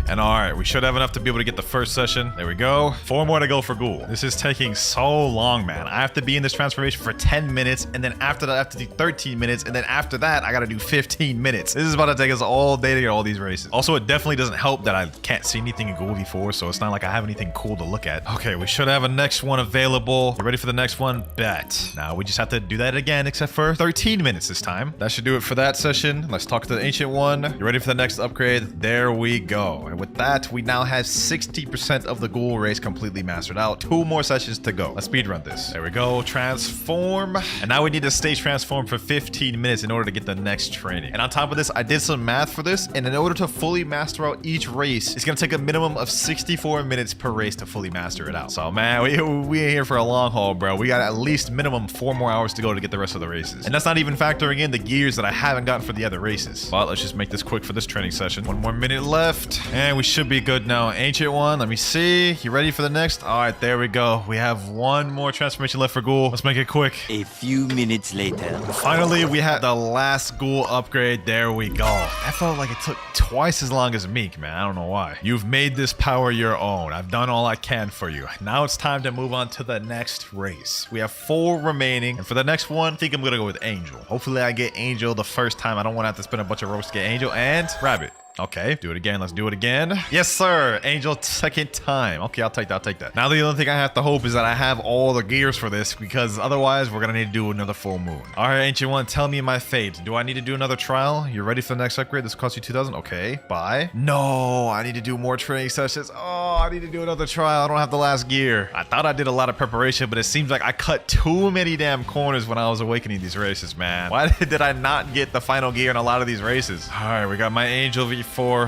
And all right, we should have enough to be able to get the first session. There we go. 4 more to go for Ghoul. This is taking so long, man. I have to be in this transformation for 10 minutes, and then after that I have to do 13 minutes, and then after that I gotta do 15 minutes. This is about to take us all day to get all these races. Also, it definitely doesn't help that I can't see anything in Ghoul before, so it's not like I have anything cool to look at. Okay, we should have a next one available. You ready for the next one? Bet. Now we just have to do that again, except for 13 minutes this time. That should do it for that session. Let's talk to the ancient one. You ready for the next upgrade? There we go. And with that, we now have 60% of the Ghoul race completely mastered out. 2 more sessions to go. Let's speedrun this. There we go. Transform. And now we need to stay transformed for 15 minutes in order to get the next training. And on top of this, I did some math for this, and in order to fully master out each race, it's gonna take a minimum of 64 minutes per race to fully master it out. So man, we ain't here for a long haul, bro. We got at least minimum 4 more hours to go to get the rest of the races. And that's not even factoring in the gears that I haven't gotten for the other races. But let's just make this quick for this training session. 1 more minute left, and we should be good now. Ancient one, let me see. You ready for the next? All right, there we go. We have 1 more transformation left for Ghoul. Let's make it quick. A few minutes later. Finally, we had the last Ghoul upgrade. There we go. I felt like it took twice as long as Mink, man. I don't know why. You've made this power your own. I've done all I can for you. Now it's time to move on to the next race. We have 4 remaining. And for the next one, I think I'm gonna go with Angel. Hopefully I get Angel the first time. I don't want to have to spend a bunch of ropes to get Angel and Rabbit. Okay, do it again. Let's do it again. Yes, sir. Angel, second time. Okay, I'll take that. Now, the only thing I have to hope is that I have all the gears for this, because otherwise, we're going to need to do another full moon. All right, Ancient One, tell me my fate. Do I need to do another trial? You ready for the next upgrade? This costs you 2,000. Okay, bye. No, I need to do more training sessions. Oh, I need to do another trial. I don't have the last gear. I thought I did a lot of preparation, but it seems like I cut too many damn corners when I was awakening these races, man. Why did I not get the final gear in a lot of these races? All right, we got my Angel V4.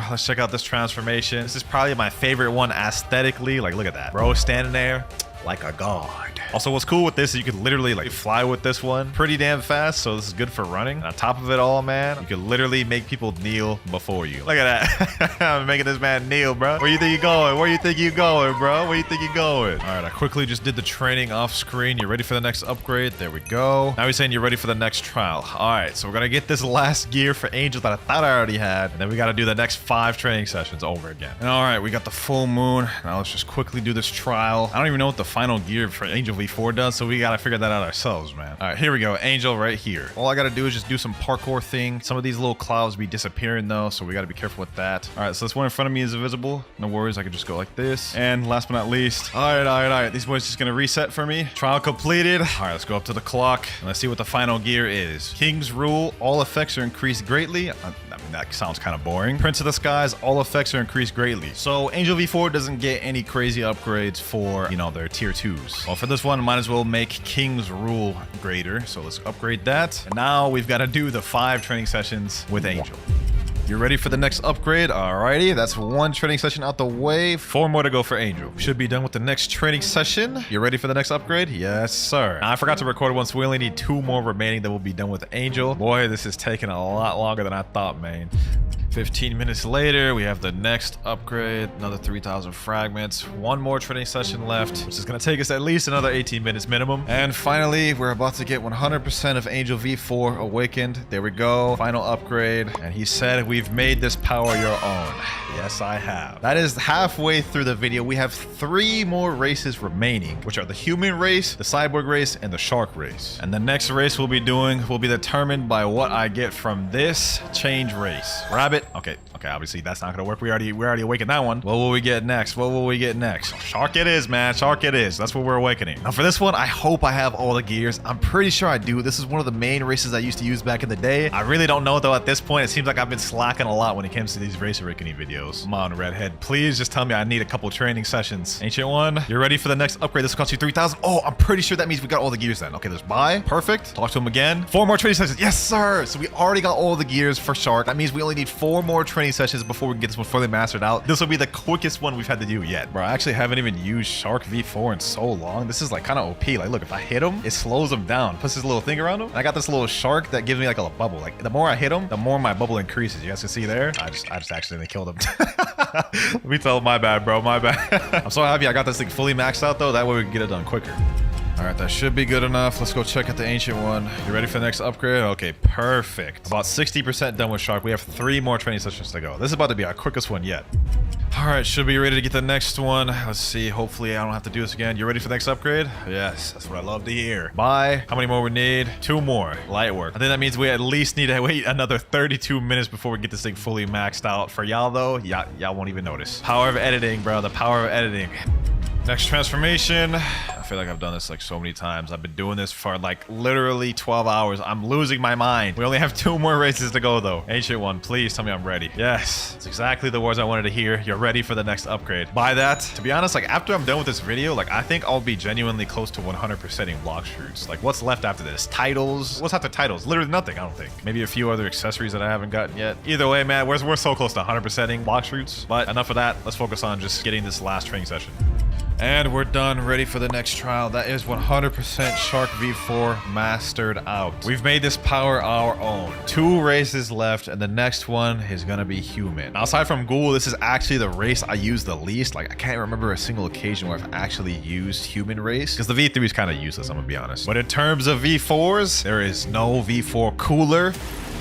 Let's check out this transformation. This is probably my favorite one aesthetically. Like, look at that. Bro standing there like a god. Also, what's cool with this is you can literally like fly with this one pretty damn fast, so this is good for running. And on top of it all, man, you can literally make people kneel before you. Look at that. I'm making this man kneel, bro. Where you think you going? Where you think you going, bro? Where you think you going? All right, I quickly just did the training off screen. You ready for the next upgrade? There we go. Now he's saying you're ready for the next trial. All right, so we're gonna get this last gear for Angel that I thought I already had, and then we gotta do the next 5 training sessions over again. And all right, we got the full moon. Now let's just quickly do this trial. I don't even know what the final gear for Angel V4 does, so we gotta figure that out ourselves, man. All right, here we go. Angel right here. All I gotta do is just do some parkour thing. Some of these little clouds be disappearing though, so we gotta be careful with that. All right, so this one in front of me is invisible. No worries, I can just go like this. And last but not least, all right. These boys just gonna reset for me. Trial completed. All right, let's go up to the clock and let's see what the final gear is. King's Rule, all effects are increased greatly. I mean, that sounds kind of boring. Prince of the Skies, all effects are increased greatly. So Angel V4 doesn't get any crazy upgrades for, you know, their tier 2s. Well, for this one, might as well make King's Rule greater. So let's upgrade that. And now we've got to do the 5 training sessions with Angel. You're ready for the next upgrade? Alrighty, that's 1 training session out the way. 4 more to go for Angel. Should be done with the next training session. You ready for the next upgrade? Yes, sir. Now, I forgot to record one, so we only need 2 more remaining that will be done with Angel. Boy, this is taking a lot longer than I thought, man. 15 minutes later, we have the next upgrade, another 3,000 fragments, 1 more training session left, which is going to take us at least another 18 minutes minimum. And finally, we're about to get 100% of Angel V4 awakened. There we go, final upgrade. And he said, we've made this power your own. Yes, I have. That is halfway through the video. We have 3 more races remaining, which are the human race, the cyborg race, and the shark race. And the next race we'll be doing will be determined by what I get from this change race. Rabbit. Okay, obviously that's not gonna work. We already awakened that one. What will we get next? Shark it is, man. Shark it is. That's what we're awakening. Now for this one, I hope I have all the gears. I'm pretty sure I do. This is one of the main races I used to use back in the day. I really don't know though at this point. It seems like I've been slacking a lot when it comes to these race awakening videos. Come on, Redhead. Please just tell me I need a couple training sessions. Ancient One, you're ready for the next upgrade. This will cost you 3,000. Oh, I'm pretty sure that means we got all the gears then. Okay, there's buy. Perfect. Talk to him again. 4 more training sessions. Yes, sir. So we already got all the gears for Shark. That means we only need 4 more training sessions before we can get this one fully mastered out. This will be the quickest one we've had to do yet. Bro, I actually haven't even used Shark V4 in so long. This is like kind of OP. Like, look, if I hit him, it slows him down. Puts this little thing around him. And I got this little shark that gives me like a bubble. Like, the more I hit him, the more my bubble increases. You guys can see there. I just accidentally killed him. Let me tell him, my bad, bro. My bad. I'm so happy I got this thing fully maxed out though. That way we can get it done quicker. All right, that should be good enough. Let's go check out the Ancient One. You ready for the next upgrade? Okay, perfect. About 60% done with Shark. We have 3 more training sessions to go. This is about to be our quickest one yet. All right, should be ready to get the next one. Let's see. Hopefully, I don't have to do this again. You ready for the next upgrade? Yes, that's what I love to hear. Bye. How many more we need? 2 more. Light work. I think that means we at least need to wait another 32 minutes before we get this thing fully maxed out. For y'all, though, y'all won't even notice. Power of editing, bro. The power of editing. Next transformation. I feel like I've done this like so many times. I've been doing this for like literally 12 hours. I'm losing my mind. We only have 2 more races to go though. Ancient One, please tell me I'm ready. Yes, it's exactly the words I wanted to hear. You're ready for the next upgrade. By that, to be honest, like after I'm done with this video, like I think I'll be genuinely close to 100%ing Blox fruits. Like what's left after this? Titles? What's after titles? Literally nothing, I don't think. Maybe a few other accessories that I haven't gotten yet. Either way, man, we're so close to 100%ing Blox fruits. But enough of that. Let's focus on just getting this last training session. And we're done, ready for the next trial. That is 100% Shark V4 mastered out. We've made this power our own. 2 races left, and the next one is gonna be human. Now, aside from Ghoul, this is actually the race I use the least. Like, I can't remember a single occasion where I've actually used human race, because the V3 is kind of useless, I'm gonna be honest. But in terms of V4s, there is no V4 cooler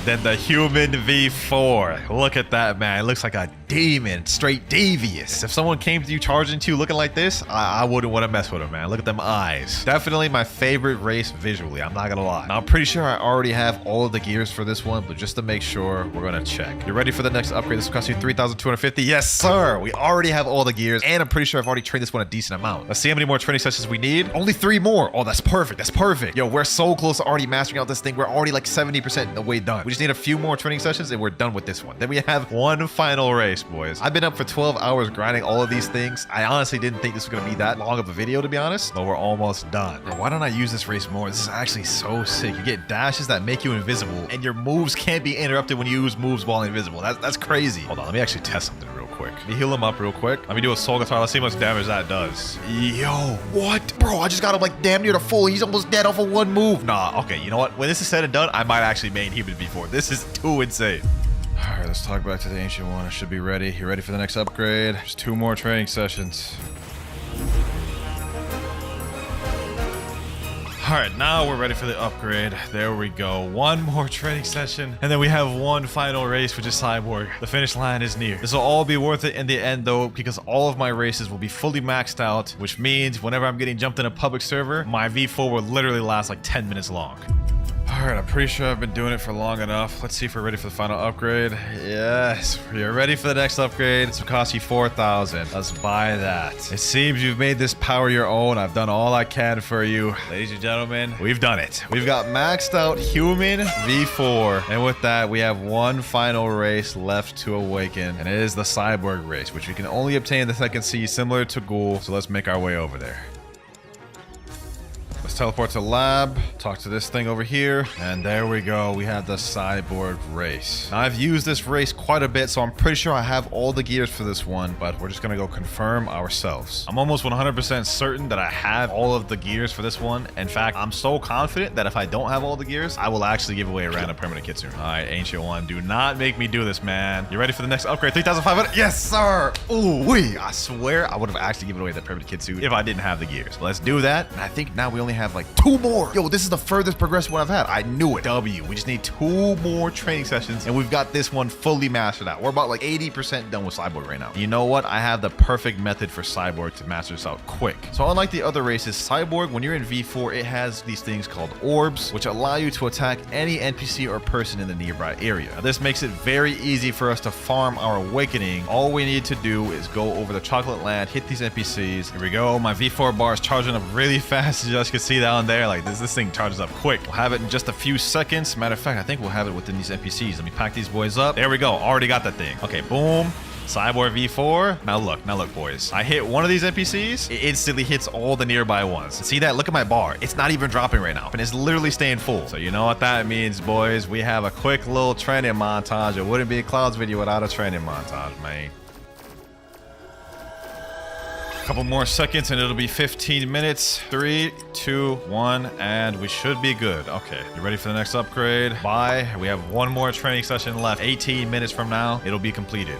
than the human V4. Look at that, man. It looks like a demon, straight devious. If someone came to you charging to you looking like this, I wouldn't want to mess with him, man. Look at them eyes. Definitely my favorite race visually, I'm not gonna lie. Now, I'm pretty sure I already have all of the gears for this one, but just to make sure, we're gonna check. You ready for the next upgrade? This will cost you 3,250. Yes, sir. We already have all the gears, and I'm pretty sure I've already trained this one a decent amount. Let's see how many more training sessions we need. Only 3 more. Oh, that's perfect. That's perfect. Yo, we're so close to already mastering out this thing. We're already like 70% the way done. We just need a few more training sessions and we're done with this one. Then we have 1 final race, boys. I've been up for 12 hours grinding all of these things. I honestly didn't think this was gonna be that long of a video, to be honest, but we're almost done. Bro, why don't I use this race more? This is actually so sick. You get dashes that make you invisible, and your moves can't be interrupted when you use moves while invisible. That's crazy. Hold on, let me actually test something real quick. Let me heal him up real quick. Let me do a soul guitar. Let's see how much damage that does. Yo, what? Bro, I just got him like damn near to full. He's almost dead off of 1 move. Nah, okay, you know what? When this is said and done, I might actually main human before. This is too insane. All right, let's talk back to the Ancient One. I should be ready. You ready for the next upgrade? Just 2 more training sessions. All right, now we're ready for the upgrade. There we go. One more training session, and then we have one final race, which is Cyborg. The finish line is near. This will all be worth it in the end, though, because all of my races will be fully maxed out, which means whenever I'm getting jumped in a public server, my V4 will literally last like 10 minutes long. All right, I'm pretty sure I've been doing it for long enough. Let's see if we're ready for the final upgrade. Yes, we are ready for the next upgrade. This will cost you 4,000. Let's buy that. It seems you've made this power your own. I've done all I can for you. Ladies and gentlemen, we've done it. We've got maxed out human V4. And with that, we have one final race left to awaken. And it is the Cyborg race, which we can only obtain the second C, similar to Ghoul. So let's make our way over there. Let's teleport to lab, talk to this thing over here, and there we go. We have the Cyborg race. Now, I've used this race quite a bit, so I'm pretty sure I have all the gears for this one, but we're just gonna go confirm ourselves. I'm almost 100% certain that I have all of the gears for this one. In fact, I'm so confident that if I don't have all the gears, I will actually give away a random permanent kitsune. All right, Ancient One, do not make me do this, man. You ready for the next upgrade? 3,500? Yes, sir. Ooh, wee. I swear I would have actually given away that permanent kitsune if I didn't have the gears. Let's do that, and I think now we only have like 2 more. Yo, this is the furthest progressed one I've had. I knew it. W. We just need 2 more training sessions, and we've got this one fully mastered out. We're about like 80% done with Cyborg right now. You know what? I have the perfect method for Cyborg to master this out quick. So unlike the other races, Cyborg, when you're in V4, it has these things called orbs, which allow you to attack any NPC or person in the nearby area. Now, this makes it very easy for us to farm our awakening. All we need to do is go over the chocolate land, hit these NPCs. Here we go. My V4 bar is charging up really fast, as you guys can see down there. Like this thing charges up quick. We'll have it in just a few seconds. Matter of fact, I think we'll have it within these NPCs. Let me pack these boys up. There we go. Already got that thing. Okay, boom. Cyborg V4. Now look, boys. I hit one of these NPCs, it instantly hits all the nearby ones. See that? Look at my bar. It's not even dropping right now, and it's literally staying full. So you know what that means, boys? We have a quick little training montage. It wouldn't be a Clouds video without a training montage, man. Couple more seconds and it'll be 15 minutes. 3, 2, 1, and we should be good. Okay, you ready for the next upgrade? Bye. We have one more training session left. 18 minutes from now, it'll be completed.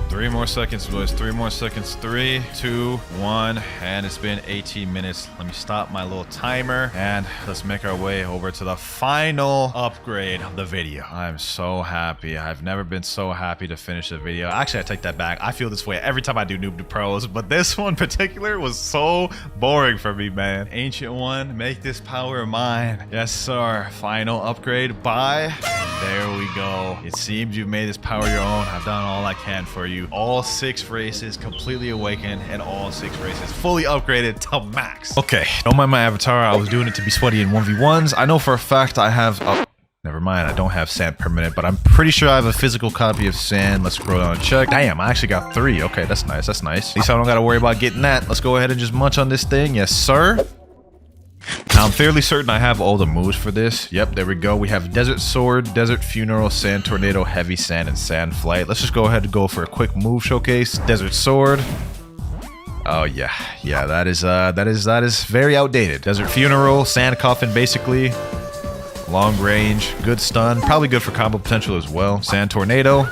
3 more seconds, boys. 3 more seconds. 3, 2, 1, and it's been 18 minutes. Let me stop my little timer and let's make our way over to the final upgrade of the video. I'm so happy. I've never been so happy to finish the video. Actually, I take that back. I feel this way every time I do Noob to Pros, but this one in particular was so boring for me, man. Ancient One, make this power mine. Yes, sir. Final upgrade. Bye. There we go. It seems you've made this power your own. I've done all I can for you. All 6 races completely awakened and all 6 races fully upgraded to max. Okay, don't mind my avatar. I was doing it to be sweaty in 1v1s. I know for a fact I have... Oh, never mind. I don't have sand permanent, but I'm pretty sure I have a physical copy of sand. Let's scroll down and check. Damn, I actually got 3. Okay, that's nice. That's nice. At least I don't got to worry about getting that. Let's go ahead and just munch on this thing. Yes, sir. Now, I'm fairly certain I have all the moves for this. Yep, there we go. We have Desert Sword, Desert Funeral, Sand Tornado, Heavy Sand, and Sand Flight. Let's just go ahead and go for a quick move showcase. Desert Sword. Oh, yeah. Yeah, that is very outdated. Desert Funeral, Sand Coffin, basically. Long range, good stun. Probably good for combo potential as well. Sand Tornado.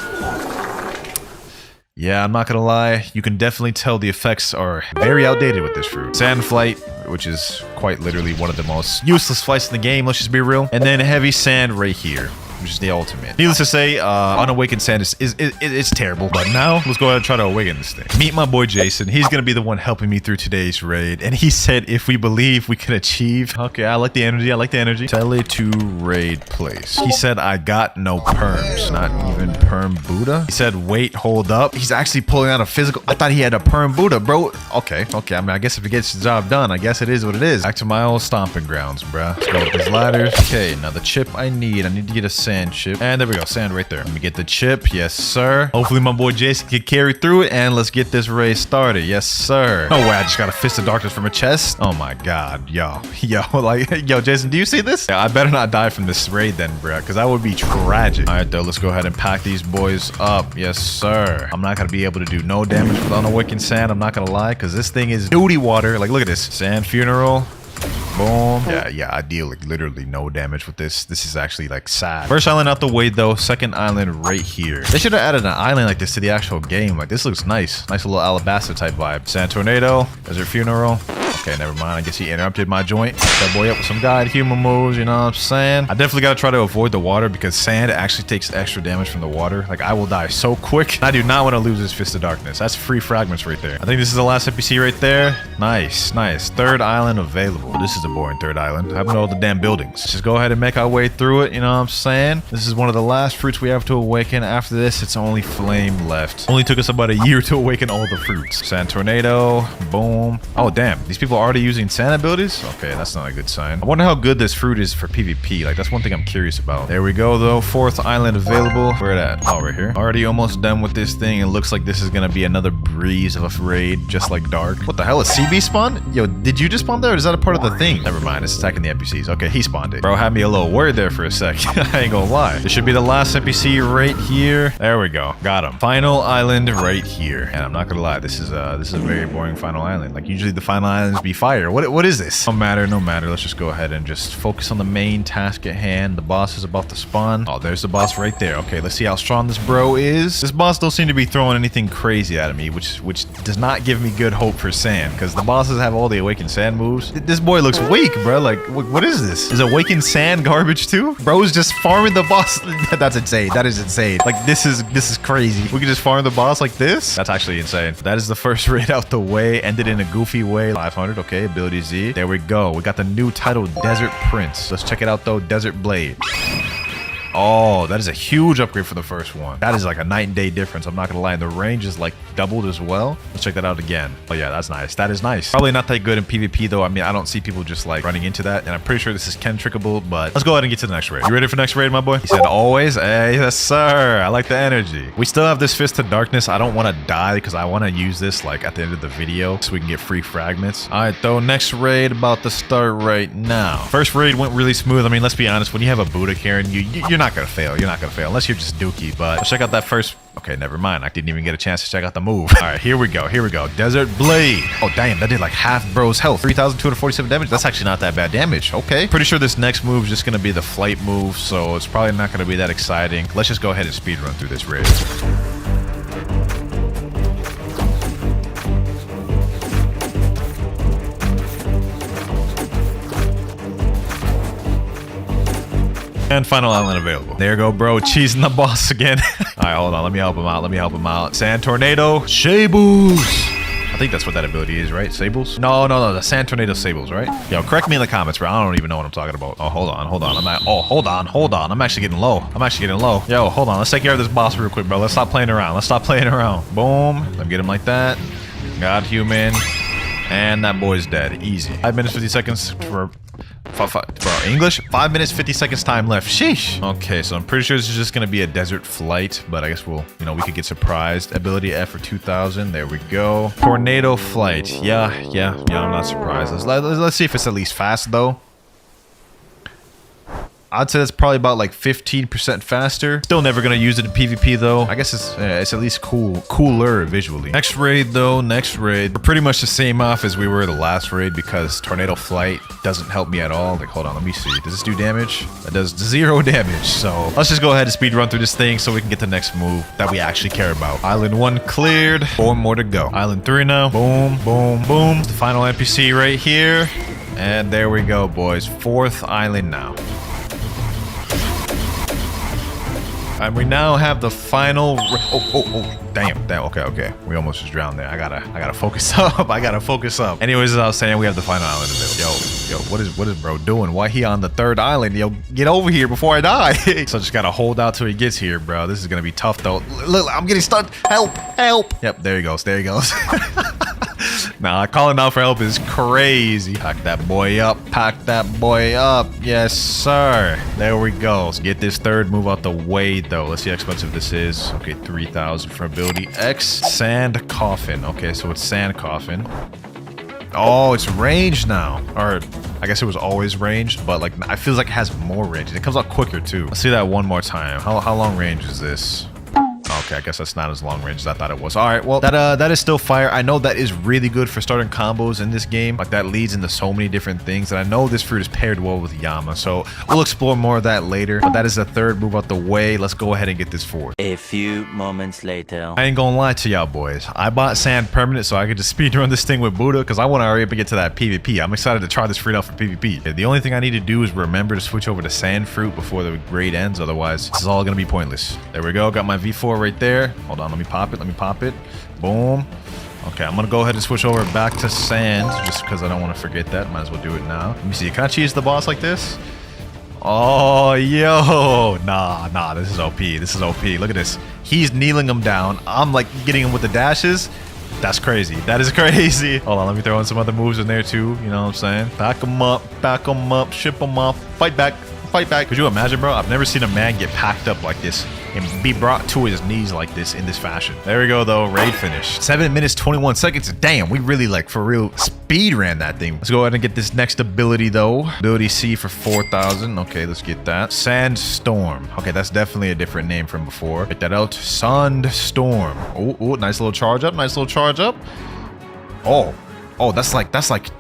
Yeah, I'm not gonna lie. You can definitely tell the effects are very outdated with this fruit. Sand Flight, which is quite literally one of the most useless flights in the game, let's just be real. And then Heavy Sand right here, which is the ultimate. Needless to say, unawakened sand is terrible. But now, let's go ahead and try to awaken this thing. Meet my boy Jason. He's gonna be the one helping me through today's raid. And he said if we believe we can achieve... Okay, I like the energy. I like the energy. Tele to raid place. He said I got no perms. Not even perm Buddha. He said wait, hold up. He's actually pulling out a physical... I thought he had a perm Buddha, bro. Okay. I mean, I guess if he gets the job done, I guess it is what it is. Back to my old stomping grounds, bruh. Let's go with these ladders. Okay, now the chip I need to get a sand chip. And there we go, sand right there. Let me get the chip. Yes, sir. Hopefully my boy Jason can carry through it, and let's get this race started. Yes, sir. No way, I just got a Fist of Darkness from a chest. Oh my god, yo, Jason, do you see this? Yeah, I better not die from this raid then, bruh, because that would be tragic. All right, though, let's go ahead and pack these boys up. Yes, sir. I'm not gonna be able to do no damage with unawakened sand. I'm not gonna lie, because this thing is duty water. Like, look at this. Sand Funeral. Boom. Yeah, I deal like literally no damage with this. This is actually like sad. First island out the way though. Second island right here. They should have added an island like this to the actual game. Like this looks nice. Nice little Alabasta type vibe. Sand Tornado. Desert Funeral. Okay, never mind. I guess he interrupted my joint. That boy up with some guide human moves, you know what I'm saying? I definitely got to try to avoid the water because sand actually takes extra damage from the water. Like, I will die so quick. I do not want to lose this Fist of Darkness. That's free fragments right there. I think this is the last NPC right there. Nice, nice. Third island available. This is a boring third island. I haven't all the damn buildings. Just go ahead and make our way through it, you know what I'm saying? This is one of the last fruits we have to awaken. After this, it's only flame left. Only took us about a year to awaken all the fruits. Sand tornado, boom. Oh, damn. These people are already using sand abilities? Okay, that's not a good sign. I wonder how good this fruit is for PvP. Like, that's one thing I'm curious about. There we go, though. Fourth island available. Where it at? Oh, right here. Already almost done with this thing. It looks like this is gonna be another breeze of a raid, just like Dark. What the hell? A CB spawn? Yo, did you just spawn there, or is that a part of the thing? Never mind. It's attacking the NPCs. Okay, he spawned it. Bro had me a little worried there for a sec. I ain't gonna lie. This should be the last NPC right here. There we go. Got him. Final island right here. And I'm not gonna lie. This is a very boring final island. Like, usually the final islands be fire. What is this? No matter, no matter. Let's just go ahead and just focus on the main task at hand. The boss is about to spawn. Oh, there's the boss right there. Okay, let's see how strong this bro is. This boss don't seem to be throwing anything crazy at me, which does not give me good hope for sand, because the bosses have all the awakened sand moves. This boy looks weak, bro. Like, what is this? Is awakened sand garbage too? Bro's just farming the boss. That's insane. That is insane. Like, this is crazy. We can just farm the boss like this? That's actually insane. That is the first raid out the way. Ended in a goofy way. 500. Okay, ability Z. There we go. We got the new title, Desert Prince. Let's check it out though. Desert Blade. Oh, that is a huge upgrade for the first one. That is like a night and day difference. I'm not gonna lie. The range is like doubled as well. Let's check that out again. Oh yeah, that's nice. That is nice. Probably not that good in PvP though. I mean, I don't see people just like running into that. And I'm pretty sure this is Kentrickable, but let's go ahead and get to the next raid. You ready for next raid, my boy? He said always. Hey, yes, sir. I like the energy. We still have this Fist of Darkness. I don't want to die because I want to use this like at the end of the video so we can get free fragments. All right, though. Next raid about to start right now. First raid went really smooth. I mean, let's be honest. When you have a Buddha Karen, you're not gonna fail. You're not gonna fail unless you're just dookie. But let's check out that first. Okay, never mind. I didn't even get a chance to check out the move. All right, here we go. Here we go. Desert Blade. Oh, damn. That did like half bro's health. 3,247 damage. That's actually not that bad damage. Okay. Pretty sure this next move is just going to be the flight move, so it's probably not going to be that exciting. Let's just go ahead and speed run through this raid. And final island available. There you go, bro. Cheesing the boss again. All right, hold on. Let me help him out. Let me help him out. Sand Tornado. Shables. I think that's what that ability is, right? Sables? No. The Sand Tornado Sables, right? Yo, correct me in the comments, bro. I don't even know what I'm talking about. Oh, hold on. Hold on. I'm actually getting low. Yo, hold on. Let's take care of this boss real quick, bro. Let's stop playing around. Boom. Let me get him like that. God human. And that boy's dead. Easy. 5 minutes, 50 seconds for English. 5 minutes, 50 seconds time left. Sheesh. Okay, so I'm pretty sure this is just going to be a desert flight, but I guess we could get surprised. Ability F for 2,000. There we go. Tornado flight. Yeah, I'm not surprised. Let's see if it's at least fast, though. I'd say that's probably about like 15% faster. Still never gonna use it in PvP though. I guess it's at least cooler visually. Next raid though, We're pretty much the same off as we were the last raid because Tornado Flight doesn't help me at all. Like, hold on, let me see. Does this do damage? That does 0 damage. So let's just go ahead and speed run through this thing so we can get the next move that we actually care about. Island 1 cleared. 4 more to go. Island 3 now. Boom, boom, boom. It's the final NPC right here. And there we go, boys. 4th island now. And we now have the final. Damn. Okay. We almost just drowned there. I gotta focus up. Anyways, as I was saying, we have the final island available. Yo, what is bro doing? Why he on the 3rd island? Yo, get over here before I die. So I just gotta hold out till he gets here, bro. This is gonna be tough though. Look, I'm getting stuck. Help. Yep, there he goes. Nah, calling out for help is crazy. Pack that boy up. Yes, sir. There we go. Let's get this 3rd move out the way, though. Let's see how expensive this is. Okay, 3,000 for ability X. Sand Coffin. Okay, so it's Sand Coffin. Oh, it's ranged now. Or I guess it was always ranged, but like I feel like it has more range. And it comes out quicker, too. Let's see that one more time. How long range is this? Okay, I guess that's not as long range as I thought it was. All right, well, that is still fire. I know that is really good for starting combos in this game. Like, that leads into so many different things. And I know this fruit is paired well with Yama, so we'll explore more of that later. But that is the third move out the way. Let's go ahead and get this forward. A few moments later. I ain't gonna lie to y'all boys. I bought sand permanent so I could just speedrun this thing with Buddha because I want to hurry up and get to that PvP. I'm excited to try this fruit out for PvP. The only thing I need to do is remember to switch over to sand fruit before the raid ends. Otherwise, this is all gonna be pointless. There we go. Got my V4 right there. Hold on. Let me pop it. Let me pop it. Boom. Okay, I'm gonna go ahead and switch over back to sand just because I don't want to forget that. Might as well do it now. Let me see. Can I cheese the boss like this? Oh, yo. Nah, this is OP. This is OP. Look at this. He's kneeling him down. I'm like getting him with the dashes. That's crazy. That is crazy. Hold on, let me throw in some other moves in there too. You know what I'm saying? Back him up, ship him off, fight back. Could you imagine, bro? I've never seen a man get packed up like this and be brought to his knees like this in this fashion. There we go, though. Raid finished. 7 minutes, 21 seconds. Damn, we really, like, for real, speed ran that thing. Let's go ahead and get this next ability, though. Ability C for 4,000. Okay, let's get that. Sandstorm. Okay, that's definitely a different name from before. Get that out. Sandstorm. Oh, nice little charge up. Nice little charge up. Oh, that's like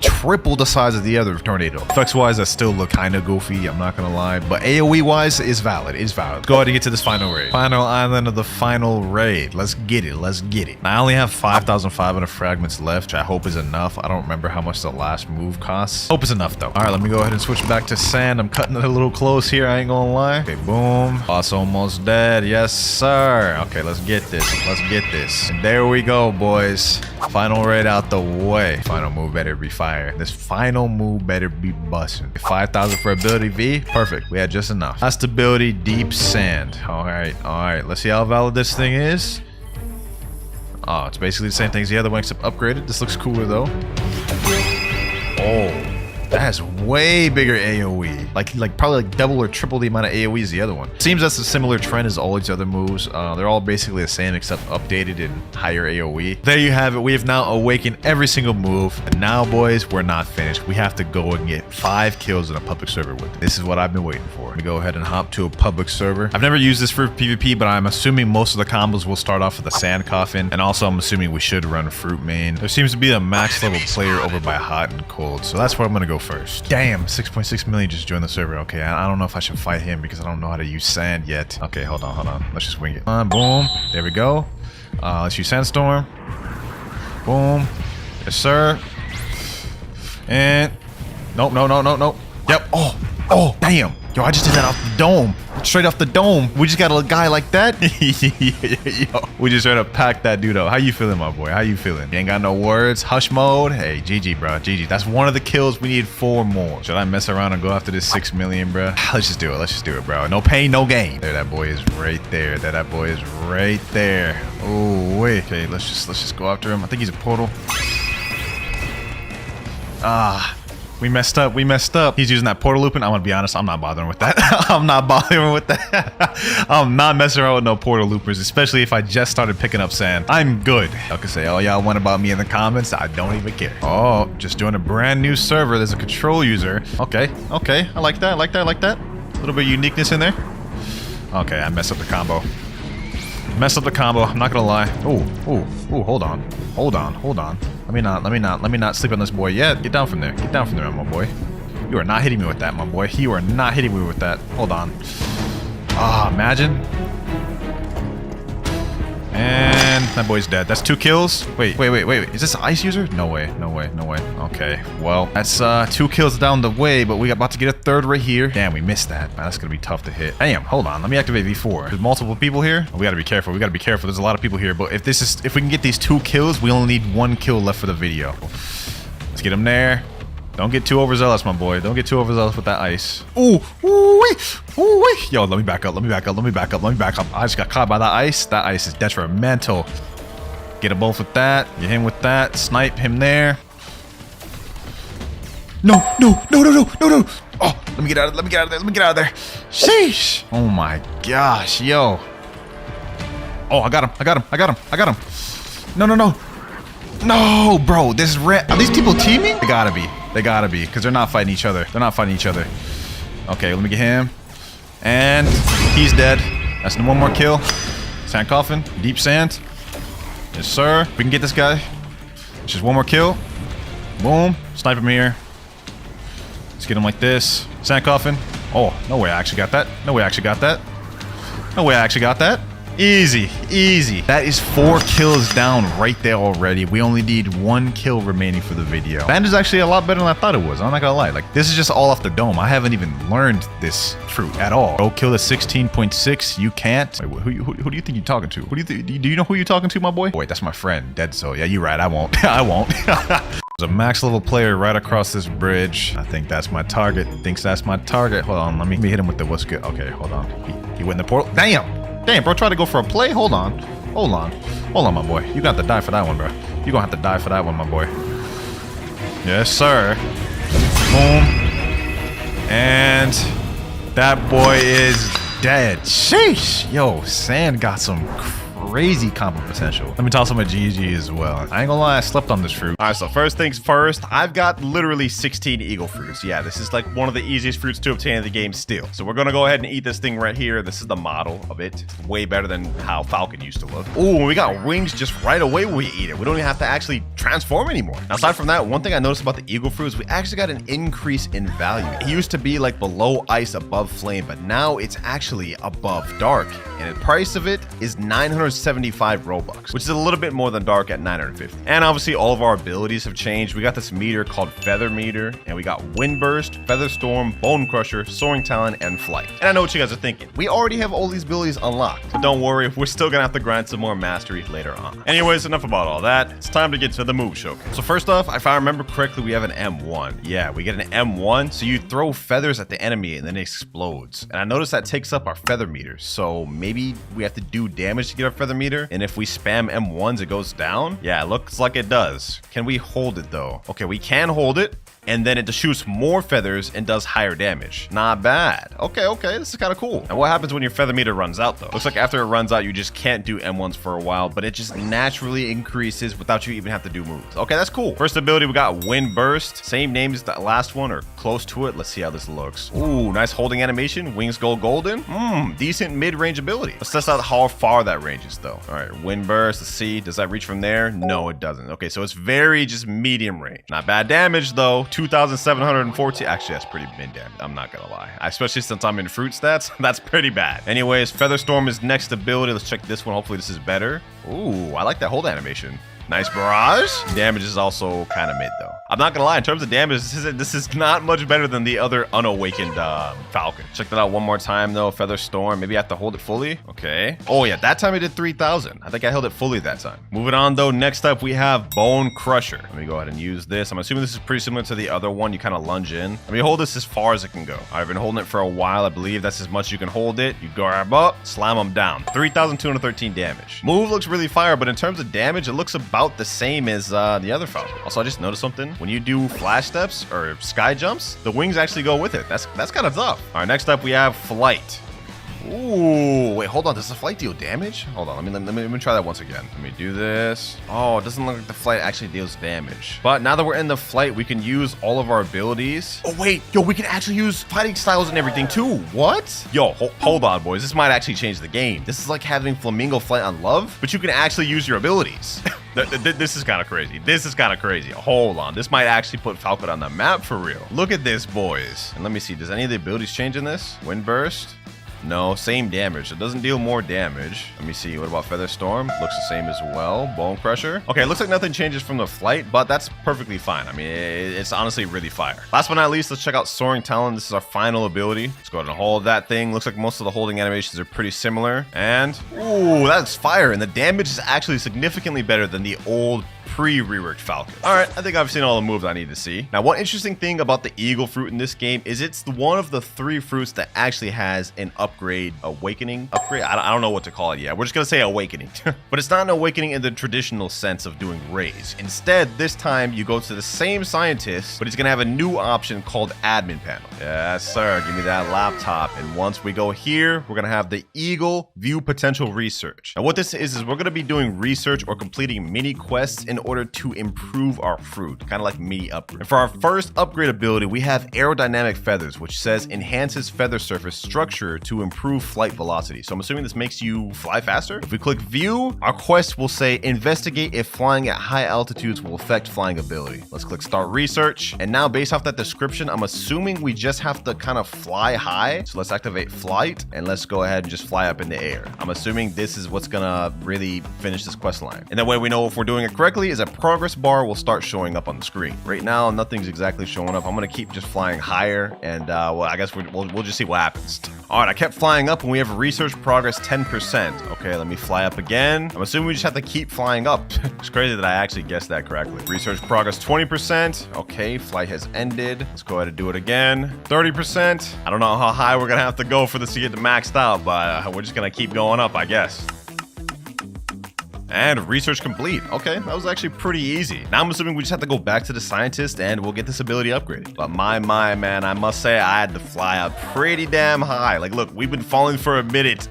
triple the size of the other tornado. Effects wise, that still look kind of goofy. I'm not gonna lie, but AOE wise is valid. It's valid. Go ahead and get to this final raid. Final island of the final raid. Let's get it. Let's get it. I only have 5,500 fragments left, which I hope is enough. I don't remember how much the last move costs. Hope it's enough though. All right, let me go ahead and switch back to sand. I'm cutting it a little close here. I ain't gonna lie. Okay, boom. Boss almost dead. Yes, sir. Okay, let's get this. Let's get this. And there we go, boys. Final raid out the way. Final move better be fire. This final move better be busting. 5,000 for ability V. Perfect. We had just enough. Last ability, deep sand. All right. Let's see how valid this thing is. Oh, it's basically the same thing as the other one except upgraded. This looks cooler though. Oh, that has way bigger AoE. Like probably like double or triple the amount of AoE as the other one. Seems that's a similar trend as all these other moves. They're all basically the same except updated in higher AoE. There you have it. We have now awakened every single move. And now, boys, we're not finished. We have to go and get 5 kills in a public server with it. This is what I've been waiting for. Let me go ahead and hop to a public server. I've never used this for PvP, but I'm assuming most of the combos will start off with a sand coffin. And also, I'm assuming we should run a fruit main. There seems to be a max level player over by hot and cold. So that's where I'm going to go first. Damn, 6.6 million just joined the server. Okay, I don't know if I should fight him because I don't know how to use sand yet. Okay, hold on. Let's just wing it. Boom. There we go. Let's use sandstorm. Boom. Yes, sir. And nope. Yep. Oh, damn. Yo, I just did that off the dome. Straight off the dome. We just got a guy like that. Yo, we just tried to pack that dude up. How you feeling, my boy? How you feeling? You ain't got no words. Hush mode. Hey, GG, bro. GG. That's one of the kills. We need 4 more. Should I mess around and go after this 6 million, bro? Let's just do it, bro. No pain, no gain. There, that boy is right there. That boy is right there. Oh, wait. Okay, let's just go after him. I think he's a portal. We messed up. He's using that portal looping. I'm gonna be honest, I'm not bothering with that. I'm not messing around with no portal loopers, especially if I just started picking up sand. I'm good. Y'all can say, oh, y'all want about me in the comments. I don't even care. Oh, just doing a brand new server. There's a control user. Okay. I like that. A little bit of uniqueness in there. Okay, I messed up the combo. I'm not gonna lie. Oh, hold on. Let me not sleep on this boy yet. Get down from there, my boy. You are not hitting me with that, my boy. You are not hitting me with that. Hold on. Imagine. And that boy's dead. That's 2 kills. Wait. Is this an ice user? No way. Okay, well, that's 2 kills down the way, but we about to get a 3rd right here. Damn, we missed that. Man, that's gonna be tough to hit. Damn, hold on. Let me activate V4. There's multiple people here. We gotta be careful. There's a lot of people here, but if we can get these 2 kills, we only need 1 kill left for the video. Let's get him there. Don't get too overzealous, my boy. Don't get too overzealous with that ice. Ooh, wee. Yo, let me back up. I just got caught by that ice. That ice is detrimental. Get them both with that. Get him with that. Snipe him there. No. Oh, let me get out of there. Sheesh. Oh my gosh, yo. Oh, I got him. No, bro. This is red. Are these people teaming? They gotta be, because they're not fighting each other. Okay, let me get him. And he's dead. That's 1 more kill. Sand coffin. Deep sand. Yes, sir. We can get this guy. Just one more kill. Boom. Snipe him here. Let's get him like this. Sand coffin. Oh, no way I actually got that. No way I actually got that. No way I actually got that. Easy, easy. That is 4 kills down right there already. We only need 1 kill remaining for the video. Band is actually a lot better than I thought it was. I'm not gonna lie. Like, this is just all off the dome. I haven't even learned this fruit at all. Bro, kill the 16.6. You can't. Wait, who do you think you're talking to? Who do you think? Do you know who you're talking to, my boy? Wait, that's my friend, Dead Soul. Yeah, you're right. I won't. I won't. There's a max level player right across this bridge. I think that's my target. Thinks that's my target. Hold on. Let me hit him with the what's good. Okay, hold on. He went in the portal. Damn. Damn, bro, try to go for a play? Hold on. Hold on. Hold on, my boy. You got to die for that one, bro. You're going to have to die for that one, my boy. Yes, sir. Boom. And that boy is dead. Sheesh. Yo, Sand got some crazy combo potential. Let me toss him a GG as well. I ain't gonna lie, I slept on this fruit. All right, so first things first, I've got literally 16 eagle fruits. Yeah, this is like one of the easiest fruits to obtain in the game still. So we're gonna go ahead and eat this thing right here. This is the model of it. It's way better than how Falcon used to look. Ooh, we got wings just right away when we eat it. We don't even have to actually transform anymore. Now, aside from that, one thing I noticed about the eagle fruit is we actually got an increase in value. It used to be like below ice, above flame, but now it's actually above dark. And the price of it is 975 Robux, which is a little bit more than dark at 950. And obviously all of our abilities have changed. We got this meter called Feather Meter, and we got Wind Burst, Feather Storm, Bone Crusher, Soaring Talon, and Flight. And I know what you guys are thinking. We already have all these abilities unlocked, but don't worry, we're still gonna have to grind some more mastery later on. Anyways, enough about all that. It's time to get to the move showcase. So first off, if I remember correctly, we have an M1. Yeah, we get an M1, so you throw feathers at the enemy and then it explodes. And I noticed that takes up our feather meter, so maybe we have to do damage to get our feather meter, and if we spam M1s, it goes down. Yeah, it looks like it does. Can we hold it though? Okay, we can hold it, and then it shoots more feathers and does higher damage. Not bad. Okay, this is kind of cool. And what happens when your feather meter runs out though? Looks like after it runs out, you just can't do M1s for a while, but it just naturally increases without you even have to do moves. Okay, that's cool. First ability, we got Wind Burst. Same name as the last one, or close to it. Let's see how this looks. Ooh, nice holding animation. Wings go golden. Decent mid-range ability. Let's test out how far that ranges though. All right, Wind Burst. Let's see. Does that reach from there? No, it doesn't. Okay, so it's very just medium range. Not bad damage though. 2,740. Actually, that's pretty mid damage. I'm not gonna lie. Especially since I'm in fruit stats, that's pretty bad. Anyways, Feather Storm is next ability. Let's check this one. Hopefully this is better. Ooh, I like that hold animation. Nice barrage. Damage is also kind of mid though. I'm not gonna lie, in terms of damage, this is not much better than the other unawakened Falcon. Check that out one more time though. Feather Storm. Maybe I have to hold it fully. Okay. Oh yeah, that time I did 3,000. I think I held it fully that time. Moving on though, next up we have Bone Crusher. Let me go ahead and use this. I'm assuming this is pretty similar to the other one. You kind of lunge in. Let me hold this as far as it can go. I've been holding it for a while. I believe that's as much as you can hold it. You grab up, slam them down. 3,213 damage. Move looks really fire, but in terms of damage, it looks about the same as the other Falcon. Also, I just noticed something. When you do flash steps or sky jumps, the wings actually go with it. That's kind of tough. All right, next up we have Flight. Ooh, wait, hold on. Does the Flight deal damage? Hold on. Let me try that once again. Let me do this. Oh, it doesn't look like the Flight actually deals damage. But now that we're in the Flight, we can use all of our abilities. Oh, wait. Yo, we can actually use fighting styles and everything too. What? Yo, hold on, boys. This might actually change the game. This is like having Flamingo Flight on Love, but you can actually use your abilities. This is kind of crazy. This is kind of crazy. Hold on. This might actually put Falcon on the map for real. Look at this, boys. And let me see. Does any of the abilities change in this? Wind Burst? No, same damage. It doesn't deal more damage. Let me see. What about Feather Storm? Looks the same as well. Bone Crusher. Okay, it looks like nothing changes from the Flight, but that's perfectly fine. I mean, it's honestly really fire. Last but not least, let's check out Soaring Talon. This is our final ability. Let's go ahead and hold that thing. Looks like most of the holding animations are pretty similar. And, ooh, that's fire. And the damage is actually significantly better than the old pre-reworked Falcon. All right, I think I've seen all the moves I need to see. Now, one interesting thing about the Eagle fruit in this game is it's one of the 3 fruits that actually has an awakening upgrade. I don't know what to call it yet. We're just gonna say awakening. But it's not an awakening in the traditional sense of doing raise. Instead, this time you go to the same scientist, but he's gonna have a new option called admin panel. Yes, sir. Give me that laptop. And once we go here, we're gonna have the Eagle View Potential Research. Now, what this is we're gonna be doing research or completing mini quests in order to improve our fruit, kind of like mini upgrade. And for our first upgrade ability, we have aerodynamic feathers, which says enhances feather surface structure to improve flight velocity. So I'm assuming this makes you fly faster. If we click view, our quest will say investigate if flying at high altitudes will affect flying ability. Let's click start research. And now based off that description, I'm assuming we just have to kind of fly high. So let's activate flight and let's go ahead and just fly up in the air. I'm assuming this is what's gonna really finish this quest line. And that way we know if we're doing it correctly is a progress bar will start showing up on the screen. Right now, nothing's exactly showing up. I'm gonna keep just flying higher and well, I guess we'll just see what happens. All right, I kept flying up and we have research progress 10%. Okay, let me fly up again. I'm assuming we just have to keep flying up. It's crazy that I actually guessed that correctly. Research progress 20%. Okay, flight has ended. Let's go ahead and do it again. 30%. I don't know how high we're gonna have to go for this to get maxed out, but we're just gonna keep going up, I guess. And research complete. Okay, that was actually pretty easy. Now I'm assuming we just have to go back to the scientist and we'll get this ability upgraded. But my man, I must say I had to fly up pretty damn high. Like, look, we've been falling for a minute.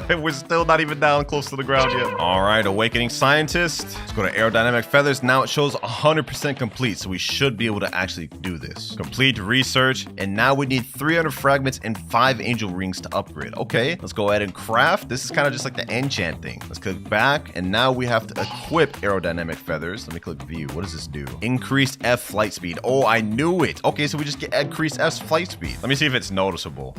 We're still not even down close to the ground yet. All right, awakening scientist. Let's go to aerodynamic feathers. Now it shows 100% complete, so we should be able to actually do this. Complete research, and now we need 300 fragments and 5 angel rings to upgrade. Okay, let's go ahead and craft. This is kind of just like the enchant thing. Let's click back, and now we have to equip aerodynamic feathers. Let me click view. What does this do? Increased F flight speed. Oh, I knew it. Okay, so we just get increased F flight speed. Let me see if it's noticeable.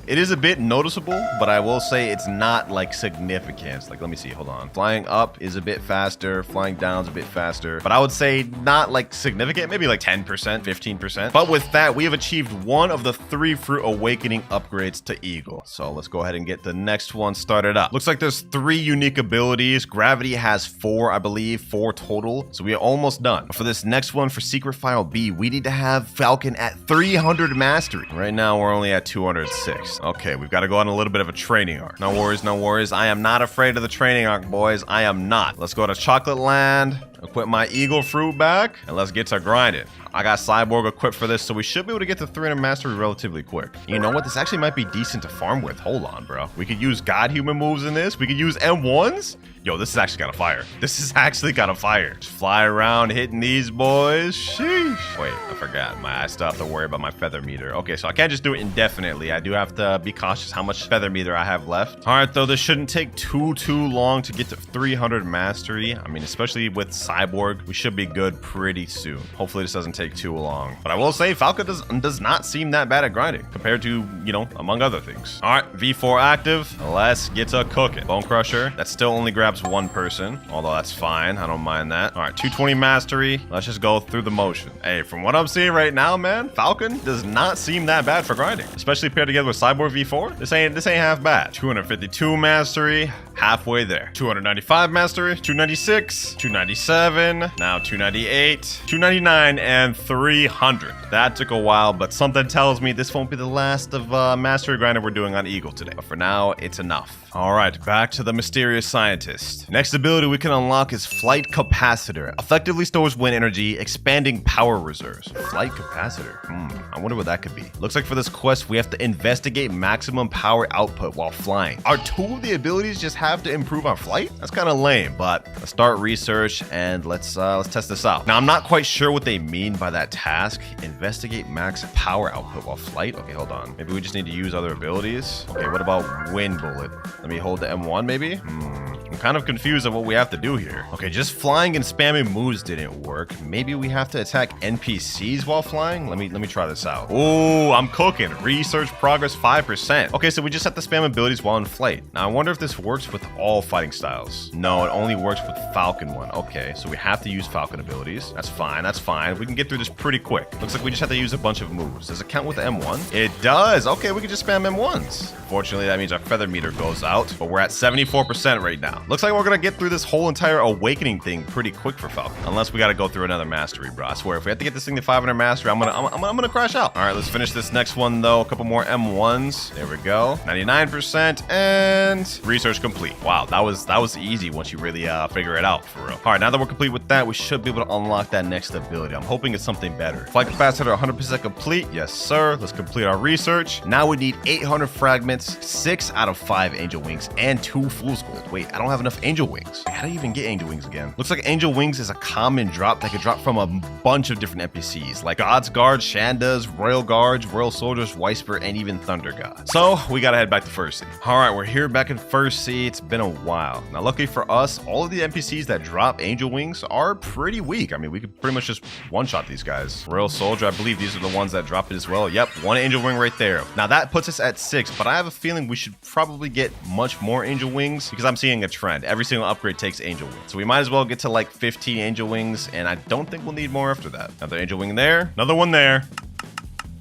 It is a bit noticeable, but I will say it's not like significant. Like, let me see. Hold on. Flying up is a bit faster. Flying down is a bit faster. But I would say not like significant. Maybe like 10%, 15%. But with that, we have achieved one of the 3 fruit awakening upgrades to Eagle. So let's go ahead and get the next one started up. Looks like there's 3 unique abilities. Gravity has 4, I believe, 4 total. So we are almost done. But for this next one, for Secret File B, we need to have Falcon at 300 mastery. Right now, we're only at 206. Okay, we've got to go on a little bit of a training arc. No worries, no worries. I am not afraid of the training arc, boys. I am not. Let's go to Chocolate Land, equip my Eagle fruit back, and let's get to grinding. I got Cyborg equipped for this, so we should be able to get to 300 mastery relatively quick. You know what? This actually might be decent to farm with. Hold on, bro. We could use God human moves in this. We could use M1s. Yo, this is actually kind of fire. This is actually kind of fire. Just fly around hitting these boys. Sheesh. Wait, I forgot. I still have to worry about my feather meter. Okay, so I can't just do it indefinitely. I do have to be cautious how much feather meter I have left. All right, though, this shouldn't take too long to get to 300 mastery. I mean, especially with Cyborg, we should be good pretty soon. Hopefully this doesn't take too long. But I will say Falcon does not seem that bad at grinding compared to, you know, among other things. All right, V4 active. Let's get to cooking. Bone Crusher. That still only grabs 1 person, although that's fine. I don't mind that. All right, 220 mastery. Let's just go through the motion. Hey, from what I'm seeing right now, man, Falcon does not seem that bad for grinding, especially paired together with Cyborg V4. This ain't half bad. 252 mastery. Halfway there. 295 mastery, 296, 297, now 298, 299, and 300. That took a while, but something tells me this won't be the last of mastery grinding we're doing on Eagle today. But for now, it's enough. All right, back to the mysterious scientist. Next ability we can unlock is Flight Capacitor. Effectively stores wind energy, expanding power reserves. Flight Capacitor. I wonder what that could be. Looks like for this quest, we have to investigate maximum power output while flying. Are 2 of the abilities just have to improve our flight? That's kind of lame, but let's start research and let's test this out. Now, I'm not quite sure what they mean by that task. Investigate max power output while flight. Okay, hold on. Maybe we just need to use other abilities. Okay, what about wind bullet? Let me hold the M1 maybe? I'm kind of confused on what we have to do here. Okay, just flying and spamming moves didn't work. Maybe we have to attack NPCs while flying? Let me try this out. Oh, I'm cooking. Research progress 5%. Okay, so we just have to spam abilities while in flight. Now, I wonder if this works with all fighting styles. No, it only works with Falcon one. Okay, so we have to use Falcon abilities. That's fine, that's fine. We can get through this pretty quick. Looks like we just have to use a bunch of moves. Does it count with the M1? It does. Okay, we can just spam M1s. Fortunately, that means our feather meter goes out, but we're at 74% right now. Looks like we're gonna get through this whole entire awakening thing pretty quick for Falcon. Unless we gotta go through another mastery, bro. I swear, if we have to get this thing to 500 mastery, I'm gonna crash out. All right, let's finish this next one though. A couple more M1s. There we go. 99% and research complete. Wow, that was easy once you really figure it out for real. All right, now that we're complete with that, we should be able to unlock that next ability. I'm hoping it's something better. Flight capacitor 100% complete. Yes, sir. Let's complete our research. Now we need 800 fragments, 6 out of 5 angel wings, and 2 fool's gold. Wait, I don't have enough angel wings. How do you even get angel wings again? Looks like angel wings is a common drop that could drop from a bunch of different NPCs, like God's Guards, Shandas, Royal Guards, Royal Soldiers, Whisper, and even Thunder God. So we gotta head back to First Sea. All right, we're here back in First Sea. It's been a while. Now, luckily for us, all of the NPCs that drop angel wings are pretty weak. I mean, we could pretty much just one-shot these guys. Royal Soldier, I believe these are the ones that drop it as well. Yep, one angel wing right there. Now that puts us at 6, but I have a feeling we should probably get much more angel wings because I'm seeing a trend. Every single upgrade takes angel wings. So we might as well get to like 15 angel wings, and I don't think we'll need more after that. Another angel wing there, another one there.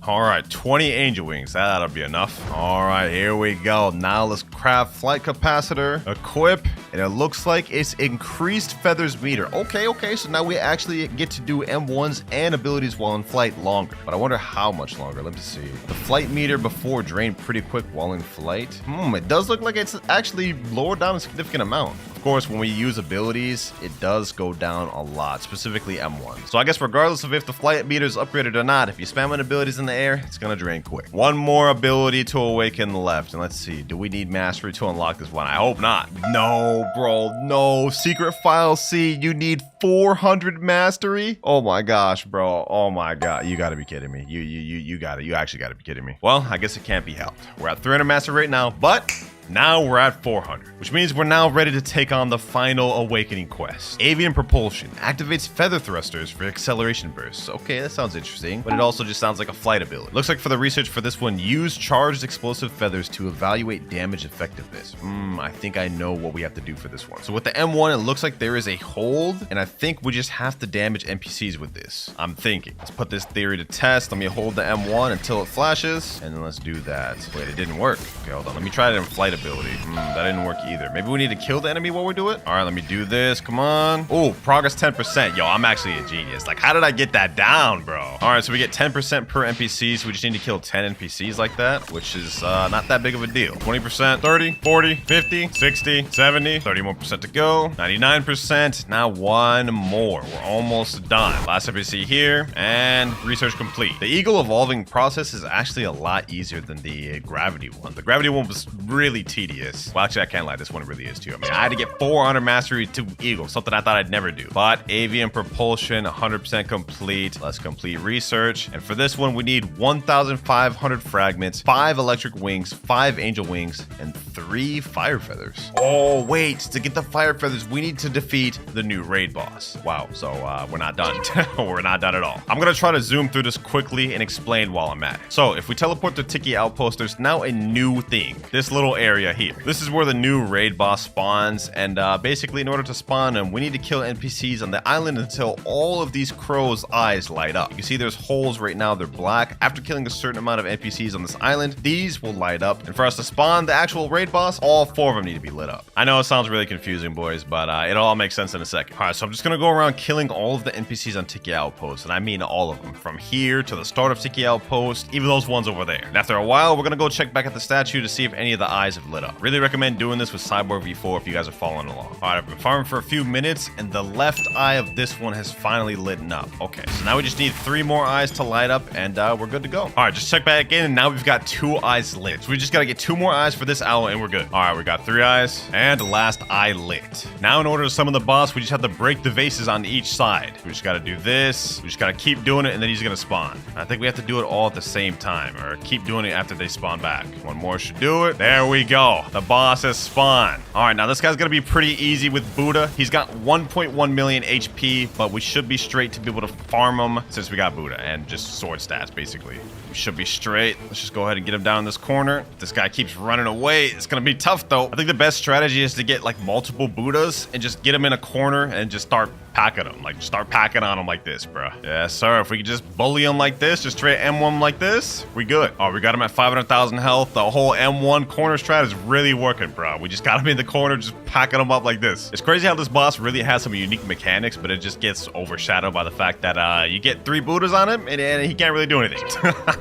All right, 20 angel wings. That'll be enough. All right, here we go. Now let's craft flight capacitor, equip, and it looks like it's increased feathers meter. Okay, so now we actually get to do M1s and abilities while in flight longer. But I wonder how much longer. Let me see. The flight meter before drained pretty quick while in flight. It does look like it's actually lowered down a significant amount. Of course, when we use abilities, it does go down a lot, specifically M1. So I guess regardless of if the flight meter is upgraded or not, if you spam on abilities in the air, it's gonna drain quick. One more ability to awaken left, and let's see, do we need mastery to unlock this one? I hope not. No, bro, no. Secret file C, you need 400 mastery? Oh my gosh, bro. Oh my god, you gotta be kidding me. You actually gotta be kidding me. Well, I guess it can't be helped. We're at 300 mastery right now, but now we're at 400, which means we're now ready to take on the final awakening quest. Avian propulsion activates feather thrusters for acceleration bursts. Okay, that sounds interesting, but it also just sounds like a flight ability. Looks like for the research for this one, use charged explosive feathers to evaluate damage effectiveness. I think I know what we have to do for this one. So with the M1, it looks like there is a hold, and I think we just have to damage NPCs with this. I'm thinking. Let's put this theory to test. Let me hold the M1 until it flashes, and then let's do that. Wait, it didn't work. Okay, hold on. Let me try it in flight ability. That didn't work either. Maybe we need to kill the enemy while we do it. All right, let me do this. Come on. Oh, progress 10%. Yo, I'm actually a genius. Like, how did I get that down, bro? All right, so we get 10% per NPC, so we just need to kill 10 NPCs like that, which is not that big of a deal. 20%, 30, 40, 50, 60, 70, 30 more percent to go. 99%. Now one more. We're almost done. Last NPC here, and research complete. The eagle evolving process is actually a lot easier than the gravity one. The gravity one was really tedious. Well, actually, I can't lie. This one really is too. I mean, I had to get 400 mastery to eagle, something I thought I'd never do. But avian propulsion, 100% complete. Let's complete research. And for this one, we need 1,500 fragments, 5 electric wings, 5 angel wings, and 3 fire feathers. Oh, wait. To get the fire feathers, we need to defeat the new raid boss. Wow. So we're not done. We're not done at all. I'm going to try to zoom through this quickly and explain while I'm at it. So if we teleport to Tiki Outpost, there's now a new thing. This little area here. This is where the new raid boss spawns, and basically in order to spawn him, we need to kill NPCs on the island until all of these crows' eyes light up. You can see there's holes right now, they're black. After killing a certain amount of NPCs on this island, these will light up, and for us to spawn the actual raid boss, all 4 of them need to be lit up. I know it sounds really confusing, boys, but it all makes sense in a second. All right, so I'm just gonna go around killing all of the NPCs on Tiki Outpost, and I mean all of them, from here to the start of Tiki Outpost, even those ones over there. And after a while, we're gonna go check back at the statue to see if any of the eyes have lit up. Really recommend doing this with Cyborg V4 if you guys are following along. All right, I've been farming for a few minutes, and the left eye of this one has finally lit up. Okay, so now we just need 3 more eyes to light up, and we're good to go. All right, just check back in, and now we've got 2 eyes lit. So we just gotta get 2 more eyes for this owl, and we're good. All right, we got 3 eyes, and the last eye lit. Now, in order to summon the boss, we just have to break the vases on each side. We just gotta do this. We just gotta keep doing it, and then he's gonna spawn. I think we have to do it all at the same time, or keep doing it after they spawn back. One more should do it. There we go. The boss has spawned. All right, now this guy's gonna be pretty easy with Buddha. He's got 1.1 million HP, but we should be straight to be able to farm him since we got Buddha and just sword stats, basically. We should be straight. Let's just go ahead and get him down in this corner. If this guy keeps running away, it's gonna be tough, though. I think the best strategy is to get, like, multiple Buddhas and just get him in a corner and just start packing them. Like, start packing on them like this, bro. Yes, sir. If we could just bully him like this, just straight M1 like this, we good. Oh, we got him at 500,000 health. The whole M1 corner strat is really working, bro. We just got him in the corner, just packing him up like this. It's crazy how this boss really has some unique mechanics, but it just gets overshadowed by the fact that you get 3 Buddhas on him, and he can't really do anything.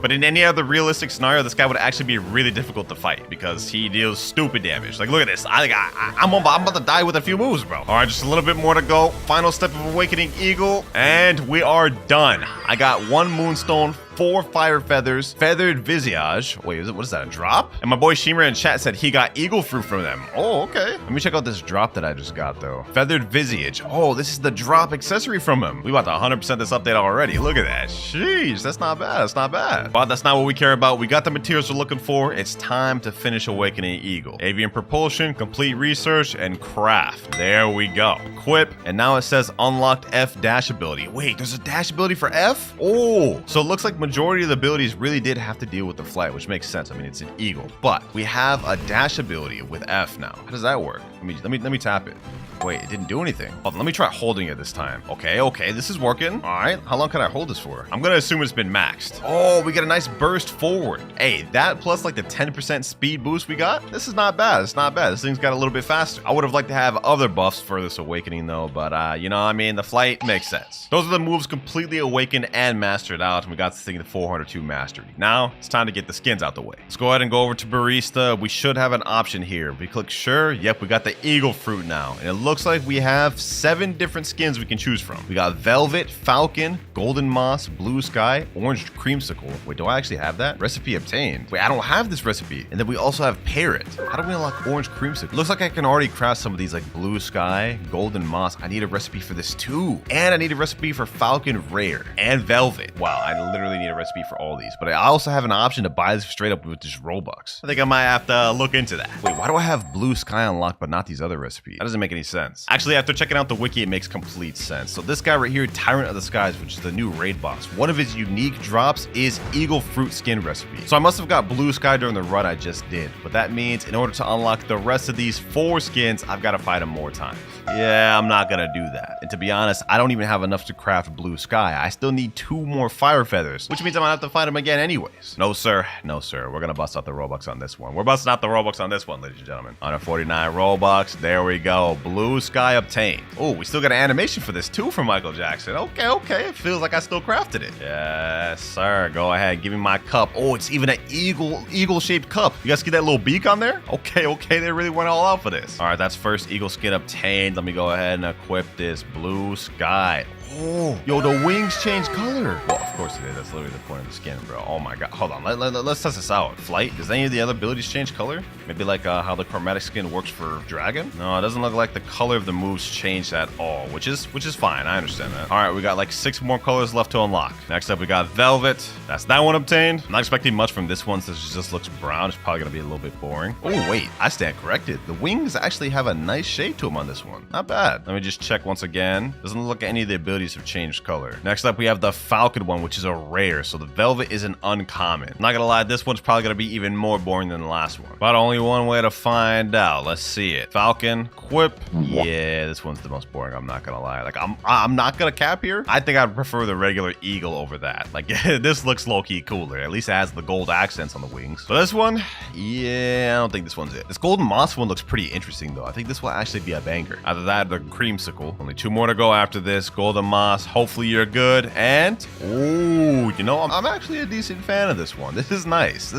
But in any other realistic scenario, this guy would actually be really difficult to fight because he deals stupid damage. Like, look at this. I'm about to die with a few moves, bro. All right, just a little bit more to go. Final step of Awakening Eagle, and we are done. I got 1 moonstone, 4 fire feathers, feathered visage. Wait, what is that, a drop? And my boy Shimmer in chat said he got eagle fruit from them. Oh, okay. Let me check out this drop that I just got though. Feathered visage. Oh, this is the drop accessory from him. We about to 100% this update already. Look at that. Sheesh, that's not bad. That's not bad. But that's not what we care about. We got the materials we're looking for. It's time to finish awakening eagle. Avian propulsion, complete research, and craft. There we go. Equip. And now it says unlocked F dash ability. Wait, there's a dash ability for F? Oh, so it looks like majority of the abilities really did have to deal with the flight, which makes sense. I mean, it's an eagle, but we have a dash ability with F now. How does that work? Let me tap it. Wait, it didn't do anything. Hold on, let me try holding it this time. Okay, this is working. All right, how long can I hold this for? I'm gonna assume it's been maxed. Oh, we get a nice burst forward. Hey, that plus like the 10% speed boost we got, this is not bad. It's not bad. This thing's got a little bit faster. I would have liked to have other buffs for this awakening though, but you know what I mean? The flight makes sense. Those are the moves completely awakened and mastered out, and we got this thing to 402 mastery. Now, it's time to get the skins out the way. Let's go ahead and go over to Barista. We should have an option here. We click sure. Yep, we got the eagle fruit now, and it looks like we have 7 different skins we can choose from. We got Velvet, Falcon, Golden Moss, Blue Sky, Orange Creamsicle. Wait, do I actually have that? Recipe obtained. Wait, I don't have this recipe. And then we also have Parrot. How do we unlock Orange Creamsicle? Looks like I can already craft some of these like Blue Sky, Golden Moss. I need a recipe for this too. And I need a recipe for Falcon Rare and Velvet. Wow, I literally need a recipe for all these. But I also have an option to buy this straight up with just Robux. I think I might have to look into that. Wait, why do I have Blue Sky unlocked but not these other recipes? That doesn't make any sense. Actually, after checking out the wiki, it makes complete sense. So this guy right here, Tyrant of the Skies, which is the new raid boss, one of his unique drops is Eagle Fruit Skin recipe. So I must have got Blue Sky during the run I just did. But that means in order to unlock the rest of these 4 skins, I've got to fight him more times. Yeah, I'm not gonna do that. And to be honest, I don't even have enough to craft Blue Sky. I still need 2 more fire feathers, which means I'm gonna have to fight him again anyways. No, sir. No, sir. We're gonna bust out the Robux on this one. We're busting out the Robux on this one, ladies and gentlemen. 149 Robux. There we go. Blue Sky obtained. Oh, we still got an animation for this too from Michael Jackson. Okay. It feels like I still crafted it. Yes, sir. Go ahead. Give me my cup. Oh, it's even an eagle-shaped cup. You guys see that little beak on there? Okay. They really went all out for this. All right, that's first eagle skin obtained. Let me go ahead and equip this Blue Sky. Oh, yo, the wings change color. Well, of course it is. That's literally the point of the skin, bro. Oh my god. Hold on. Let's test this out. Flight. Does any of the other abilities change color? Maybe like how the chromatic skin works for Dragon? No, it doesn't look like the color of the moves changed at all, which is fine. I understand that. All right, we got like 6 more colors left to unlock. Next up, we got Velvet. That's that one obtained. I'm not expecting much from this one since it just looks brown. It's probably gonna be a little bit boring. Oh wait, I stand corrected. The wings actually have a nice shade to them on this one. Not bad. Let me just check once again. Doesn't look like any of the abilities have changed color. Next up, we have the Falcon one, which is a rare. So the Velvet is an uncommon. Not gonna lie, this one's probably gonna be even more boring than the last one. But only one way to find out. Let's see it. Falcon, equip. Yeah, this one's the most boring. I'm not gonna lie. Like I'm not gonna cap here. I think I'd prefer the regular eagle over that. Like this looks low-key cooler. At least it has the gold accents on the wings. But this one, yeah, I don't think this one's it. This Golden Moss one looks pretty interesting though. I think this will actually be a banger. Either that or the Creamsicle. Only 2 more to go after this. Golden Moss. Hopefully you're good. And ooh, you know, I'm actually a decent fan of this one. This is nice.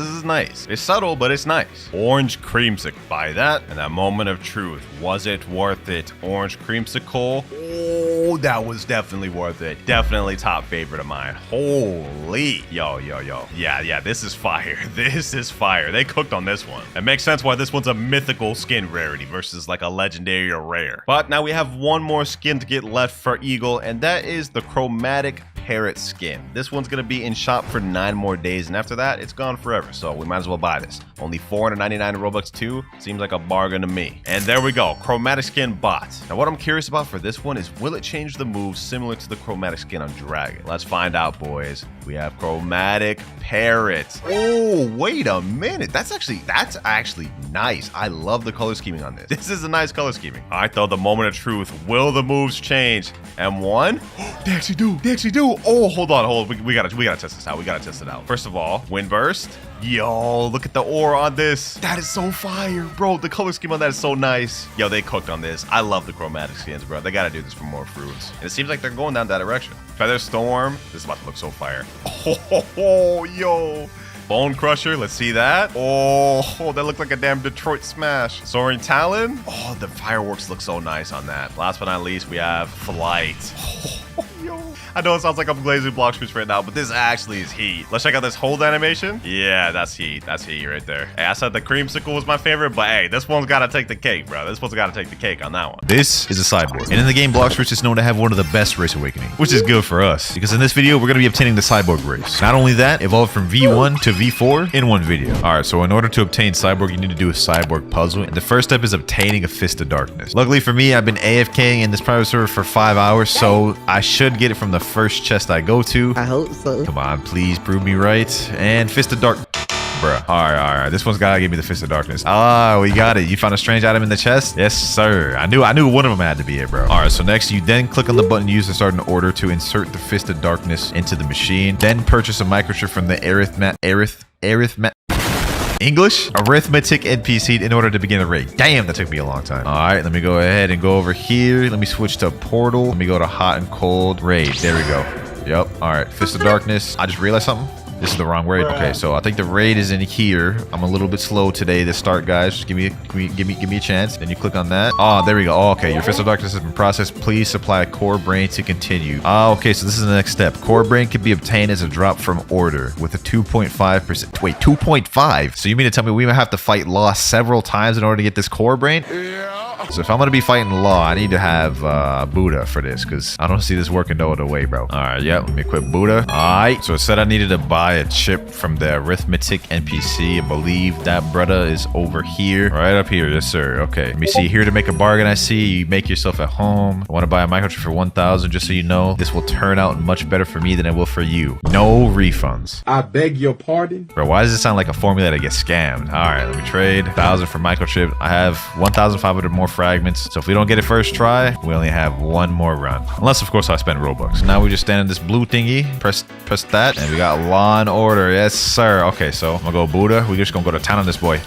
It's subtle, but it's nice. Orange Creamsicle. Buy that. And that moment of truth. Was it worth it? Orange Creamsicle. Oh, that was definitely worth it. Definitely top favorite of mine. Holy. Yo. Yeah, this is fire. This is fire. They cooked on this one. It makes sense why this one's a mythical skin rarity versus like a legendary or rare. But now we have 1 more skin to get left for Eagle, and that is the chromatic Parrot skin. This one's gonna be in shop for 9 more days, and after that, it's gone forever. So we might as well buy this. Only 499 Robux too. Seems like a bargain to me. And there we go, chromatic skin bought. Now what I'm curious about for this one is, will it change the moves similar to the chromatic skin on Dragon? Let's find out, boys. We have chromatic Parrot. Oh, wait a minute. That's actually nice. I love the color scheming on this. This is a nice color scheming. All right, though, the moment of truth. Will the moves change? M1? They actually do. Oh, hold on. We gotta test this out. We gotta test it out. First of all, wind burst. Yo, look at the aura on this. That is so fire, bro. The color scheme on that is so nice. Yo, they cooked on this. I love the chromatic skins, bro. They gotta do this for more fruits. And it seems like they're going down that direction. Feather Storm. This is about to look so fire. Oh, yo. Bone Crusher, let's see that. Oh, that looked like a damn Detroit smash. Soaring Talon. Oh, the fireworks look so nice on that. Last but not least, we have Flight. Oh, yo. I know it sounds like I'm glazing block fruits right now, but this actually is heat. Let's check out this hold animation. Yeah, that's heat. That's heat right there. Hey, I said the creamsicle was my favorite, but hey, this one's got to take the cake, bro. This one's got to take the cake on that one. This is a cyborg. And in the game, Blox Fruits is known to have one of the best race awakening, which is good for us because in this video, we're going to be obtaining the cyborg race. Not only that, evolved from V1 to V4 in one video. All right, so in order to obtain cyborg, you need to do a cyborg puzzle. And the first step is obtaining a fist of darkness. Luckily for me, I've been AFKing in this private server for 5 hours, so I should get it from the first chest I go to. I hope so. Come on, please prove me right. And fist of dark. Bruh. All right. This one's gotta give me the fist of darkness. Ah, we got it. You found a strange item in the chest? Yes, sir. I knew one of them had to be it, bro. All right, so next you then click on the button used to start an order to insert the fist of darkness into the machine. Then purchase a microchip from the arithmetic NPC in order to begin the raid. Damn, that took me a long time. All right, let me go ahead and go over here. Let me switch to portal. Let me go to hot and cold raid. There we go. Yep. All right, fist of darkness. I just realized something. This is the wrong raid. Okay, so I think the raid is in here. I'm a little bit slow today to start, guys. Just give me a chance. Then you click on that. Oh, there we go. Oh, okay, your Fist of Darkness has been processed. Please supply a core brain to continue. Ah, okay, so this is the next step. Core brain can be obtained as a drop from order with a 2.5%. Wait, 2.5? So you mean to tell me we might have to fight Law several times in order to get this core brain? Yeah. So if I'm gonna be fighting Law, I need to have Buddha for this because I don't see this working no other way, bro. All right, yeah, let me equip Buddha. All right, so it said I needed to buy a chip from the arithmetic NPC. I believe that brother is over here, right up here. Yes, sir. Okay, let me see here to make a bargain. I see you make yourself at home. I want to buy a microchip for 1,000. Just so you know, this will turn out much better for me than it will for you. No refunds. I beg your pardon, bro. Why does it sound like a formula that gets scammed? All right, let me trade 1,000 for microchip. I have 1,500 more fragments. So if we don't get it first try, we only have one more run. Unless, of course, I spend Robux. Now we just stand in this blue thingy. Press that, and we got law and order. Yes, sir. Okay, so I'm gonna go Buddha. We're just gonna go to town on this boy.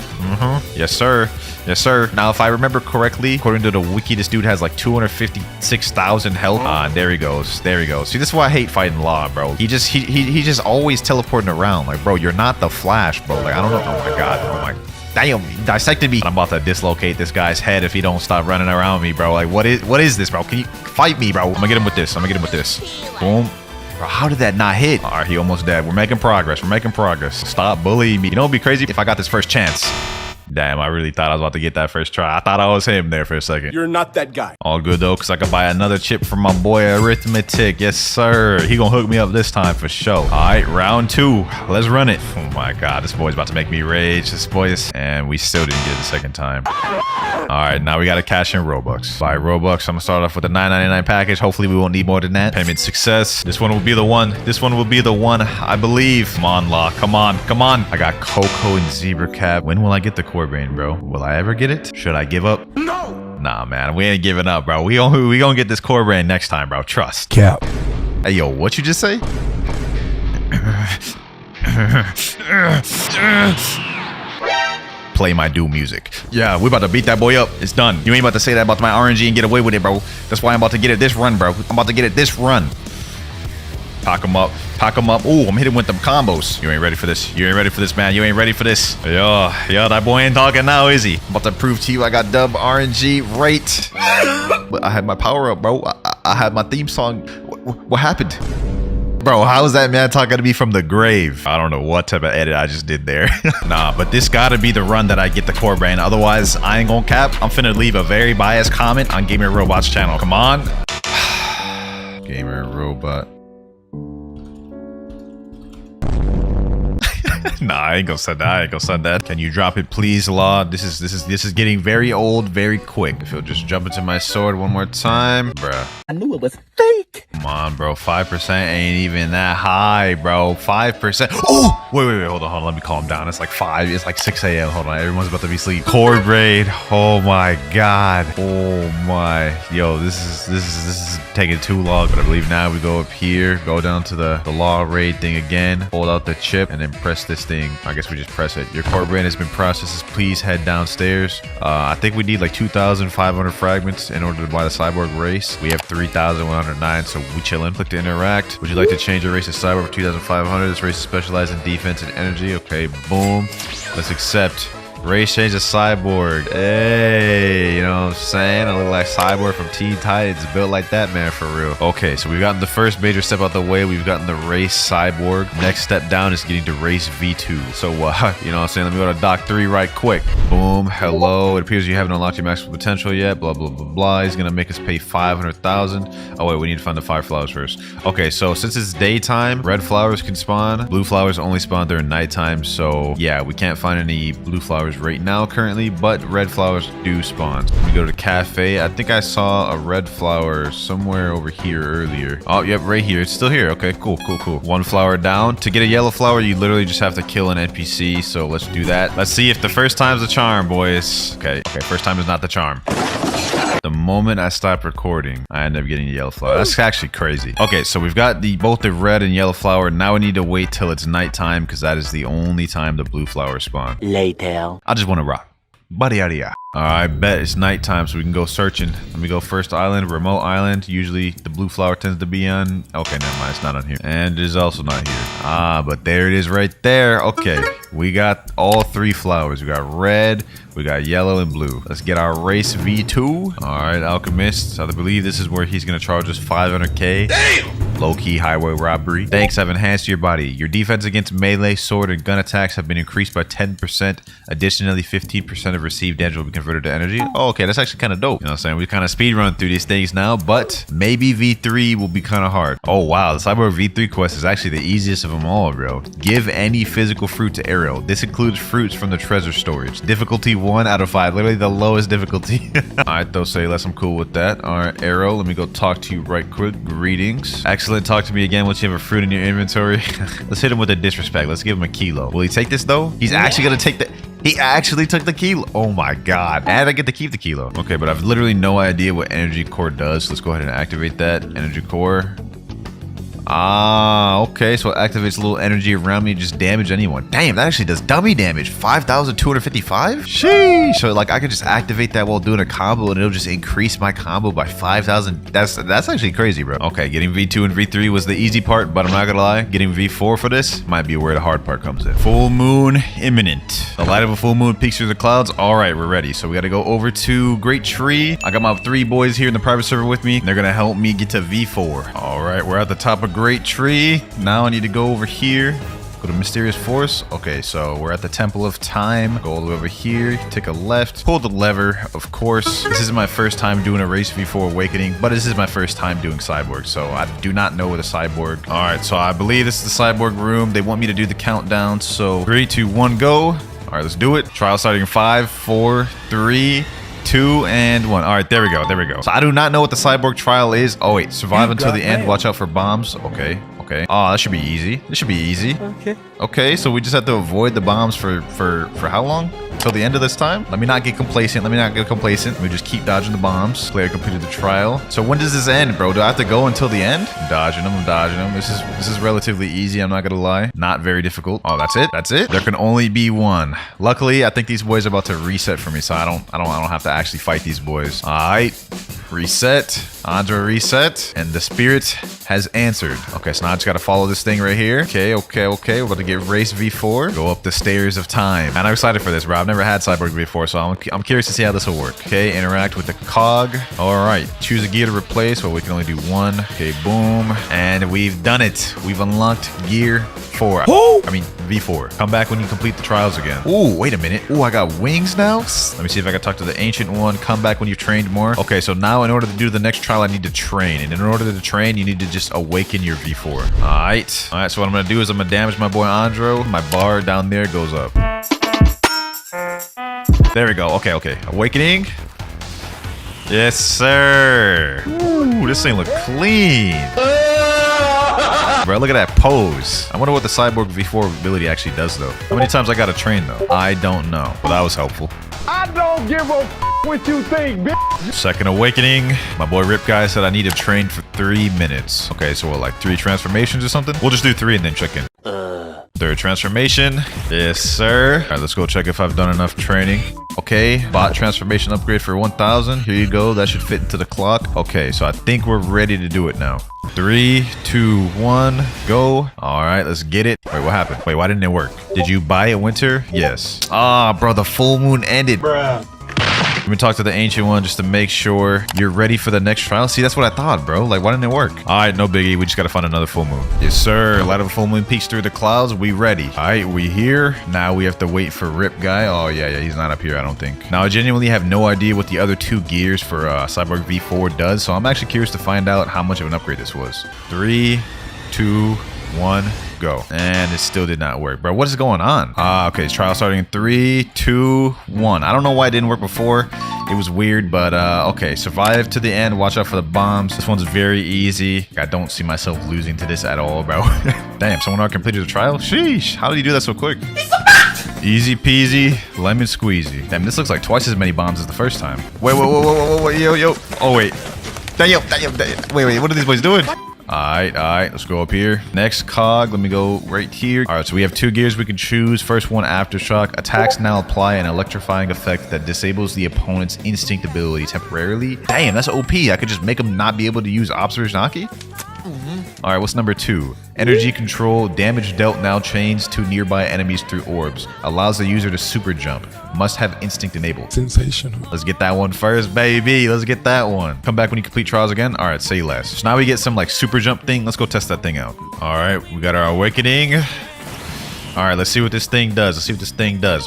Yes, sir. Yes, sir. Now, if I remember correctly, according to the wiki, this dude has like 256,000 health. There he goes. There he goes. See, this is why I hate fighting Law, bro. He just always teleporting around. Like, bro, you're not the Flash, bro. Like, I don't know. Oh my god. Oh my. Damn, he dissected me. I'm about to dislocate this guy's head if he don't stop running around me, bro. Like, what is this, bro? Can you fight me, bro? I'm gonna get him with this. Boom. Bro, how did that not hit? All right, he almost dead. We're making progress. Stop bullying me. You know what'd be crazy? If I got this first chance. Damn, I really thought I was about to get that first try. I thought I was him there for a second. you're not that guy. All good, though, because I could buy another chip from my boy Arithmetic. Yes, sir. He gonna hook me up this time for sure. All right, round 2. Let's run it. Oh, my God. This boy's about to make me rage. This boy is... And we still didn't get it the second time. All right, now we got to cash in Robux. Buy Robux. I'm going to start off with the $9.99 package. Hopefully, we won't need more than that. Payment success. This one will be the one. I believe. Come on, Law. Come on. I got Coco and Zebra Cap. When will I get the core brain, bro? Will I ever get it? Should I give up? No. Nah, man. We ain't giving up, bro. We gonna get this core brain next time, bro. Trust. Cap. Hey, yo, what you just say? Play my Doom music. Yeah, we about to beat that boy up. It's done. You ain't about to say that about my RNG and get away with it, bro. That's why I'm about to get it this run, bro. I'm about to get it this run. Pack him up. Ooh, I'm hitting with them combos. You ain't ready for this, man. You ain't ready for this. Yo, that boy ain't talking now, is he? I'm about to prove to you I got dub RNG right. But I had my power up, bro. I had my theme song. What happened? Bro, how is that man talking to me from the grave? I don't know what type of edit I just did there. Nah, but this gotta be the run that I get the core brain. Otherwise, I ain't gonna cap. I'm finna leave a very biased comment on Gamer Robot's channel. Come on. Gamer Robot. Nah, I ain't gonna send that. Can you drop it, please, Law? This is getting very old, very quick. If you'll just jump into my sword one more time, bruh. I knew it was fake. Come on, bro. 5% ain't even that high, bro. 5%. Oh, wait. Hold on. Let me calm down. It's like 5. It's like 6 a.m. Hold on. Everyone's about to be asleep. Core braid. Oh my god. Oh my. Yo, this is taking too long. But I believe now we go up here, go down to the law raid thing again, hold out the chip, and then press this thing. I guess we just press it. Your core brain has been processed. Please head downstairs. I think we need like 2,500 fragments in order to buy the cyborg race. We have 3,109, so we chillin'. Click to interact. Would you like to change your race to cyborg for 2,500? This race is specialized in defense and energy. Okay, boom. Let's accept. Race change to Cyborg. Hey, you know what I'm saying? I look like Cyborg from Teen Titans. Built like that, man, for real. Okay, so we've gotten the first major step out the way. We've gotten the race Cyborg. Next step down is getting to race V2. So, you know what I'm saying? Let me go to Doc 3 right quick. Boom. Hello. It appears you haven't unlocked your maximum potential yet. Blah, blah, blah, blah. He's going to make us pay 500,000. Oh, wait. We need to find the 5 flowers first. Okay, so since it's daytime, red flowers can spawn. Blue flowers only spawn during nighttime. So, yeah, we can't find any blue flowers right now currently, but red flowers do spawn. We go to cafe. I think I saw a red flower somewhere over here earlier. Oh, yep, right here. It's still here. Okay, cool, cool, cool. 1 flower down. To get a yellow flower, you literally just have to kill an NPC. So let's do that. Let's see if the first time's the charm, boys. Okay, first time is not the charm. The moment I stop recording, I end up getting a yellow flower. That's actually crazy. Okay, so we've got both the red and yellow flower. Now we need to wait till it's nighttime because that is the only time the blue flowers spawn. Later. I just want to rock. Buddy, yada yada. All right, bet it's nighttime, so we can go searching. Let me go first island, remote island. Usually the blue flower tends to be on. Okay, never mind, it's not on here. And it is also not here. Ah, but there it is right there. Okay, we got all 3 flowers. We got red, we got yellow, and blue. Let's get our race V2. All right, alchemist. I believe this is where he's gonna charge us 500K. Damn! Low-key highway robbery. Thanks, I've enhanced your body. Your defense against melee, sword, and gun attacks have been increased by 10%. Additionally, 15% of received damage will be converted to energy. Oh, okay, that's actually kind of dope. You know what I'm saying? We kind of speed run through these things now, but maybe V3 will be kind of hard. Oh, wow. The Cyborg V3 quest is actually the easiest of them all, bro. Give any physical fruit to Arrow. This includes fruits from the treasure storage. Difficulty 1 out of 5. Literally the lowest difficulty. All right, though, say less. I'm cool with that. All right, Arrow, let me go talk to you right quick. Greetings. Excellent. Talk to me again once you have a fruit in your inventory. Let's hit him with a disrespect. Let's give him a kilo. Will he take this, though? He's actually going to take the... He actually took the kilo. Oh my god. And I get to keep the kilo. Okay, but I've literally no idea what energy core does. Let's go ahead and activate that. Energy core. Ah, okay. So it activates a little energy around me to just damage anyone. Damn, that actually does dummy damage. 5,255? Sheesh. So like I could just activate that while doing a combo and it'll just increase my combo by 5,000. That's actually crazy, bro. Okay, getting V2 and V3 was the easy part, but I'm not gonna lie. Getting V4 for this might be where the hard part comes in. Full moon imminent. The light of a full moon peeks through the clouds. All right, we're ready. So we got to go over to Great Tree. I got my 3 boys here in the private server with me. They're gonna help me get to V4. All right, we're at the top of Great Tree. Now I need to go over here. Go to Mysterious Force. Okay, so we're at the Temple of Time. Go all the way over here. Take a left. Pull the lever, of course. This isn't my first time doing a race V4 Awakening, but this is my first time doing Cyborg, so I do not know what a Cyborg. All right, so I believe this is the Cyborg room. They want me to do the countdown, so 3, 2, 1, go. All right, let's do it. Trial starting in 5, 4, 3, 2, and 1. All right, there we go. There we go. So I do not know what the Cyborg trial is. Oh, wait. Survive until the end. Watch out for bombs. Okay. Okay. Oh, that should be easy. This should be easy. Okay. Okay, so we just have to avoid the bombs for how long? Till the end of this time? Let me not get complacent. Let me not get complacent. Let me just keep dodging the bombs. Player completed the trial. So when does this end, bro? Do I have to go until the end? I'm dodging them. I'm dodging them. This is relatively easy. I'm not gonna lie. Not very difficult. Oh, that's it. That's it. There can only be one. Luckily, I think these boys are about to reset for me, so I don't have to actually fight these boys. All right. Reset. Andra reset. And the spirit has answered. Okay, so now I just gotta follow this thing right here. Okay. We're about to get race V4. Go up the stairs of time. And I'm excited for this, bro. I've never had Cyborg before, so I'm curious to see how this will work. Okay, interact with the cog. All right, choose a gear to replace. Well, we can only do one. Okay, boom. And we've done it. We've unlocked gear 4. I mean, V4. Come back when you complete the trials again. Ooh, wait a minute. Ooh, I got wings now? Let me see if I can talk to the ancient one. Come back when you've trained more. Okay, so now in order to do the next trial, I need to train. And in order to train, you need to just awaken your V4. All right, so what I'm going to do is I'm going to damage my boy Andro. My bar down there goes up. There we go. Okay. Awakening. Yes, sir. Ooh, this thing look clean. Bro, look at that pose. I wonder what the Cyborg V4 ability actually does, though. How many times I gotta train, though? I don't know. But that was helpful. I don't give a what you think, bitch. Second awakening. My boy Rip Guy said I need to train for 3 minutes. Okay, so what, like 3 transformations or something? We'll just do 3 and then check in. Third transformation. Yes, sir. All right, let's go check if I've done enough training. Okay, bot transformation upgrade for 1,000. Here you go. That should fit into the clock. Okay, so I think we're ready to do it now. 3, 2, 1, go. All right, let's get it. Wait, what happened? Wait, why didn't it work? Did you buy it, Winter? Yes. Ah, bro, the full moon ended. Bruh. Let me talk to the ancient one just to make sure you're ready for the next trial. See, that's what I thought, bro. Like, why didn't it work? All right, no biggie. We just got to find another full moon. Yes, sir. Light of a full moon peeks through the clouds. We ready. All right, we here. Now we have to wait for Rip guy. Oh, yeah, he's not up here, I don't think. Now, I genuinely have no idea what the other 2 gears for Cyborg V4 does, so I'm actually curious to find out how much of an upgrade this was. 3, 2, 1, go. And it still did not work, bro. What is going on? Okay, trial starting in 3, 2, 1. I don't know why it didn't work before. It was weird, but okay. Survive to the end. Watch out for the bombs. This one's very easy. I don't see myself losing to this at all, bro. Damn, someone already completed the trial? Sheesh. How did he do that so quick? Easy peasy, lemon squeezy. Damn, this looks like twice as many bombs as the first time. Wait, yo. Oh, wait. Damn. Wait, what are these boys doing? All right, let's go up here. Next cog, let me go right here. All right, so we have 2 gears we can choose. First one, Aftershock. Attacks now apply an electrifying effect that disables the opponent's instinct ability temporarily. Damn, that's OP. I could just make him not be able to use Observer's Naki? All right, what's number 2? Energy control. Damage dealt now chains to nearby enemies through orbs. Allows the user to super jump. Must have instinct enabled. Sensational. Let's get that one first, baby. Let's get that one. Come back when you complete trials again. All right, say less. So now we get some like super jump thing. Let's go test that thing out. All right, we got our awakening. All right, let's see what this thing does.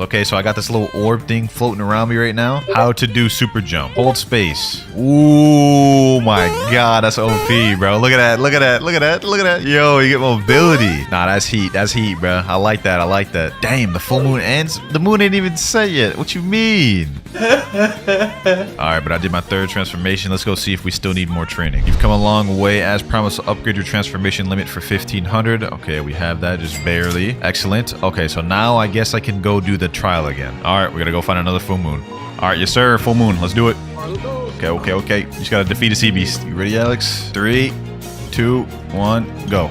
Okay, so I got this little orb thing floating around me right now. How to do super jump. Hold space. Ooh, my God, that's OP, bro. Look at that. Yo, you get mobility. Nah, that's heat, bro. I like that. Damn, the full moon ends. The moon ain't even set yet. What you mean? All right, but I did my 3rd transformation. Let's go see if we still need more training. You've come a long way. As promised, upgrade your transformation limit for 1,500. Okay, we have that, just barely. Excellent. Okay, so now I guess I can go do the trial again. All right, we gotta go find another full moon. All right, yes sir, full moon. Let's do it. Okay. You just gotta defeat a sea beast. You ready, Alex? 3, 2, 1, go.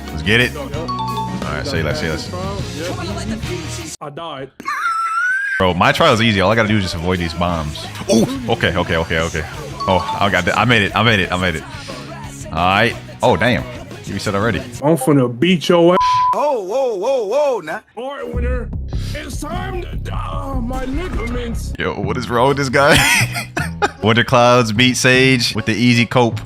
Let's get it. All right, say less. I died. Bro, my trial is easy. All I gotta do is just avoid these bombs. Oh, okay. Oh, I got that. I made it. All right. Oh, damn. You said already. I'm finna beat your ass. Whoa, now. All right, Winter. It's time to my ligaments. Yo, what is wrong with this guy? WinterKloudz beat Sage with the easy cope.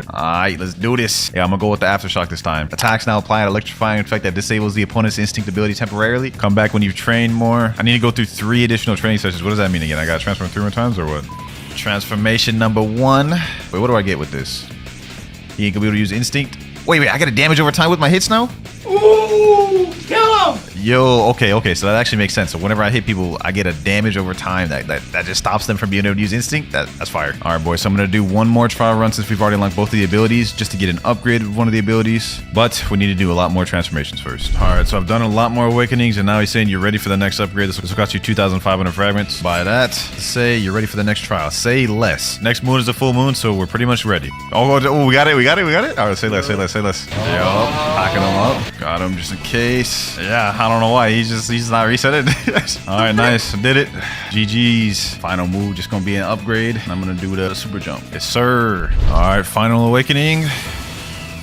Alright, let's do this. Yeah, I'm gonna go with the Aftershock this time. Attacks now apply an electrifying effect that disables the opponent's instinct ability temporarily. Come back when you've trained more. I need to go through 3 additional training sessions. What does that mean again? I gotta transform 3 more times or what? Transformation number 1. Wait, what do I get with this? He ain't gonna be able to use instinct. Wait, I got a damage over time with my hits now? Ooh, kill him. Yo, okay, so that actually makes sense. So whenever I hit people, I get a damage over time that just stops them from being able to use instinct. That's fire. All right, boys, so I'm gonna do one more trial run since we've already unlocked both of the abilities just to get an upgrade of one of the abilities. But we need to do a lot more transformations first. All right, so I've done a lot more awakenings, and now he's saying you're ready for the next upgrade. This will cost you 2,500 fragments. By that, say you're ready for the next trial. Say less. Next moon is a full moon, so we're pretty much ready. Oh, we got it. All right, say less. Yup, packing them up. Got him just in case. Yeah, I don't know why. He's not resetting. All right, nice. Did it. GG's. Final move just gonna be an upgrade. And I'm gonna do the super jump. Yes, sir. All right, final awakening.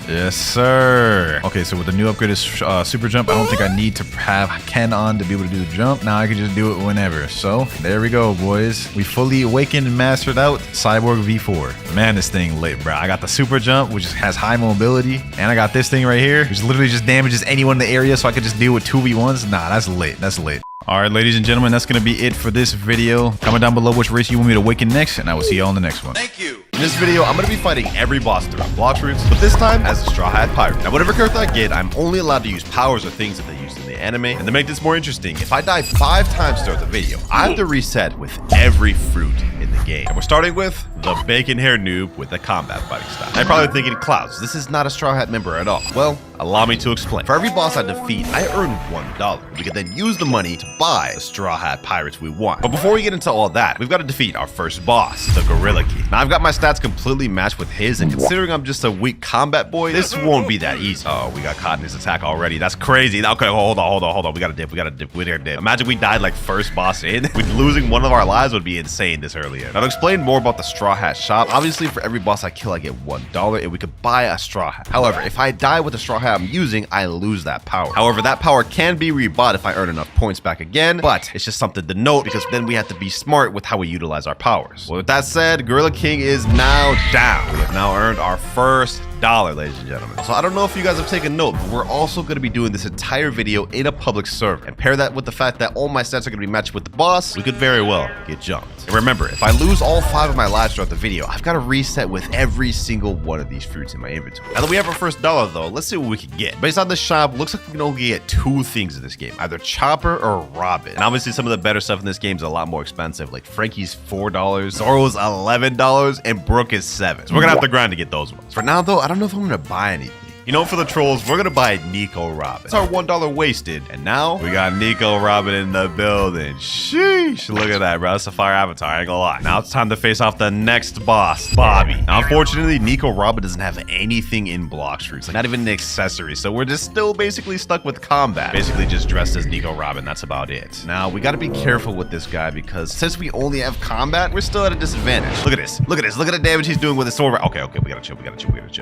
Yes, sir. Okay, so with the new upgrade is super jump, I don't think I need to have Ken on to be able to do the jump. Now I can just do it whenever. So there we go, boys. We fully awakened and mastered out Cyborg V4. Man, this thing lit, bro. I got the super jump, which has high mobility, and I got this thing right here, which literally just damages anyone in the area, so I could just deal with 2v1s. Nah, that's lit. That's lit. All right, ladies and gentlemen, that's going to be it for this video. Comment down below which race you want me to awaken next, and I will see you all in the next one. Thank you. In this video, I'm going to be fighting every boss throughout Blox routes, but this time as a Straw Hat Pirate. Now, whatever character I get, I'm only allowed to use powers or things that they used in the anime. And to make this more interesting, if I die 5 times throughout the video, I have to reset with every fruit in the game. And we're starting with the bacon hair noob with the combat fighting style. Now you're probably thinking, Clouds, this is not a Straw Hat member at all. Well, allow me to explain. For every boss I defeat, I earn $1. We can then use the money to buy the Straw Hat pirates we want. But before we get into all that, we've got to defeat our first boss, the Gorilla King. Now I've got my stats completely matched with his, and considering I'm just a weak combat boy, this won't be that easy. Oh, we got caught in his attack already. That's crazy. Okay, hold on. We gotta dip. Imagine we died like first boss in. Losing one of our lives would be insane this early in. Now to explain more about the Straw Hat shop, obviously for every boss I kill, I get $1, and we could buy a Straw Hat. However, if I die with the Straw Hat I'm using, I lose that power. However, that power can be rebought if I earn enough points back again, but it's just something to note because then we have to be smart with how we utilize our powers. Well, with that said, Gorilla King is now down. We have now earned our first $1, ladies and gentlemen. So I don't know if you guys have taken note, but we're also going to be doing this entire video in a public server. And pair that with the fact that all my stats are going to be matched with the boss, we could very well get jumped. And remember, if I lose all 5 of my lives throughout the video, I've got to reset with every single one of these fruits in my inventory. Now that we have our first $1 though, let's see what we can get. Based on the shop, looks like we can only get 2 things in this game, either Chopper or Robin. And obviously some of the better stuff in this game is a lot more expensive, like Frankie's $4, Zoro's $11, and Brooke is $7. So we're gonna have to grind to get those ones. For now though, I don't know if I'm gonna buy anything. You know, for the trolls, we're gonna buy Nico Robin. It's our $1 wasted. And now we got Nico Robin in the building. Sheesh, look at that, bro. That's a fire avatar, I ain't gonna lie. Now it's time to face off the next boss, Bobby. Now, unfortunately, Nico Robin doesn't have anything in Blox fruits, like not even an accessory. So we're just still basically stuck with combat. Basically just dressed as Nico Robin, that's about it. Now, we gotta be careful with this guy because since we only have combat, we're still at a disadvantage. Look at this, look at this, look at the damage he's doing with his sword. Okay, we gotta chill.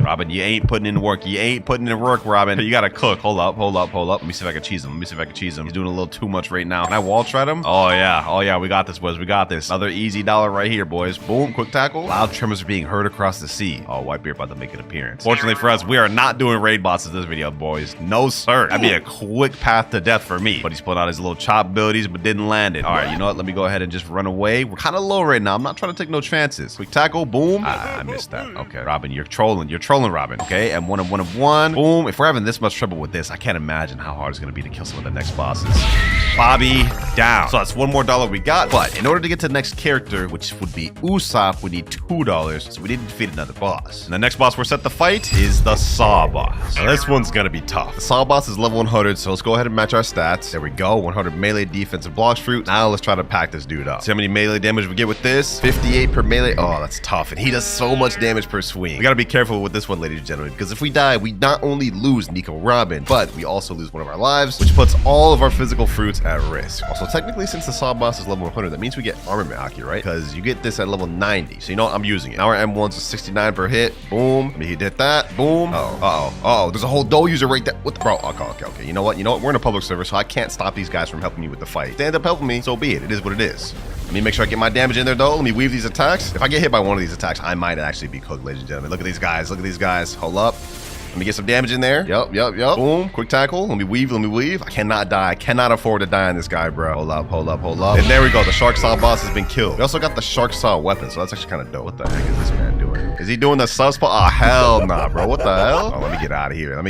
Robin, you ain't putting in work, putting in work, Robin. You gotta cook. Hold up. Let me see if I can cheese him. He's doing a little too much right now. Can I wall shred him? Oh yeah. We got this, boys. We got this. Another easy $1 right here, boys. Boom. Quick tackle. Loud tremors are being heard across the sea. Oh, Whitebeard about to make an appearance. Fortunately for us, we are not doing raid bosses this video, boys. No, sir. That'd be a quick path to death for me. But he's pulling out his little chop abilities, but didn't land it. All right, you know what? Let me go ahead and just run away. We're kind of low right now. I'm not trying to take no chances. Quick tackle. Boom. I missed that. Okay, Robin, you're trolling. Robin. Okay, and one of one. Boom. If we're having this much trouble with this, I can't imagine how hard it's going to be to kill some of the next bosses. Bobby down. So that's $1 more we got. But in order to get to the next character, which would be Usoth, we need $2. So we need to defeat another boss. And the next boss we're set to fight is the Saw boss. Now this one's going to be tough. The Saw boss is level 100, so let's go ahead and match our stats. There we go. 100 melee defense and Blox fruit. Now let's try to pack this dude up. See how many melee damage we get with this? 58 per melee. Oh, that's tough. And he does so much damage per swing. We got to be careful with this one, ladies and gentlemen, because if we die, we not only lose Nico Robin, but we also lose one of our lives, which puts all of our physical fruits at risk. Also, technically, since the Saw boss is level 100, that means we get armament Aki, right? Because you get this at level 90. So you know what? I'm using it. Now our M1's a 69 per hit. Boom. He did that. Boom. Oh, there's a whole Dojo user right there. What the bro? Okay. You know what? We're in a public server, so I can't stop these guys from helping me with the fight. If they end up helping me, so be it. It is what it is. Let me make sure I get my damage in there, though. Let me weave these attacks. If I get hit by one of these attacks, I might actually be cooked, ladies and gentlemen. Look at these guys. Hold up. Let me get some damage in there. Yup. Boom. Quick tackle. Let me weave. I cannot die. I cannot afford to die on this guy, bro. Hold up. And there we go. The Shark Saw boss has been killed. We also got the Shark Saw weapon, so that's actually kind of dope. What the heck is this man doing? Is he doing the Suspa? Oh, hell nah, bro. What the hell? Oh, let me get out of here.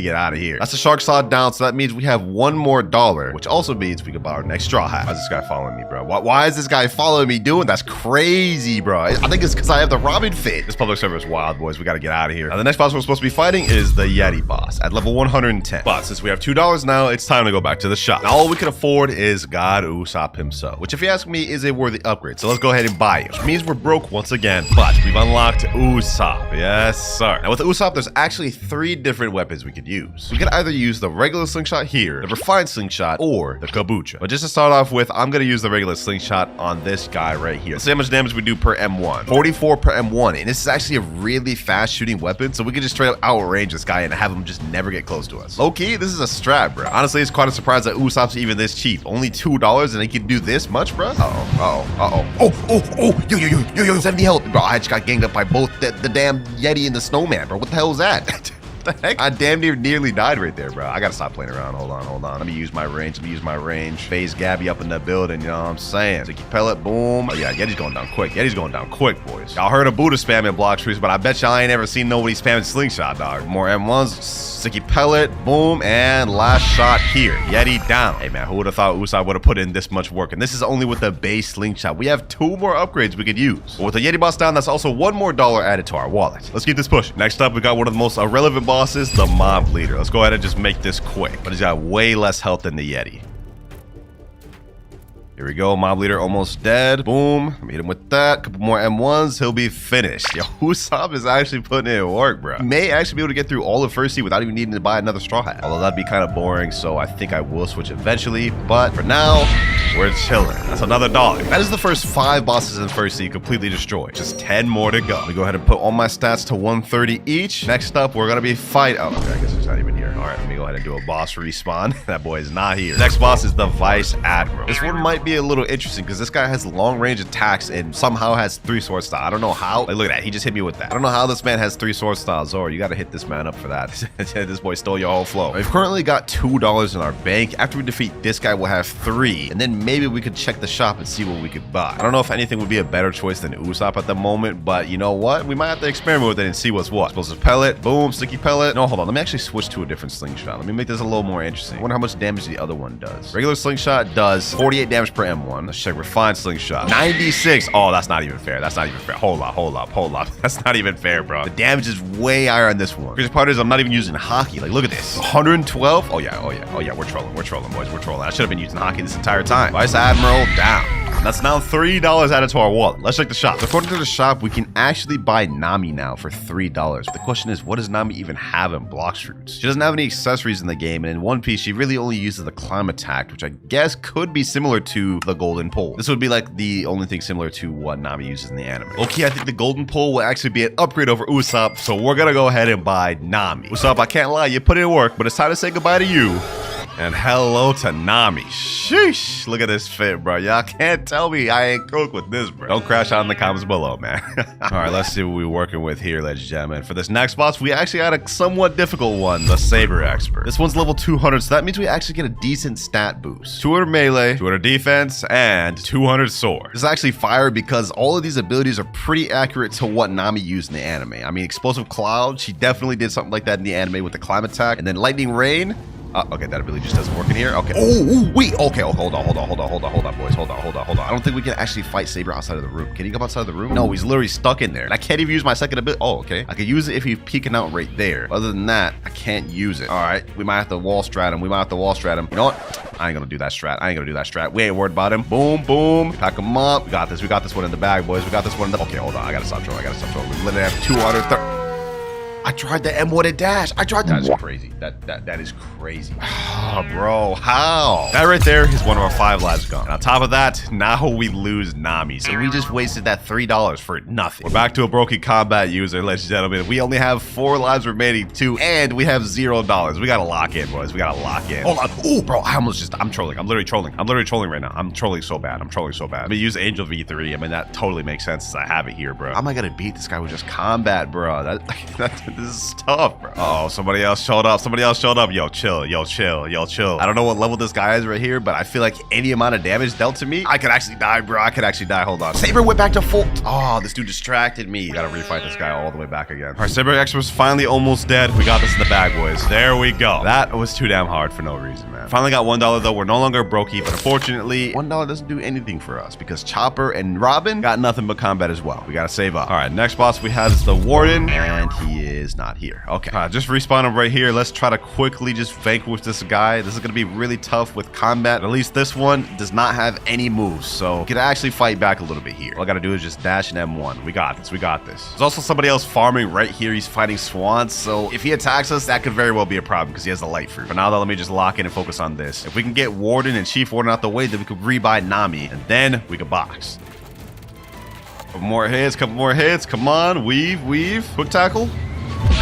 That's the Shark Saw down, so that means we have $1 more, which also means we can buy our next Straw Hat. Why is this guy following me, bro? Why is this guy following me doing? That's crazy, bro. I think it's because I have the Robin fit. This public server is wild, boys. We got to get out of here. Now, the next boss we're supposed to be fighting is the Yeti boss at level 110. But since we have $2 now, it's time to go back to the shop. Now, all we can afford is God Usopp himself, which, if you ask me, is a worthy upgrade. So let's go ahead and buy it, which means we're broke once again, but we've unlocked Usopp. Yes, sir. Now, with Usopp, there's actually 3 different weapons we could use. We could either use the regular slingshot here, the refined slingshot, or the kabucha. But just to start off with, I'm going to use the regular slingshot on this guy right here. Let's see how much damage we do per M1. 44 per M1, and this is actually a really fast shooting weapon, so we can just straight up outrange this guy and have him just never get close to us. Low-key, this is a strat, bro. Honestly, it's quite a surprise that Usopp's even this cheap. Only $2 and he can do this much, bro? Yo, 70 health. Bro, I just got ganged up by both the damn Yeti and the snowman, bro. What the hell is that? the heck? I damn nearly died right there, bro. I gotta stop playing around. Hold on. Let me use my range. Phase Gabby up in the building, you know what I'm saying? Sticky pellet, boom. Oh yeah, Yeti's going down quick. Boys. Y'all heard of Buddha spamming Blox fruits, but I bet y'all ain't ever seen nobody spamming slingshot, dog. More M1s, sticky pellet, boom, and last shot here. Yeti down. Hey man, who would have thought Usoth would have put in this much work? And this is only with the base slingshot. We have 2 more upgrades we could use. But with the Yeti boss down, that's also $1 more added to our wallet. Let's keep this pushing. Next up, we got one of the most irrelevant bosses, the mob leader. Let's go ahead and just make this quick. But he's got way less health than the Yeti. Here we go, mob leader almost dead. Boom, hit him with that. Couple more M1s, he'll be finished. Yo, Usoth is actually putting in work, bro. He may actually be able to get through all of First Seed without even needing to buy another straw hat. Although that'd be kind of boring, so I think I will switch eventually. But for now, we're chilling. That's another dollar. That is the first 5 bosses in First Seed completely destroyed. Just 10 more to go. Let me go ahead and put all my stats to 130 each. Next up, we're gonna be oh, okay, I guess it's not even here. All right, let me go ahead and do a boss respawn. That boy is not here. Next boss is the Vice Admiral. This one might be a little interesting because this guy has long range attacks and somehow has 3 sword style. I don't know how. Like, look at that. He just hit me with that. I don't know how this man has 3 sword styles. Zora, you got to hit this man up for that. This boy stole your whole flow. We've currently got $2 in our bank. After we defeat this guy, we'll have 3. And then maybe we could check the shop and see what we could buy. I don't know if anything would be a better choice than Usoth at the moment, but you know what? We might have to experiment with it and see what's what. Explosive pellet. Boom. Sticky pellet. No, hold on. Let me actually switch to a different slingshot. Let me make this a little more interesting. I wonder how much damage the other one does. Regular slingshot does 48 damage per M1. Let's check refined slingshot. 96. Oh, that's not even fair. Hold up. That's not even fair, bro. The damage is way higher on this one. Crazy part is I'm not even using hockey. Like, look at this. 112. Oh yeah. We're trolling, boys. We're trolling. I should have been using hockey this entire time. Vice Admiral down. That's now $3 added to our wallet. Let's check the shop. According to the shop, we can actually buy Nami now for $3. But the question is, what does Nami even have in Blox fruits? She doesn't have any accessories in the game, and in One Piece, she really only uses the climb attack, which I guess could be similar to the golden pole. This would be like the only thing similar to what Nami uses in the anime. Okay, I think the golden pole will actually be an upgrade over Usoth, so we're gonna go ahead and buy Nami. Usoth, I can't lie, you put in work, but it's time to say goodbye to you. And hello to Nami. Sheesh. Look at this fit, bro. Y'all can't tell me I ain't cooked with this, bro. Don't crash out in the comments below, man. All right, let's see what we're working with here, ladies and gentlemen. For this next boss, we actually had a somewhat difficult one, the Saber Expert. This one's level 200, so that means we actually get a decent stat boost. 200 melee, 200 defense, and 200 sword. This is actually fire because all of these abilities are pretty accurate to what Nami used in the anime. I mean, Explosive Cloud, she definitely did something like that in the anime with the climb attack. And then Lightning Rain, okay, that really just doesn't work in here. Okay. Oh, wait. Okay. Oh, hold on, boys. Hold on. I don't think we can actually fight Saber outside of the room. Can he come outside of the room? No, he's literally stuck in there. And I can't even use my second ability. Oh, okay. I can use it if he's peeking out right there. Other than that, I can't use it. All right. We might have to wall strat him. You know what? I ain't gonna do that strat. We ain't worried about him. Boom, boom. Pack him up. We got this one in the bag, boys. Okay, hold on. I gotta stop trolling. We literally have 230. I tried the M1 dash. That is crazy. That is crazy. Oh, bro, how? That right there is one of our 5 lives gone. And on top of that, now we lose Nami. So we just wasted that $3 for nothing. We're back to a broken combat user, ladies and gentlemen. We only have 4 lives remaining too, and we have $0. We gotta lock in, boys. Hold on. Oh, bro, I'm trolling. I'm literally trolling right now. I'm trolling so bad. Let me use Angel V3. I mean, that totally makes sense since I have it here, bro. How am I gonna beat this guy with just combat, bro? This is tough, bro. Oh, somebody else showed up. Yo, chill. I don't know what level this guy is right here, but I feel like any amount of damage dealt to me, I could actually die, bro. Hold on. Saber went back to full. Oh, this dude distracted me. Gotta refight this guy all the way back again. Our Cyborg Expert's finally almost dead. We got this in the bag, boys. There we go. That was too damn hard for no reason, man. Finally got $1 though. We're no longer brokey, but unfortunately, $1 doesn't do anything for us because Chopper and Robin got nothing but combat as well. We gotta save up. All right, next boss we have is the Warden, and he is not here. Okay, just respawn him right here. Let's try to quickly just vanquish this guy. This is gonna be really tough with combat. At least this one does not have any moves, so we can actually fight back a little bit here. All I gotta do is just dash and M1. We got this. There's also somebody else farming right here. He's fighting swans, so if he attacks us, that could very well be a problem because he has the light fruit. But now though, let me just lock in and focus on this. If we can get Warden and Chief Warden out the way, then we could rebuy Nami, and then we could box. Couple more hits. Come on, weave. Quick tackle.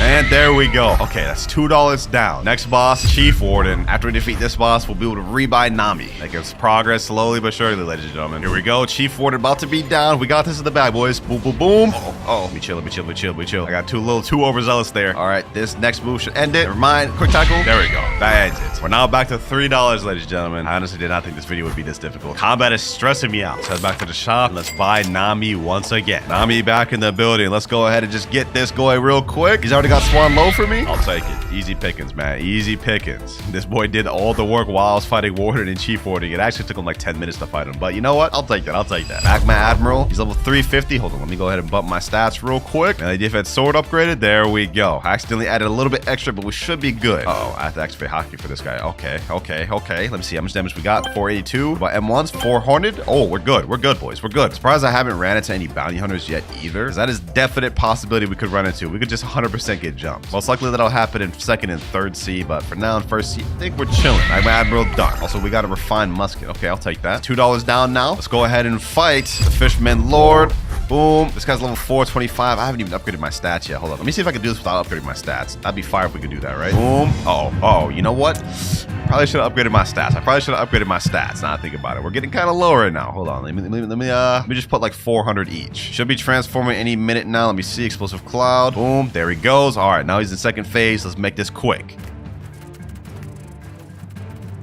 And there we go. Okay, that's $2 down. Next boss, Chief Warden. After we defeat this boss, we'll be able to rebuy Nami. Like it's progress slowly but surely, ladies and gentlemen. Here we go. Chief Warden about to be down. We got this in the bag, boys. Boom, boom, boom. Oh, we chill. I got too overzealous there. All right, this next move should end it. Never mind. Quick tackle. There we go. That ends it. We're now back to $3, ladies and gentlemen. I honestly did not think this video would be this difficult. Combat is stressing me out. Let's head back to the shop and let's buy Nami once again. Nami back in the building. Let's go ahead and just get this going real quick. He's already got Swan Low for me. I'll take it. Easy pickings, man. Easy pickings. This boy did all the work while I was fighting Warden and Chief Warden. It actually took him like 10 minutes to fight him. But you know what? I'll take that. Magma Admiral. He's level 350. Hold on. Let me go ahead and bump my stats real quick. And the defense sword upgraded. There we go. I accidentally added a little bit extra, but we should be good. Uh-oh. I have to activate Hockey for this guy. Okay. Let me see how much damage we got. 482. About M1s. 400. Oh, we're good. We're good, boys. We're good. Surprised I haven't ran into any bounty hunters yet either. That is definite possibility we could run into. We could just 100% get jumped. Most likely that'll happen in second and third C, but for now in first C, I think we're chilling. Magma Admiral done. Also, we got a refined musket. Okay, I'll take that. $2 down now. Let's go ahead and fight the Fishman Lord. Boom. This guy's level 425. I haven't even upgraded my stats yet. Hold on. Let me see if I can do this without upgrading my stats. That'd be fire if we could do that, right? Boom. Oh, you know what? Probably should have upgraded my stats. Now I think about it. We're getting kind of low right now. Hold on. Let me just put like 400 each. Should be transforming any minute now. Let me see. Explosive Cloud. Boom. There he goes. All right. Now he's in second phase. Let's make this quick.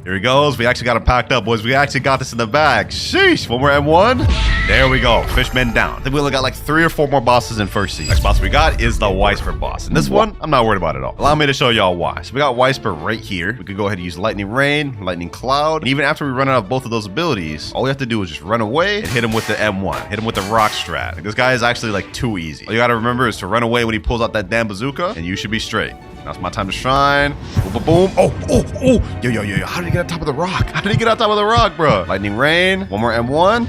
Here he goes. We actually got him packed up, boys. We actually got this in the bag. Sheesh. One more M1. There we go. Fishman down. I think we only got like 3 or 4 more bosses in first season. Next boss we got is the Weisper boss. And this one, I'm not worried about at all. Allow me to show y'all why. So we got Weisper right here. We could go ahead and use Lightning Rain, Lightning Cloud. And even after we run out of both of those abilities, all we have to do is just run away and hit him with the M1. Hit him with the Rock Strat. Like, this guy is actually like too easy. All you got to remember is to run away when he pulls out that damn bazooka, and you should be straight. Now it's my time to shine. Boom, boom, boom. Oh. Yo. How did he get on top of the rock? Bro? Lightning Rain. One more M1.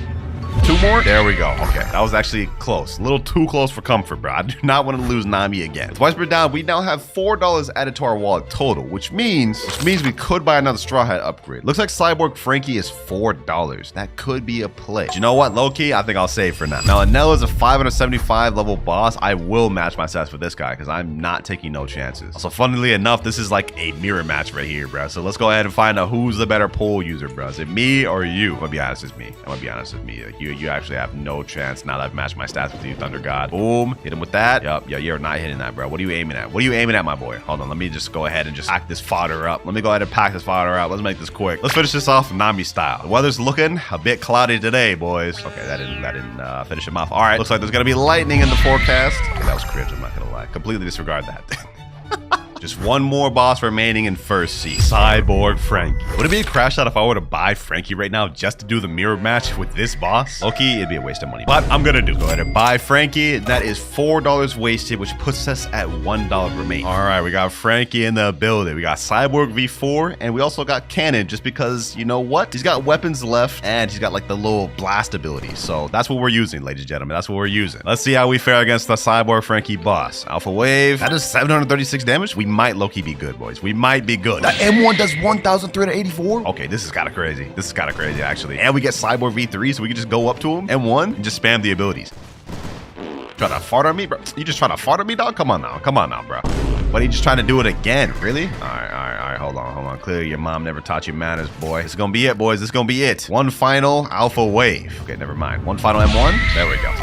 2 more. There we go. Okay, that was actually close. A little too close for comfort, bro. I do not want to lose Nami again. With Weisper down, we now have $4 added to our wallet total, which means we could buy another Straw Hat upgrade. Looks like Cyborg Frankie is $4. That could be a play. You know what? Low key, I think I'll save for now. Now, Anel is a 575 level boss. I will match my stats with this guy because I'm not taking no chances. Also, funnily enough, this is like a mirror match right here, bro. So let's go ahead and find out who's the better pole user, bro. Is it me or you? I'm gonna be honest, it's me. Like, you actually have no chance now that I've matched my stats with you, Thunder God. Boom. Hit him with that. Yup. Yeah, you're not hitting that, bro. What are you aiming at? My boy? Hold on. Let me just go ahead and just pack this fodder up. Let's make this quick. Let's finish this off Nami style. The weather's looking a bit cloudy today, boys. Okay, that didn't finish him off. All right. Looks like there's going to be lightning in the forecast. Okay, that was cringe. I'm not going to lie. Completely disregard that. Just one more boss remaining in first seat. Cyborg Frankie. Would it be a crash out if I were to buy Frankie right now just to do the mirror match with this boss? Okay, it'd be a waste of money, but I'm gonna do it. Go ahead and buy Frankie. That is $4 wasted, which puts us at $1 remaining. All right, we got Frankie in the building. We got Cyborg V4, and we also got Cannon just because, you know what? He's got weapons left, and he's got like the little blast ability. So that's what we're using, ladies and gentlemen. That's what we're using. Let's see how we fare against the Cyborg Frankie boss. Alpha Wave. That is 736 damage. We might low-key be good, boys. We might be good. The M1 does 1,384. Okay, this is kind of crazy. Actually. And we get Cyborg V3, so we can just go up to him, M1, and just spam the abilities. Trying to fart on me, bro? You just trying to fart on me, dog? Come on now, bro. But he just trying to do it again. Really? All right. Hold on. Clearly, your mom never taught you manners, boy. This is going to be it, boys. This is going to be it. One final Alpha Wave. Okay, never mind. One final M1. There we go.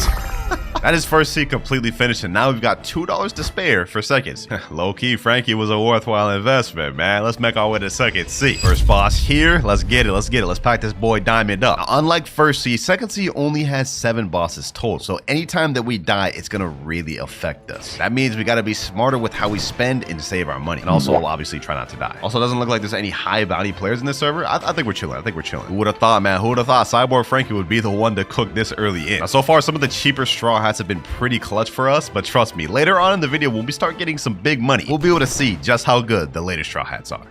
That is first seat completely finished, and now we've got $2 to spare for seconds. Low-key, Frankie was a worthwhile investment, man. Let's make our way to second seat. First boss here. Let's get it. Let's pack this boy Diamond up. Now, unlike first seat, second seat only has 7 bosses total, so anytime that we die, it's gonna really affect us. That means we gotta be smarter with how we spend and save our money, and also obviously try not to die. Also, it doesn't look like there's any high bounty players in this server. I think we're chilling. Who would have thought, man? Who would have thought Cyborg Frankie would be the one to cook this early in? Now, so far, some of the cheaper straw hats have been pretty clutch for us, but trust me, later on in the video, when we start getting some big money, we'll be able to see just how good the later straw hats are.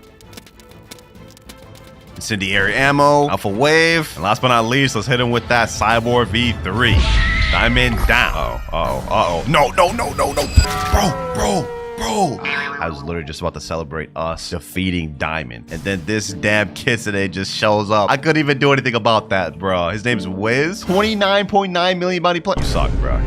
Incendiary ammo, Alpha Wave, and last but not least, let's hit him with that Cyborg V3. Diamond down. No. Bro. I was literally just about to celebrate us defeating Diamond, and then this damn Kitsune just shows up. I couldn't even do anything about that, bro. His name's Wiz. 29.9 million bounty player. You suck, bro.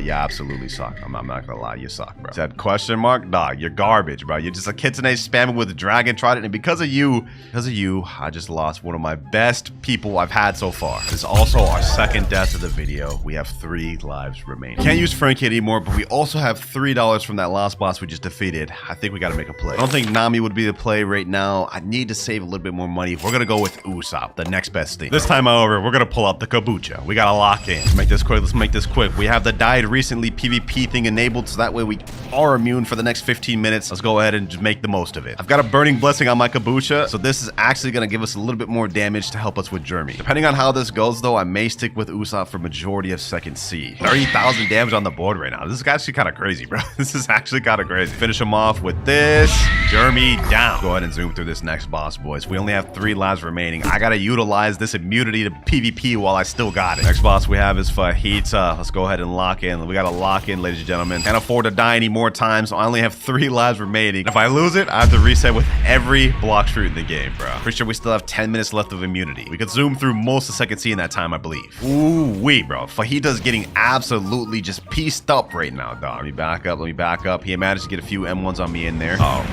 you absolutely suck. I'm not gonna lie, you suck, bro. Said question mark? Dog, you're garbage, bro. You're just a kid today spamming with the dragon trident, and because of you, I just lost one of my best people I've had so far. This is also our second death of the video. We have 3 lives remaining. Can't use Frankie anymore, but we also have $3 from that last boss we just defeated. I think we gotta make a play. I don't think Nami would be the play right now. I need to save a little bit more money. We're gonna go with Usopp, the next best thing. This time, however, we're gonna pull out the Kabucha. We gotta lock in. Let's make this quick. Let's make this quick. We have the died recently PvP thing enabled, so that way we are immune for the next 15 minutes. Let's go ahead and just make the most of it. I've got a burning blessing on my Kabucha, so this is actually gonna give us a little bit more damage to help us with Jeremy. Depending on how this goes, though, I may stick with Usopp for majority of second C. 30,000 damage on the board right now. This is actually kind of crazy, bro. This is actually kind of crazy. Finish him off with this. Jeremy down. Go ahead and zoom through this next boss, boys. We only have 3 lives remaining. I gotta utilize this immunity to PvP while I still got it. Next boss we have is Fajita. Let's go ahead and lock in. We gotta lock in, ladies and gentlemen. Can't afford to die any more times, so I only have 3 lives remaining. If I lose it, I have to reset with every Blox fruit in the game, bro. Pretty sure we still have 10 minutes left of immunity. We could zoom through most of second C in that time, I believe. Ooh, wee, bro. Fajita's getting absolutely just pieced up right now, dog. Let me back up. Let me back up. He managed to get a few M1s on me in there. Oh,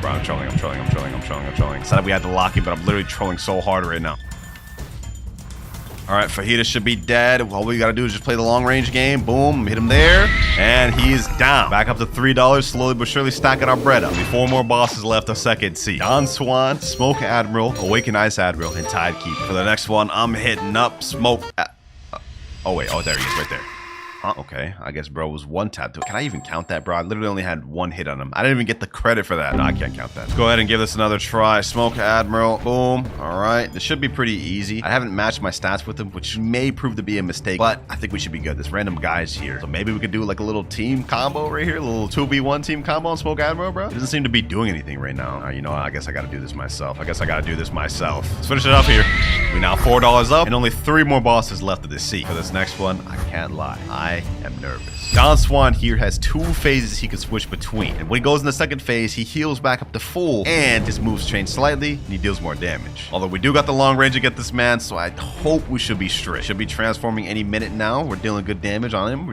bro. I'm trolling. Said we had to lock him, but I'm literally trolling so hard right now. All right, Fajita should be dead. All we got to do is just play the long-range game. Boom, hit him there, and he's down. Back up to $3, slowly but surely stacking our bread up. Only 4 more bosses left of second C. Don Swan, Smoke Admiral, Awaken Ice Admiral, and Tidekeeper. For the next one, I'm hitting up Smoke... oh, wait. Oh, there he is, right there. Okay, I guess bro was 1 tap to it. Can I even count that, bro? I literally only had 1 hit on him. I didn't even get the credit for that. No, I can't count that. Let's go ahead and give this another try. Smoke Admiral. Boom. All right. This should be pretty easy. I haven't matched my stats with him, which may prove to be a mistake, but I think we should be good. This random guy's here. So maybe we could do like a little team combo right here. A little 2v1 team combo on Smoke Admiral, bro. He doesn't seem to be doing anything right now. You know, I guess I got to do this myself. Let's finish it up here. We now $4 up and only 3 more bosses left of this seat. For this next one, I can't lie. I am nervous. Don Swan here has 2 phases he can switch between. And when he goes in the second phase, he heals back up to full and his moves change slightly and he deals more damage. Although we do got the long range to get this man, so I hope we should be straight. Should be transforming any minute now. We're dealing good damage on him.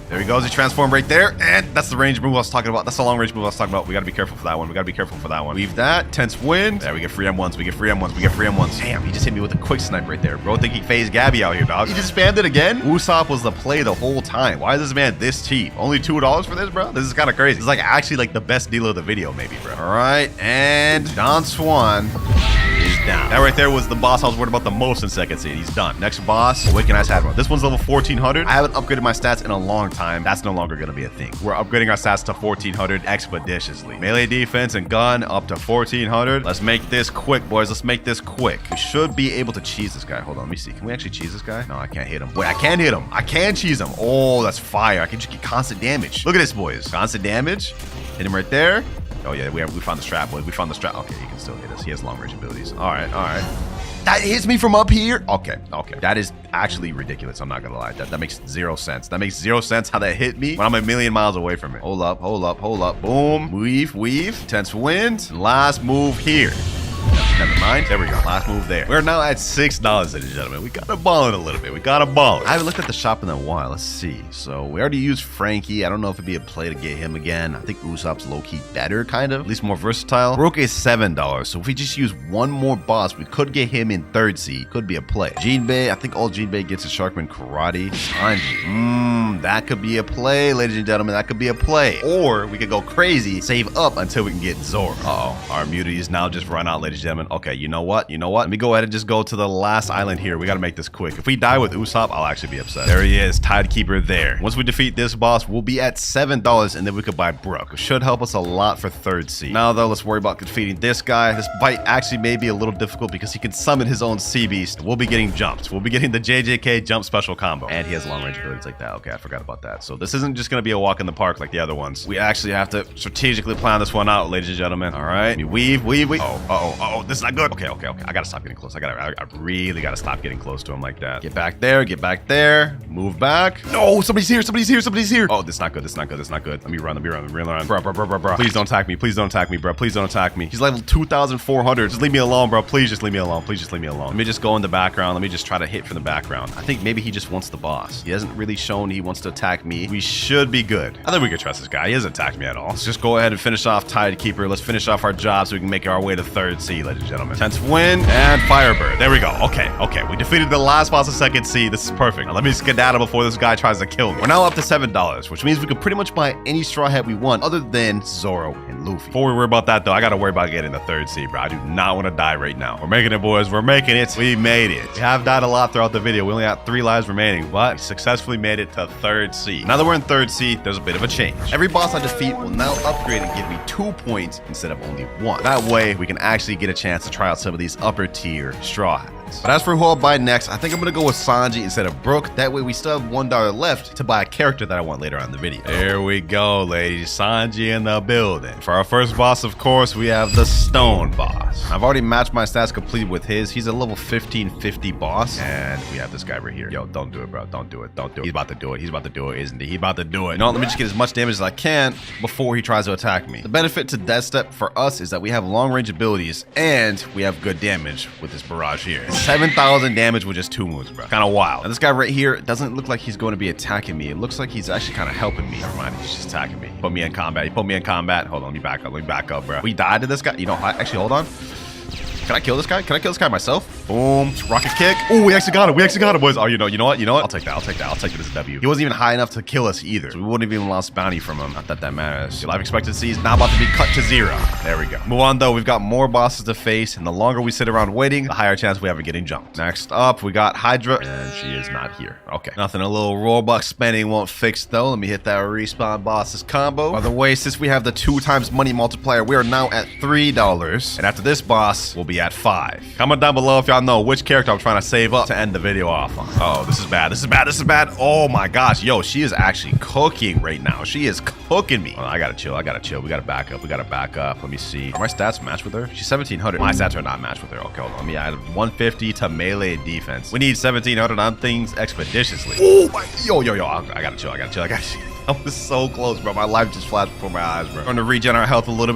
There he goes. He transformed right there. And that's the range move I was talking about. That's the long range move I was talking about. We got to be careful for that one. Leave that. Tense wind. There, we get free M1s. Damn, he just hit me with a quick snipe right there. Bro, think he phased Gabby out here, dog. He just spammed it again. Usopp was the play the whole time. Why is this man this cheap? Only $2 for this, bro? This is kind of crazy. This is like actually like the best deal of the video, maybe, bro. All right. And Don Swan is down. That right there was the boss I was worried about the most in second seed. He's done. Next boss, Awaken Ice Admiral. This one's level 1400. I haven't upgraded my stats in a long time. That's no longer going to be a thing. We're upgrading our stats to 1400 expeditiously. Melee defense and gun up to 1400. Let's make this quick, boys. Let's make this quick. We should be able to cheese this guy. Hold on, let me see. Can we actually cheese this guy? No, I can't hit him. Wait, I can hit him. I can cheese him. Oh, that's fire. I can just get constant damage. Look at this, boys. Constant damage. Hit him right there. Oh yeah, we found the strap, boys. We found the strap. Okay, he can still hit us. He has long range abilities. All right. That hits me from up here. Okay. That is actually ridiculous. I'm not gonna lie. That makes 0 sense. That makes 0 sense how that hit me when I'm a million miles away from it. Hold up. Boom. Weave. Tense wind. Last move here. Never mind. There we go. Last move there. We're now at $6, ladies and gentlemen. We gotta ball it a little bit. I haven't looked at the shop in a while. Let's see. So we already used Frankie. I don't know if it'd be a play to get him again. I think Usopp's low-key better, kind of. At least more versatile. Roke is $7. So if we just use 1 more boss, we could get him in third C. Could be a play. Jinbei. I think all Jinbei gets is Sharkman Karate. Sanji. That could be a play, ladies and gentlemen. That could be a play. Or we could go crazy, save up until we can get Zoro. Our immunity is now just run out, ladies and gentlemen. Okay, you know what? Let me go ahead and just go to the last island here. We got to make this quick. If we die with Usopp, I'll actually be upset. There he is, Tidekeeper there. Once we defeat this boss, we'll be at $7, and then we could buy Brook. It should help us a lot for third C. Now, though, let's worry about defeating this guy. This fight actually may be a little difficult because he can summon his own sea beast. We'll be getting jumps. We'll be getting the JJK jump special combo. And he has long range abilities like that. Okay, I forgot about that. So this isn't just going to be a walk in the park like the other ones. We actually have to strategically plan this one out, ladies and gentlemen. All right. We weave. Oh, this It's not good. Okay. I gotta stop getting close. I really gotta stop getting close to him like that. Get back there. Get back there. Move back. No, somebody's here. Somebody's here. Oh, this is not good. This is not good. Let me run. Bro. Please don't attack me. Bro. Please don't attack me. He's level 2,400. Just leave me alone, bro. Please just leave me alone. Let me just go in the background. Let me just try to hit from the background. I think maybe he just wants the boss. He hasn't really shown he wants to attack me. We should be good. I think we can trust this guy. He hasn't attacked me at all. Let's just go ahead and finish off Tidekeeper. Let's finish off our job so we can make our way to 3rd Sea, ladies and gentlemen. 10th Wind and Firebird. There we go. Okay. We defeated the last boss of 2nd Sea. This is perfect. Now let me skedaddle before this guy tries to kill me. We're now up to $7, which means we can pretty much buy any Straw Hat we want other than Zoro and Luffy. Before we worry about that, though, I gotta worry about getting the 3rd Sea, bro. I do not want to die right now. We're making it, boys. We're making it. We made it. We have died a lot throughout the video. We only got 3 lives remaining, but we successfully made it to 3rd Sea. Now that we're in 3rd Sea, there's a bit of a change. Every boss I defeat will now upgrade and give me 2 points instead of only 1. That way, we can actually get a chance to try out some of these upper tier Straw Hats. But as for who I'll buy next, I think I'm gonna go with Sanji instead of Brook. That way we still have $1 left to buy a character that I want later on in the video. There we go, ladies. Sanji in the building. For our first boss, of course, we have the Stone boss. I've already matched my stats complete with his. He's a level 1550 boss. And we have this guy right here. Yo, don't do it, bro. Don't do it. He's about to do it. Isn't he? He's about to do it. No, let me just get as much damage as I can before he tries to attack me. The benefit to Death Step for us is that we have long range abilities and we have good damage with this barrage here. 7,000 damage with just 2 moves, bro. Kind of wild. And this guy right here doesn't look like he's going to be attacking me. It looks like he's actually kind of helping me. Never mind, he's just attacking me. Put me in combat. Hold on, let me back up, bro. We died to this guy. You know, actually, hold on. Can I kill this guy? Can I kill this guy myself? Boom. Rocket kick. Oh, we actually got him. Boys. Oh, you know what? I'll take that. I'll take it as a W. He wasn't even high enough to kill us either. So we wouldn't have even lost bounty from him. Not that matters. Life expectancy is now about to be cut to 0. There we go. Move on, though. We've got more bosses to face, and the longer we sit around waiting, the higher chance we have of getting jumped. Next up, we got Hydra, and she is not here. Okay. Nothing a little Robux spending won't fix, though. Let me hit that respawn bosses combo. By the way, since we have the 2 times money multiplier, we are now at $3. And after this boss, we'll be at 5. Comment down below if y'all know which character I'm trying to save up to end the video off on. Oh, this is bad. Oh my gosh. Yo, she is actually cooking right now. She is cooking me. Oh, I gotta chill. We gotta back up. Let me see. Are my stats matched with her? She's 1,700. My stats are not matched with her. Okay, hold on. Let me add 150 to melee defense. We need 1,700 on things expeditiously. Oh, yo. I gotta chill. I was so close, bro. My life just flashed before my eyes, bro. We're starting to regen our health a little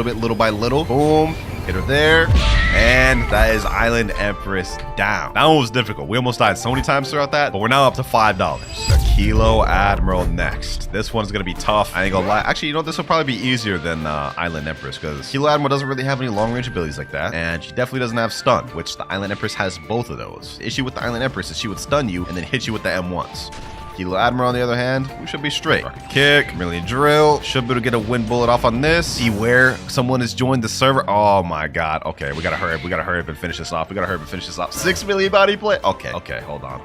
bit. Little by little. Boom. Hit her there. And that is Island Empress down. That one was difficult. We almost died so many times throughout that, but we're now up to $5. The Kilo Admiral next. This one's gonna be tough. I ain't gonna lie. Actually, you know, this will probably be easier than Island Empress because Kilo Admiral doesn't really have any long range abilities like that. And she definitely doesn't have stun, which the Island Empress has both of those. The issue with the Island Empress is she would stun you and then hit you with the M1s. Kilo Admiral, on the other hand, we should be straight. Rocket kick, Chameleon drill. Should be able to get a wind bullet off on this. See where someone has joined the server. Oh my god. Okay, we gotta hurry up and finish this off. 6 million body play. Okay, hold on.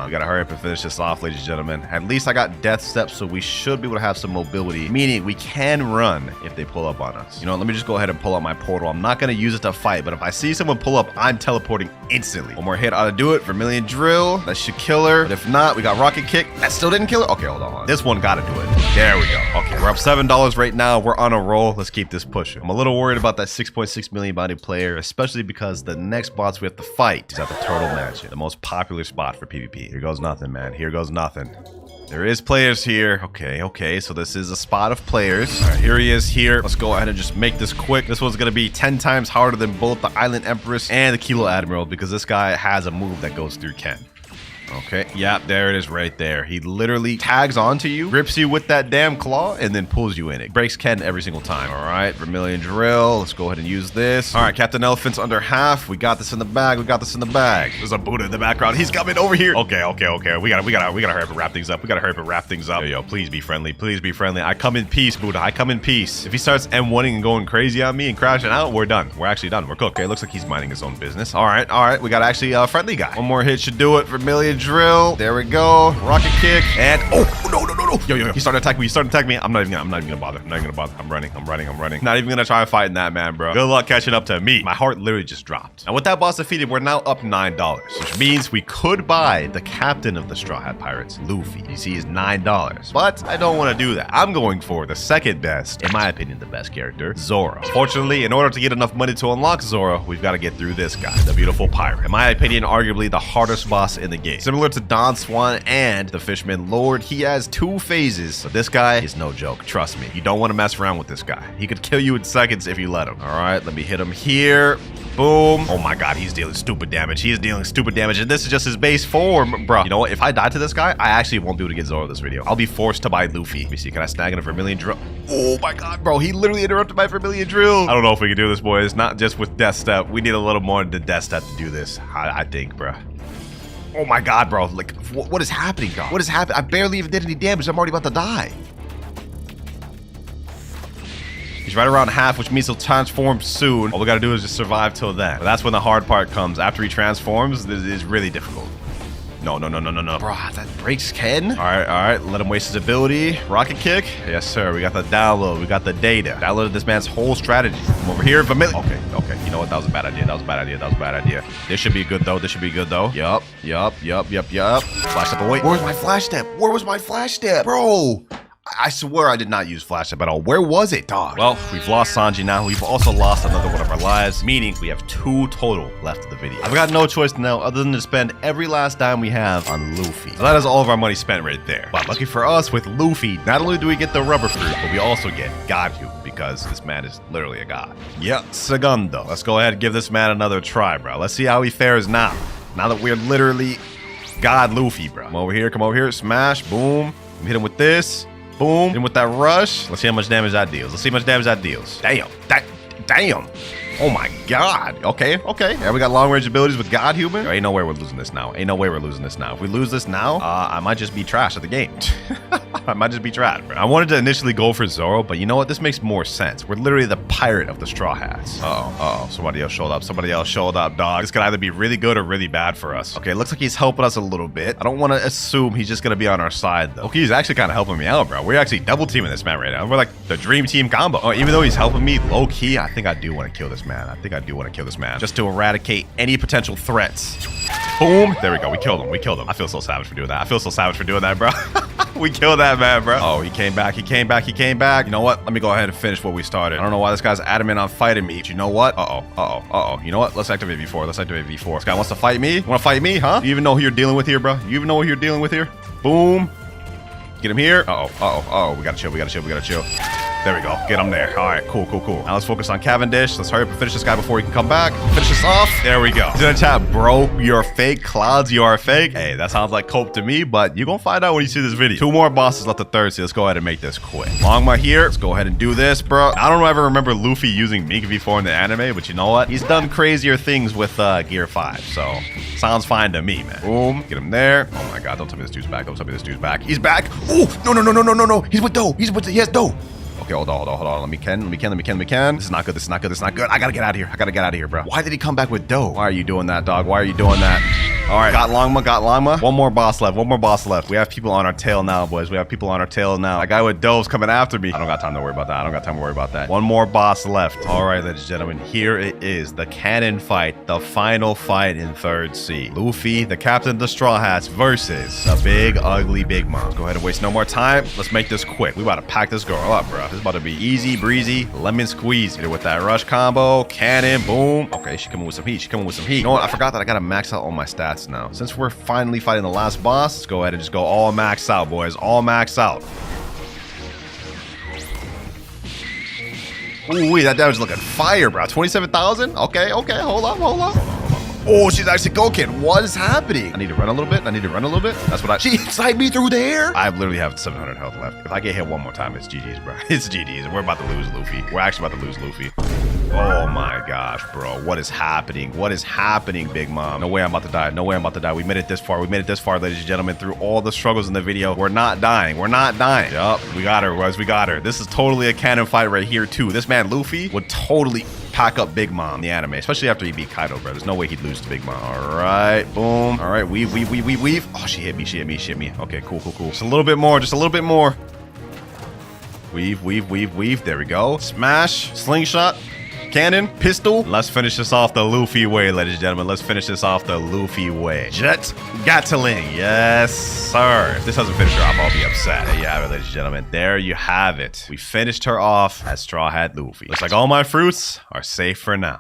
We gotta hurry up and finish this off, ladies and gentlemen. At least I got death steps, so we should be able to have some mobility, meaning we can run if they pull up on us. You know, let me just go ahead and pull out my portal. I'm not gonna use it to fight, but if I see someone pull up, I'm teleporting instantly. One more hit ought to do it. Vermilion drill. That should kill her. But if not, we got rocket kick. That still didn't kill her. Okay, hold on. This one gotta do it. There we go. Okay, we're up $7 right now. We're on a roll. Let's keep this pushing. I'm a little worried about that 6.6 million body player, especially because the next boss we have to fight is at the Turtle Mansion, the most popular spot for PvP. Here goes nothing, man. Here goes nothing. There is players here. Okay. So this is a spot of players. All right, here he is here. Let's go ahead and just make this quick. This one's gonna be 10 times harder than both the Island Empress and the Kilo Admiral because this guy has a move that goes through Ken. Okay, yeah, there it is right there. He literally tags onto you, grips you with that damn claw, and then pulls you in. It breaks Ken every single time. All right, Vermilion drill. Let's go ahead and use this. All right, Captain Elephant's under half. We got this in the bag. There's a Buddha in the background. He's coming over here. Okay. We gotta hurry up and wrap things up. Yo, please be friendly. I come in peace, Buddha. If he starts M1ing and going crazy on me and crashing out, we're done. We're actually done. We're cooked. Okay, looks like he's minding his own business. All right. We got actually a friendly guy. One more hit should do it. Vermilion drill. There we go. Rocket kick. And oh, no. no. Yo. He started attacking me. I'm not even gonna bother. I'm running. Not even gonna try fighting that man, bro. Good luck catching up to me. My heart literally just dropped. And with that boss defeated, we're now up $9, which means we could buy the captain of the Straw Hat Pirates, Luffy. You see, is $9. But I don't want to do that. I'm going for the second best, in my opinion, the best character, Zoro. Fortunately, in order to get enough money to unlock Zoro, we've got to get through this guy, the beautiful pirate. In my opinion, arguably the hardest boss in the game. Similar to Don Swan and the Fishman Lord, he has 2 phases, but this guy is no joke. Trust me, you don't want to mess around with this guy. He could kill you in seconds if you let him. All right, let me hit him here. Boom. Oh my god, he's dealing stupid damage. He is dealing stupid damage, and this is just his base form, bro. You know what? If I die to this guy, I actually won't be able to get Zoro this video. I'll be forced to buy Luffy. Let me see. Can I snag a Vermilion drill? Oh my god, bro. He literally interrupted my Vermilion drill. I don't know if we can do this, boys. Not just with Death Step. We need a little more than Death Step to do this, I think, bro. Oh my god, bro. Like, what is happening, dog? What is happening? I barely even did any damage. I'm already about to die. He's right around half, which means he'll transform soon. All we gotta do is just survive till then. But that's when the hard part comes. After he transforms, this is really difficult. No. Bro, that breaks Ken. All right. Let him waste his ability. Rocket kick. Yes, sir. We got the download. We got the data. Downloaded this man's whole strategy. Come over here. Okay. You know what? That was a bad idea. This should be good, though. Yup. Flash step away. Where's my flash step? Where was my flash step? Bro. I swear I did not use flash step at all. Where was it, dog? Well, we've lost Sanji now. We've also lost another one of our lives, meaning we have 2 total left of the video. I've got no choice now other than to spend every last dime we have on Luffy. So that is all of our money spent right there. But lucky for us, with Luffy, not only do we get the rubber fruit, but we also get God Human, because this man is literally a god. Yeah, segundo. Let's go ahead and give this man another try, bro. Let's see how he fares now. Now that we're literally God Luffy, bro. Come over here. Smash. Boom. Hit him with this. Boom. And with that rush, let's see how much damage that deals. Damn. Oh my god. Okay. Yeah, we got long range abilities with God Human. Ain't no way we're losing this now. If we lose this now, I might just be trash at the game. I might just be trash, bro. I wanted to initially go for Zoro, but you know what? This makes more sense. We're literally the pirate of the Straw Hats. Uh-oh. Somebody else showed up, dog. This could either be really good or really bad for us. Okay, looks like he's helping us a little bit. I don't want to assume he's just going to be on our side, though. Okay, he's actually kind of helping me out, bro. We're actually double teaming this man right now. We're like the dream team combo. Oh, even though he's helping me low key, I think I do want to kill this man. Just to eradicate any potential threats. Boom. There we go. We killed him. I feel so savage for doing that. Bro. We killed that man, bro. Oh, he came back. You know what? Let me go ahead and finish what we started. I don't know why this guy's adamant on fighting me. But you know what? Uh-oh. You know what? Let's activate V4. This guy wants to fight me? Want to fight me, huh? You even know who you're dealing with here, bro? Boom. Get him here. Uh-oh. We gotta chill. There we go. Get him there. All right, cool. Now let's focus on Cavendish. Let's hurry up and finish this guy before he can come back. Finish this off. There we go. He's in the chat, bro. You're fake. Clouds, you are fake. Hey, that sounds like cope to me, but you're gonna find out when you see this video. 2 more bosses left the third, so let's go ahead and make this quick. Longma here. Let's go ahead and do this, bro. I don't ever remember Luffy using Mink before in the anime, but you know what? He's done crazier things with Gear 5, so sounds fine to me, man. Boom. Get him there. Oh my god, don't tell me this dude's back. He's back. Oh, no. He's with Doe. He has Doe. Okay, hold on. Let me can. This is not good. I gotta get out of here, bro. Why did he come back with Doe? Why are you doing that, dog? All right, got Longma. One more boss left. We have people on our tail now, boys. That guy with Doe's coming after me. I don't got time to worry about that. One more boss left. All right, ladies and gentlemen, here it is. The cannon fight. The final fight in 3rd Sea. Luffy, the captain of the Straw Hats, versus a big, ugly Big Mom. Let's go ahead and waste no more time. Let's make this quick. We about to pack this girl up, bro. This is about to be easy breezy, lemon squeeze. Hit her with that rush combo, cannon, boom. Okay, she's coming with some heat. You know what? I forgot that I gotta max out all my stats now. Since we're finally fighting the last boss, let's go ahead and just go all max out, boys. All max out. Ooh, that damage looking fire, bro. 27,000? Okay, hold on. Oh, she's actually Goken. What is happening? I need to run a little bit. That's what she sniped me through there. I literally have 700 health left. If I get hit one more time, it's GG's, bro. It's GG's. We're about to lose Luffy. Oh my gosh, bro. What is happening? Big Mom? No way I'm about to die. We made it this far, ladies and gentlemen. Through all the struggles in the video, we're not dying. Yup, we got her, boys. This is totally a cannon fight right here, too. This man, Luffy, would totally... pack up Big Mom in the anime, especially after he beat Kaido, bro. There's no way he'd lose to Big Mom. All right, boom. All right, weave. Oh, she hit me. Okay, cool. Just a little bit more. Weave. There we go. Smash, slingshot, cannon, pistol. Let's finish this off the Luffy way, ladies and gentlemen. Let's finish this off the Luffy way. Jet Gatling. Yes, sir. If this doesn't finish her off, I'll be upset. There you have it, ladies and gentlemen. There you have it. We finished her off as Straw Hat Luffy. Looks like all my fruits are safe for now.